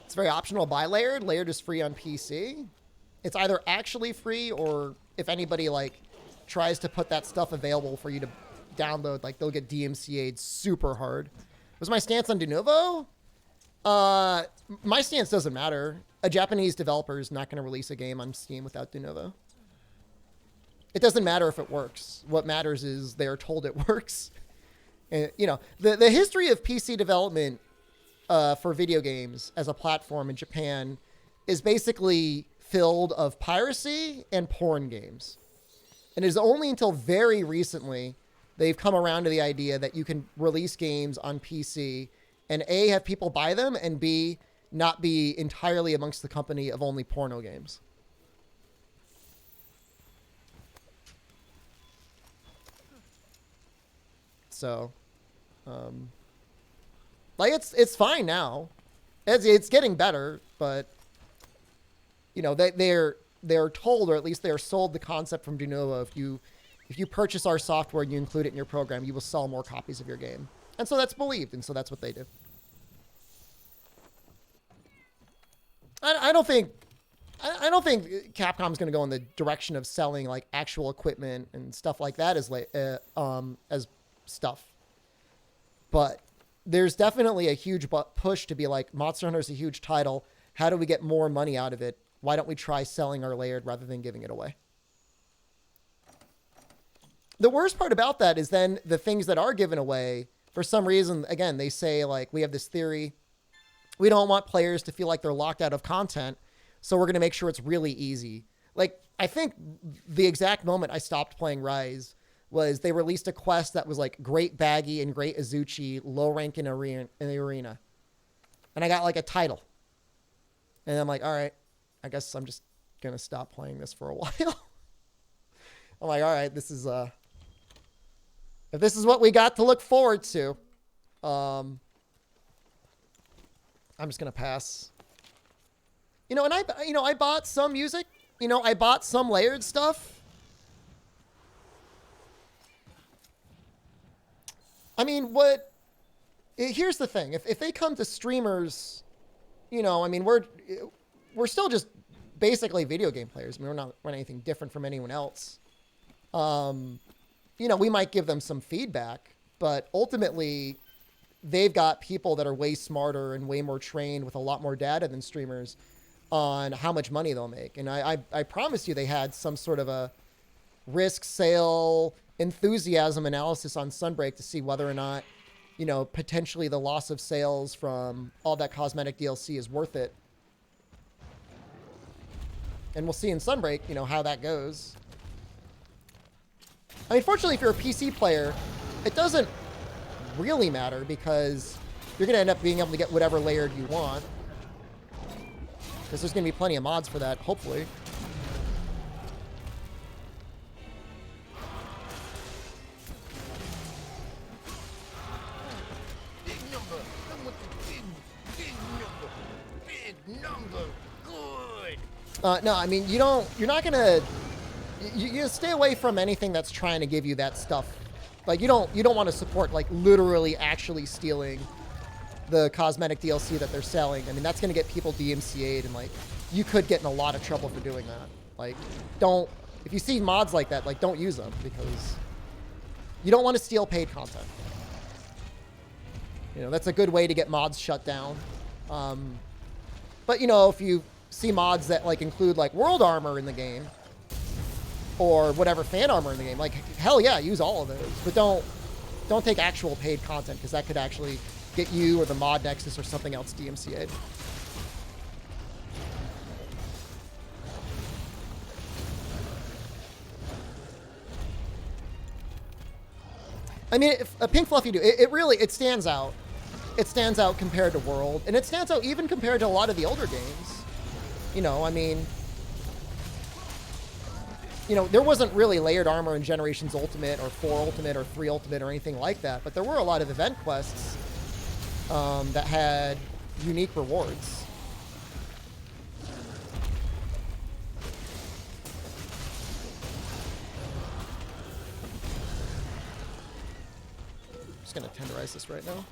It's very optional to buy layered. Layered is free on PC. It's either actually free or if anybody like tries to put that stuff available for you to download, like they'll get DMCA'd super hard. Was my stance on De Novo? My stance doesn't matter. A Japanese developer is not going to release a game on Steam without De Novo. It doesn't matter if it works. What matters is they are told it works. And, you know, the history of PC development for video games as a platform in Japan is basically filled of piracy and porn games. And it is only until very recently they've come around to the idea that you can release games on PC and A, have people buy them, and B, not be entirely amongst the company of only porno games. So, like it's fine now. It's getting better, but you know they're told, or at least they're sold the concept from De Novo. If you purchase our software and you include it in your program, you will sell more copies of your game, and so that's believed, and so that's what they do. I don't think Capcom's going to go in the direction of selling like actual equipment and stuff like that as stuff, but there's definitely a huge push to be like, Monster Hunter is a huge title. How do we get more money out of it? Why don't we try selling our layered rather than giving it away? The worst part about that is then the things that are given away, for some reason, again, they say like, we have this theory. We don't want players to feel like they're locked out of content, so we're going to make sure it's really easy. Like, I think the exact moment I stopped playing Rise was they released a quest that was like Great Baggy and Great Azuchi, low rank in the arena. And I got like a title. And I'm like, all right, I guess I'm just going to stop playing this for a while. I'm like, all right, this is, if this is what we got to look forward to, I'm just going to pass. You know, and I bought some music, you know, I bought some layered stuff. I mean, here's the thing. If they come to streamers, you know, I mean, we're still just basically video game players. I mean, we're not anything different from anyone else. You know, we might give them some feedback, but ultimately they've got people that are way smarter and way more trained with a lot more data than streamers on how much money they'll make. And I promise you they had some sort of a risk, sale, enthusiasm analysis on Sunbreak to see whether or not, you know, potentially the loss of sales from all that cosmetic DLC is worth it. And we'll see in Sunbreak, you know, how that goes. I mean, fortunately, if you're a PC player, it doesn't really matter because you're going to end up being able to get whatever layered you want. Because there's going to be plenty of mods for that, hopefully. No, I mean, you're not going to, you stay away from anything that's trying to give you that stuff. Like, you don't want to support, like, literally actually stealing the cosmetic DLC that they're selling. I mean, that's going to get people DMCA'd, and, like, you could get in a lot of trouble for doing that. Like, if you see mods like that, like, don't use them, because you don't want to steal paid content. You know, that's a good way to get mods shut down. But, you know, if you see mods that, like, include, like, world armor in the game, or whatever fan armor in the game, like, hell yeah, use all of those. But don't take actual paid content, because that could actually get you or the mod nexus or something else DMCA'd. I mean, if a Pink Fluffy do, it really stands out. It stands out compared to World, and it stands out even compared to a lot of the older games. You know, I mean, you know, there wasn't really layered armor in Generations Ultimate or 4 Ultimate or 3 Ultimate or anything like that, but there were a lot of event quests that had unique rewards. Just gonna tenderize this right now.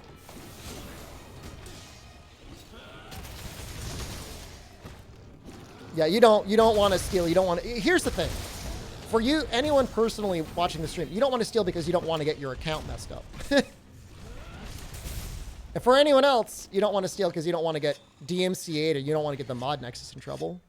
Yeah, you don't want to steal. You don't want to. Here's the thing. For you, anyone personally watching the stream, you don't want to steal because you don't want to get your account messed up. And for anyone else, you don't want to steal because you don't want to get DMCA'd or you don't want to get the mod nexus in trouble.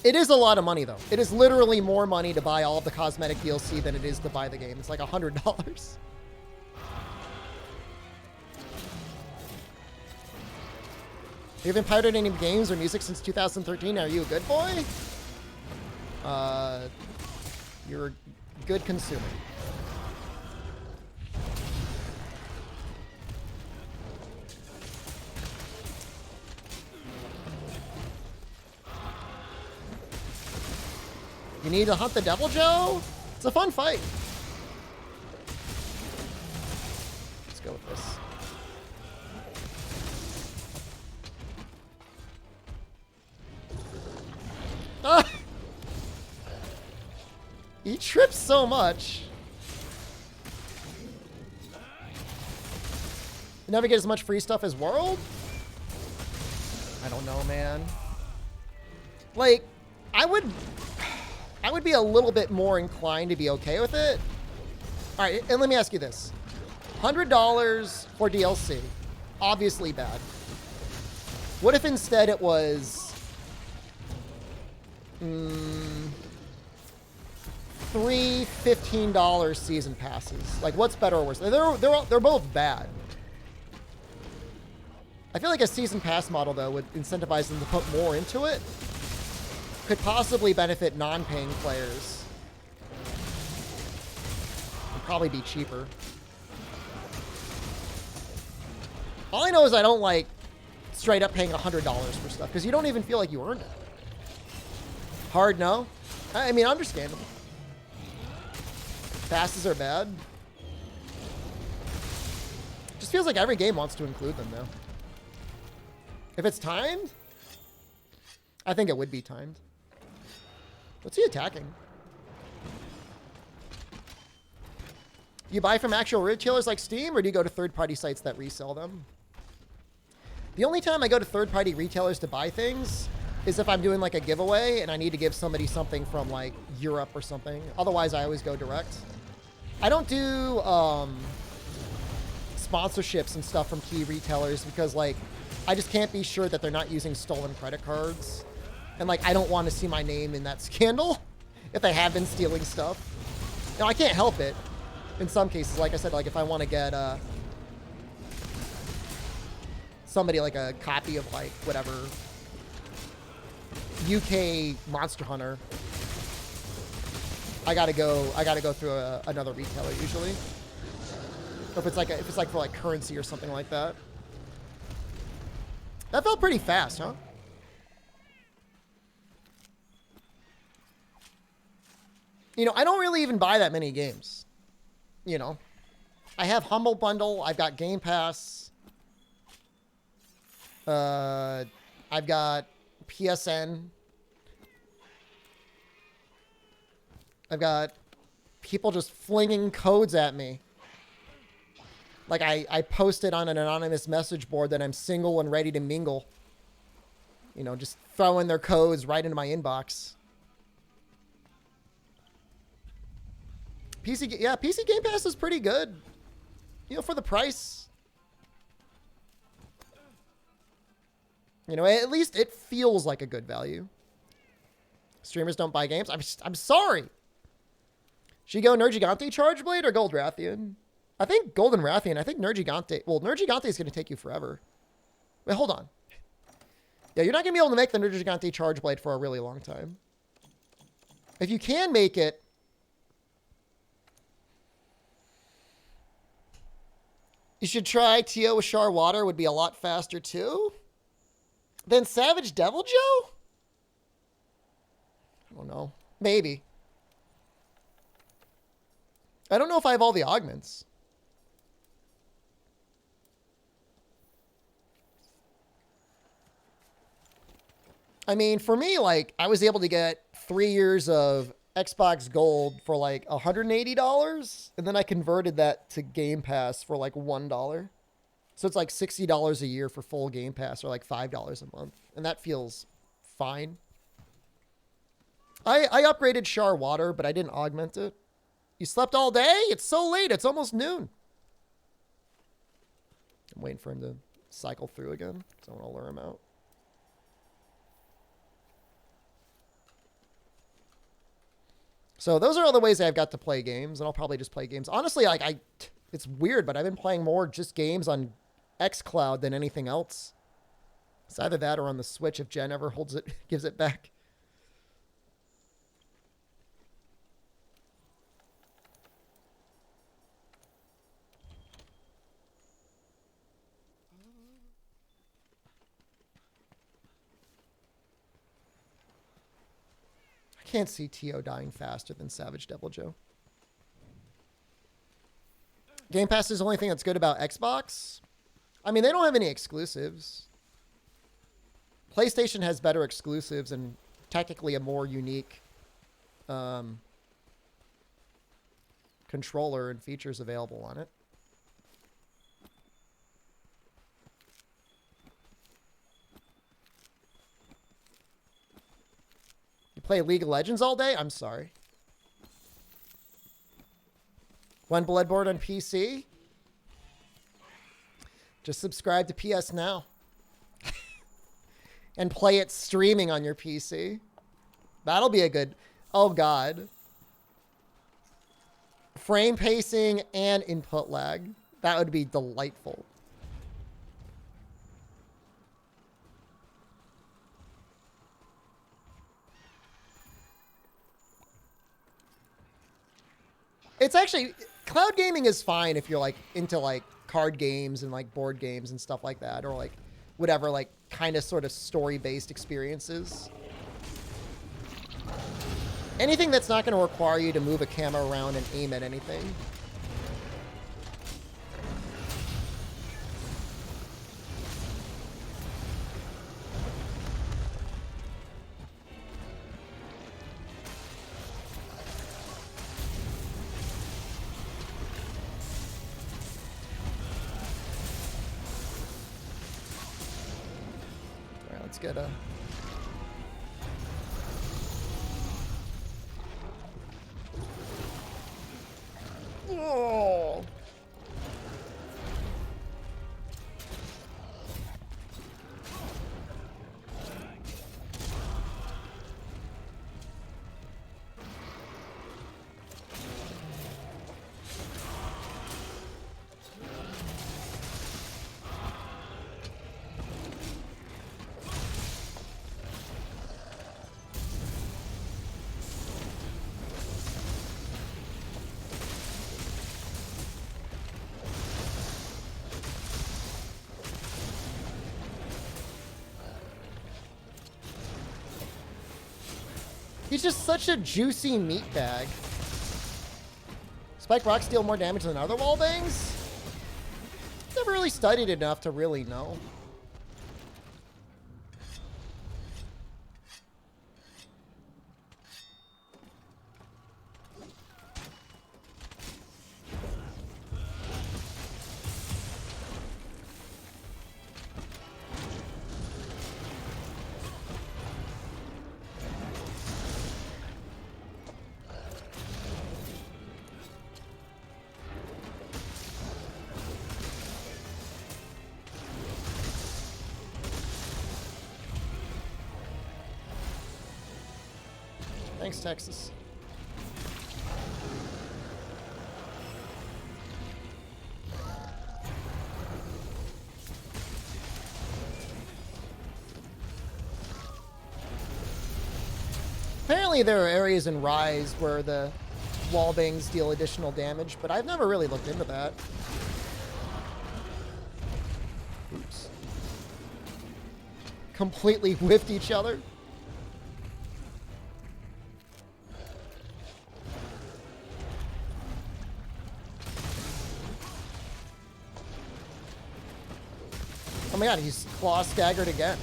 It is a lot of money, though. It is literally more money to buy all of the cosmetic DLC than it is to buy the game. It's like $100. You haven't pirated any games or music since 2013. Are you a good boy? You're a good consumer. You need to hunt the Devil Joe? It's a fun fight. Let's go with this. Ah! He trips so much. You never get as much free stuff as World? I don't know, man. Like, I would be a little bit more inclined to be okay with it. All right, and let me ask you this. $100 for DLC, obviously bad. What if instead it was three $15 season passes? Like, what's better or worse? They're both bad. I feel like a season pass model, though, would incentivize them to put more into it. Could possibly benefit non-paying players. Would probably be cheaper. All I know is I don't like straight up paying $100 for stuff, because you don't even feel like you earned it. Hard no? I mean, understandable. Passes are bad. Just feels like every game wants to include them, though. If it's timed, I think it would be timed. What's he attacking? You buy from actual retailers like Steam, or do you go to third-party sites that resell them? The only time I go to third-party retailers to buy things is if I'm doing like a giveaway and I need to give somebody something from like Europe or something. Otherwise, I always go direct. I don't do sponsorships and stuff from key retailers because like I just can't be sure that they're not using stolen credit cards. And, like, I don't want to see my name in that scandal if they have been stealing stuff. Now, I can't help it in some cases. Like I said, like, if I want to get somebody, like, a copy of, like, whatever, UK Monster Hunter, I gotta go through another retailer usually. Or if it's like for, like, currency or something like that. That felt pretty fast, huh? You know, I don't really even buy that many games. You know, I have Humble Bundle. I've got Game Pass. I've got PSN. I've got people just flinging codes at me. Like I posted on an anonymous message board that I'm single and ready to mingle. You know, just throwing their codes right into my inbox. PC Game Pass is pretty good. You know, for the price. You know, at least it feels like a good value. Streamers don't buy games. I'm sorry. Should you go Nergigante Chargeblade or Gold Rathian? I think Golden Rathian. I think Nergigante. Well, Nergigante is going to take you forever. Wait, hold on. Yeah, you're not going to be able to make the Nergigante Chargeblade for a really long time. If you can make it, you should try Tio with Char Water. Would be a lot faster too. Then Savage Devil Joe? I don't know. Maybe. I don't know if I have all the augments. I mean, for me, like, I was able to get 3 years of Xbox Gold for like $180, and then I converted that to Game Pass for like $1. So it's like $60 a year for full Game Pass, or like $5 a month, and that feels fine. I upgraded Char Water, but I didn't augment it. You slept all day? It's so late. It's almost noon. I'm waiting for him to cycle through again, so I want to lure him out. So those are all the ways I've got to play games, and I'll probably just play games. Honestly, like it's weird, but I've been playing more just games on xCloud than anything else. It's either that or on the Switch if Jen ever holds it, gives it back. I can't see Tio dying faster than Savage Devil Joe. Game Pass is the only thing that's good about Xbox. I mean, they don't have any exclusives. PlayStation has better exclusives and technically a more unique controller and features available on it. You play League of Legends all day? I'm sorry. One Bloodborne on PC? Just subscribe to PS Now. And play it streaming on your PC. That'll be a good... Oh, God. Frame pacing and input lag. That would be delightful. It's actually... Cloud gaming is fine if you're, like, into, like, card games and, like, board games and stuff like that. Or, like, whatever, like, kind of sort of story-based experiences. Anything that's not going to require you to move a camera around and aim at anything. Let's get a... Oh. He's just such a juicy meat bag. Spike rocks deal more damage than other wall bangs? Never really studied enough to really know. Thanks, Texas. Apparently there are areas in Rise where the wall bangs deal additional damage, but I've never really looked into that. Oops. Completely whiffed each other. Oh my god, he's claw staggered again.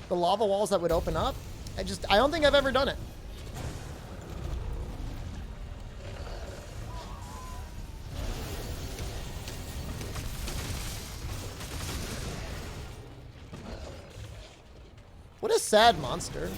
The lava walls that would open up? I don't think I've ever done it. What a sad monster.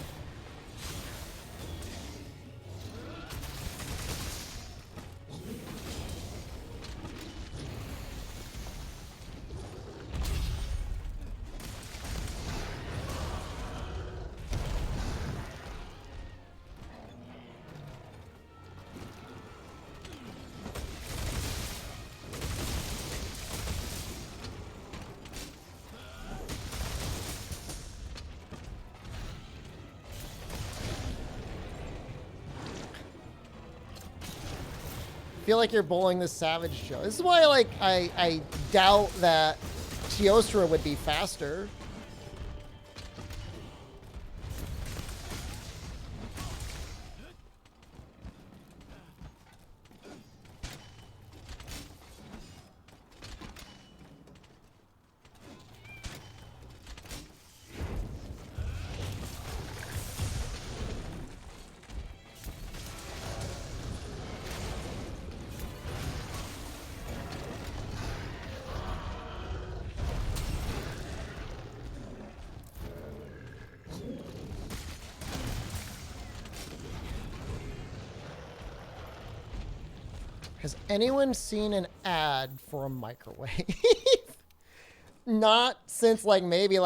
I feel like you're bowling this Savage Joe. This is why I doubt that Teostra would be faster. Has anyone seen an ad for a microwave? Not since maybe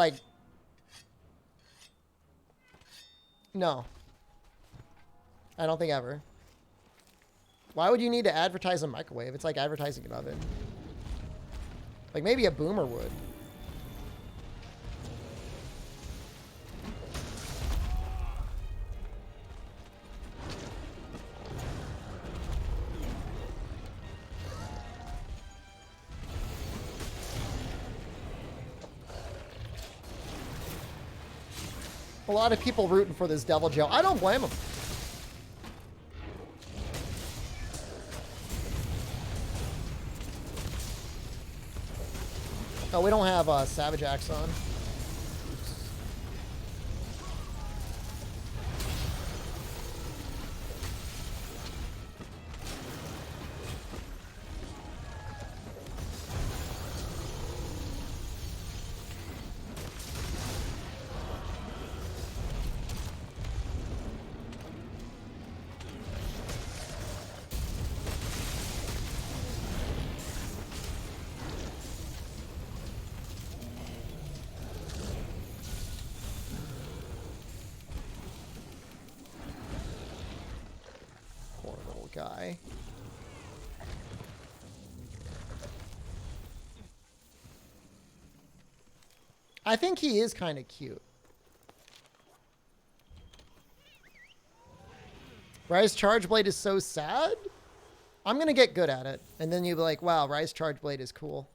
no. I don't think ever. Why would you need to advertise a microwave? It's like advertising an oven. Like maybe a boomer would. A lot of people rooting for this Devil Joe. I don't blame them. Oh, we don't have Savage Axe on. Guy. I think he is kind of cute. Rise Charge Blade is so sad? I'm going to get good at it. And then you'll be like, wow, Rise Charge Blade is cool.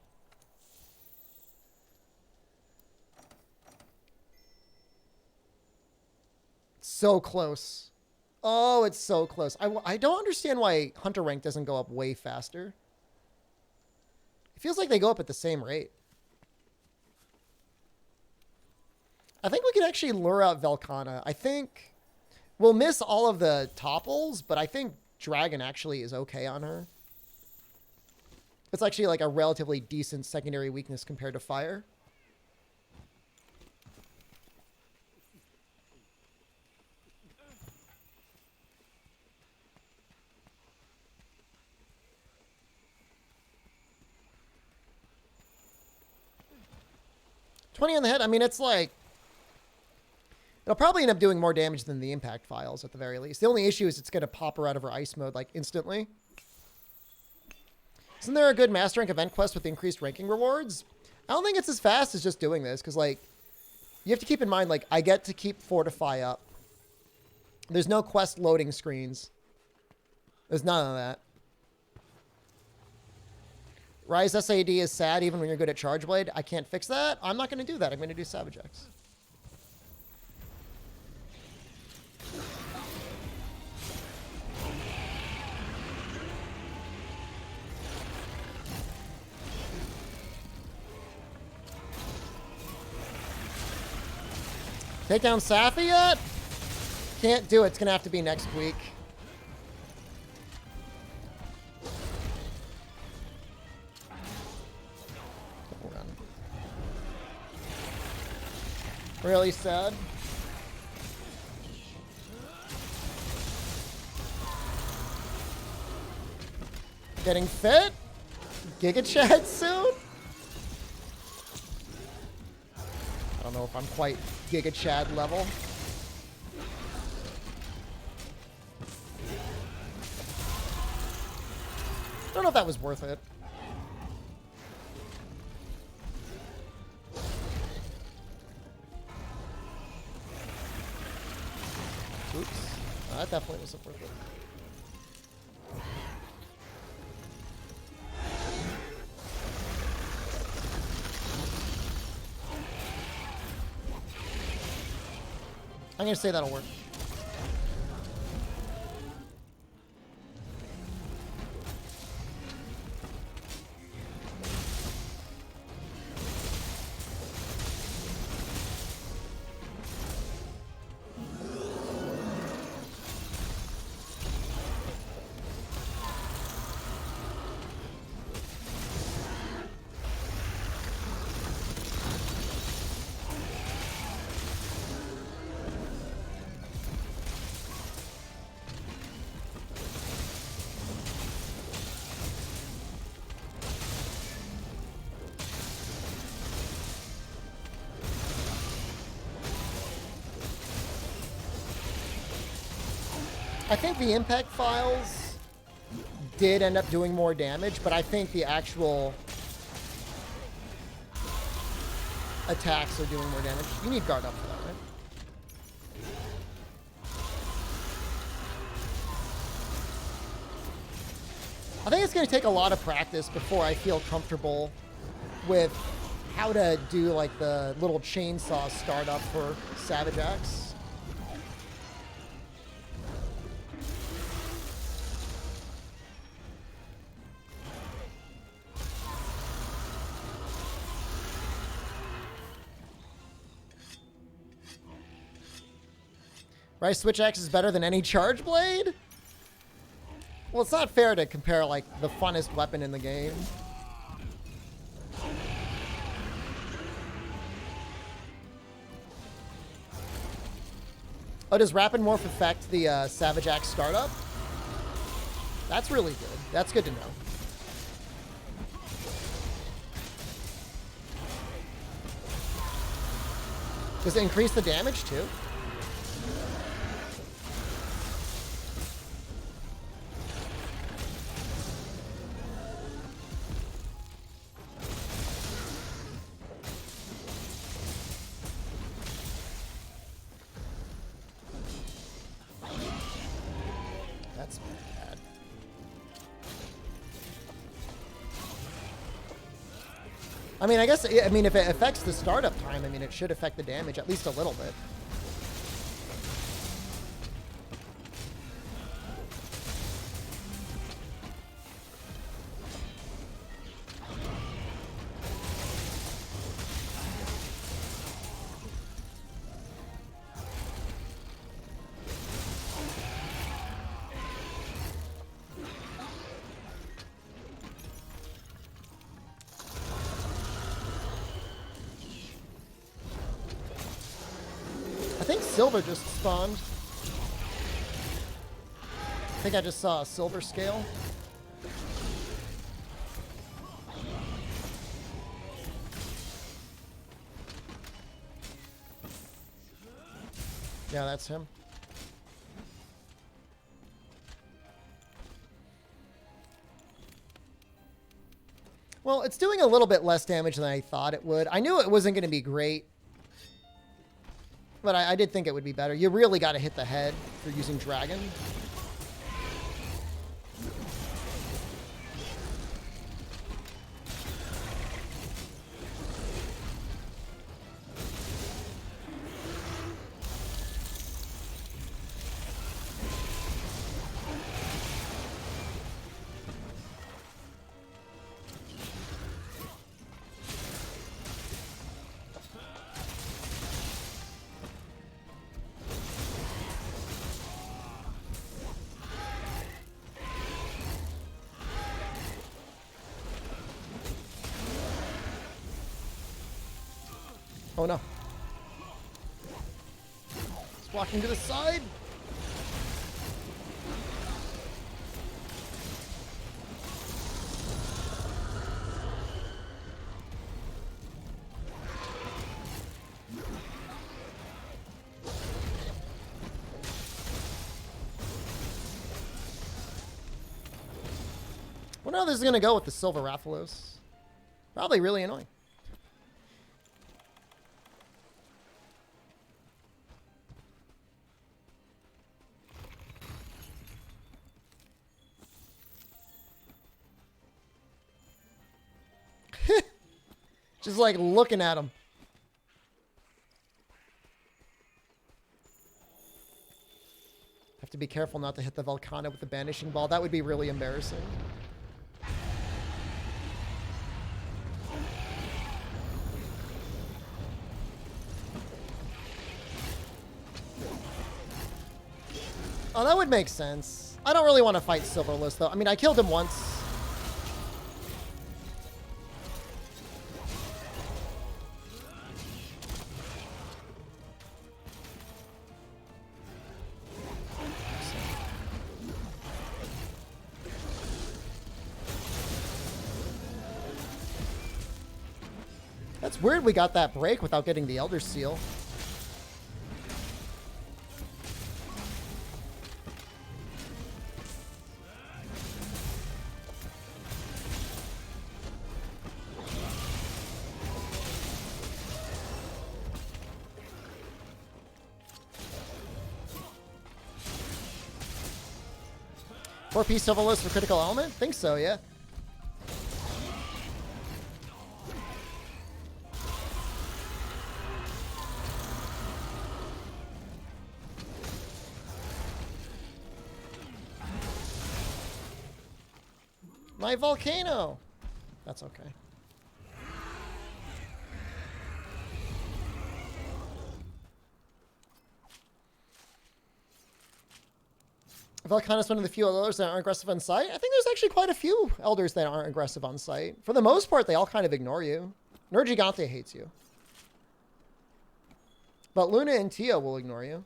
So close. Oh, it's so close. I don't understand why Hunter rank doesn't go up way faster. It feels like they go up at the same rate. I think we could actually lure out Velkhana. I think we'll miss all of the topples, but I think Dragon actually is okay on her. It's actually like a relatively decent secondary weakness compared to Fire. $20 on the head. I mean, it's like... It'll probably end up doing more damage than the impact files at the very least. The only issue is it's going to pop her out of her ice mode like instantly. Isn't there a good master rank event quest with increased ranking rewards? I don't think it's as fast as just doing this because like you have to keep in mind like I get to keep Fortify up. There's no quest loading screens. There's none of that. Rise SAD is sad even when you're good at Charge Blade. I can't fix that. I'm not going to do that. I'm going to do Savage X. Take down Safi yet? Can't do it. It's going to have to be next week. Really sad. Getting fit? Giga Chad soon? I don't know if I'm quite Giga Chad level. I don't know if that was worth it. Oops. That definitely wasn't worth it. I'm going to say that'll work. I think the impact files did end up doing more damage, but I think the actual attacks are doing more damage. You need guard up for that, right? I think it's going to take a lot of practice before I feel comfortable with how to do like the little chainsaw startup for Savage Axe. Right, Switch Axe is better than any Charge Blade? Well, it's not fair to compare, like, the funnest weapon in the game. Oh, does Rapid Morph affect the Savage Axe startup? That's really good. That's good to know. Does it increase the damage, too? I mean, I guess, I mean, if it affects the startup time, I mean, it should affect the damage at least a little bit. I think silver just spawned. I think I just saw a silver scale. Yeah, that's him. Well, it's doing a little bit less damage than I thought it would. I knew it wasn't going to be great. But I did think it would be better. You really got to hit the head for using Dragon. Oh no. It's walking to the side. Wonder how this is going to go with the Silver Rathalos. Probably really annoying. Just like looking at him. Have to be careful not to hit the Volcano with the banishing ball. That would be really embarrassing. Oh, that would make sense. I don't really want to fight Silverless, though. I mean, I killed him once. That's weird we got that break without getting the Elder Seal. Four-piece Silverless for critical element? Think so, yeah. My volcano! That's okay. Volcano's one of the few elders that aren't aggressive on sight. I think there's actually quite a few elders that aren't aggressive on sight. For the most part, they all kind of ignore you. Nergigante hates you. But Luna and Tia will ignore you.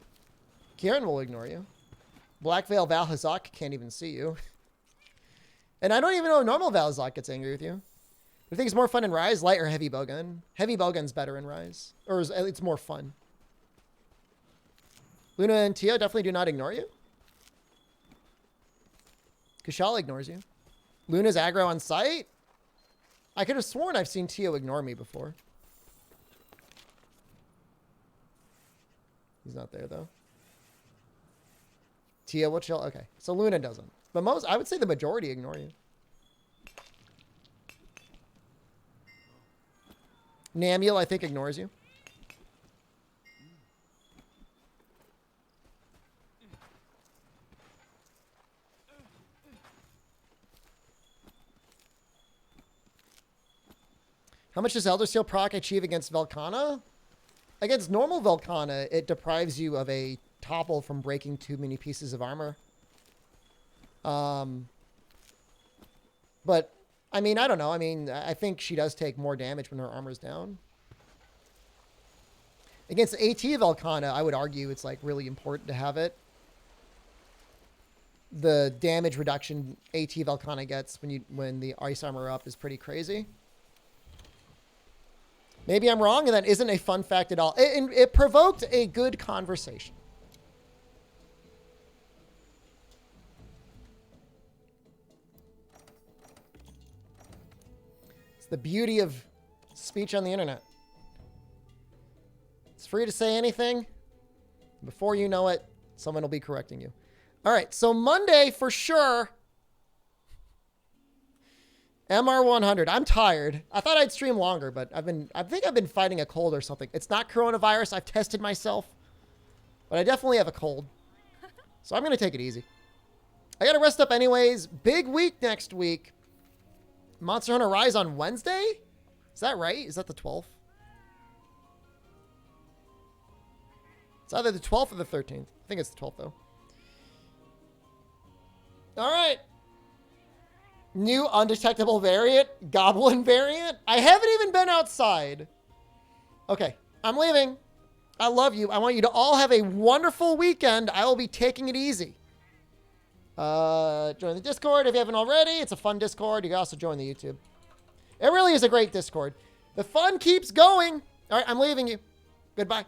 Kieran will ignore you. Black Veil Valhazak can't even see you. And I don't even know if normal Valhazak gets angry with you. I think it's more fun in Rise, light or heavy bowgun. Heavy bowgun's better in Rise. Or it's more fun. Luna and Tia definitely do not ignore you. Kashal ignores you. Luna's aggro on sight? I could have sworn I've seen Tio ignore me before. He's not there, though. Tio will chill? Okay. So Luna doesn't. But most, I would say the majority ignore you. Namiel, I think, ignores you. How much does Elder Seal proc achieve against Velkhana? Against normal Velkhana, it deprives you of a topple from breaking too many pieces of armor. But, I mean, I don't know. I mean, I think she does take more damage when her armor's down. Against AT Velkhana, I would argue it's, like, really important to have it. The damage reduction AT Velkhana gets when the ice armor up is pretty crazy. Maybe I'm wrong, and that isn't a fun fact at all. It provoked a good conversation. It's the beauty of speech on the internet. It's free to say anything. Before you know it, someone will be correcting you. All right, so Monday for sure. MR100. I'm tired. I thought I'd stream longer, but I think I've been fighting a cold or something. It's not coronavirus. I've tested myself, but I definitely have a cold. So I'm going to take it easy. I got to rest up anyways. Big week next week. Monster Hunter Rise on Wednesday? Is that right? Is that the 12th? It's either the 12th or the 13th. I think it's the 12th, though. All right. New undetectable variant, goblin variant. I haven't even been outside. Okay, I'm leaving. I love you. I want you to all have a wonderful weekend. I will be taking it easy. Join the Discord if you haven't already. It's a fun Discord. You can also join the YouTube. It really is a great Discord. The fun keeps going. All right, I'm leaving you. Goodbye.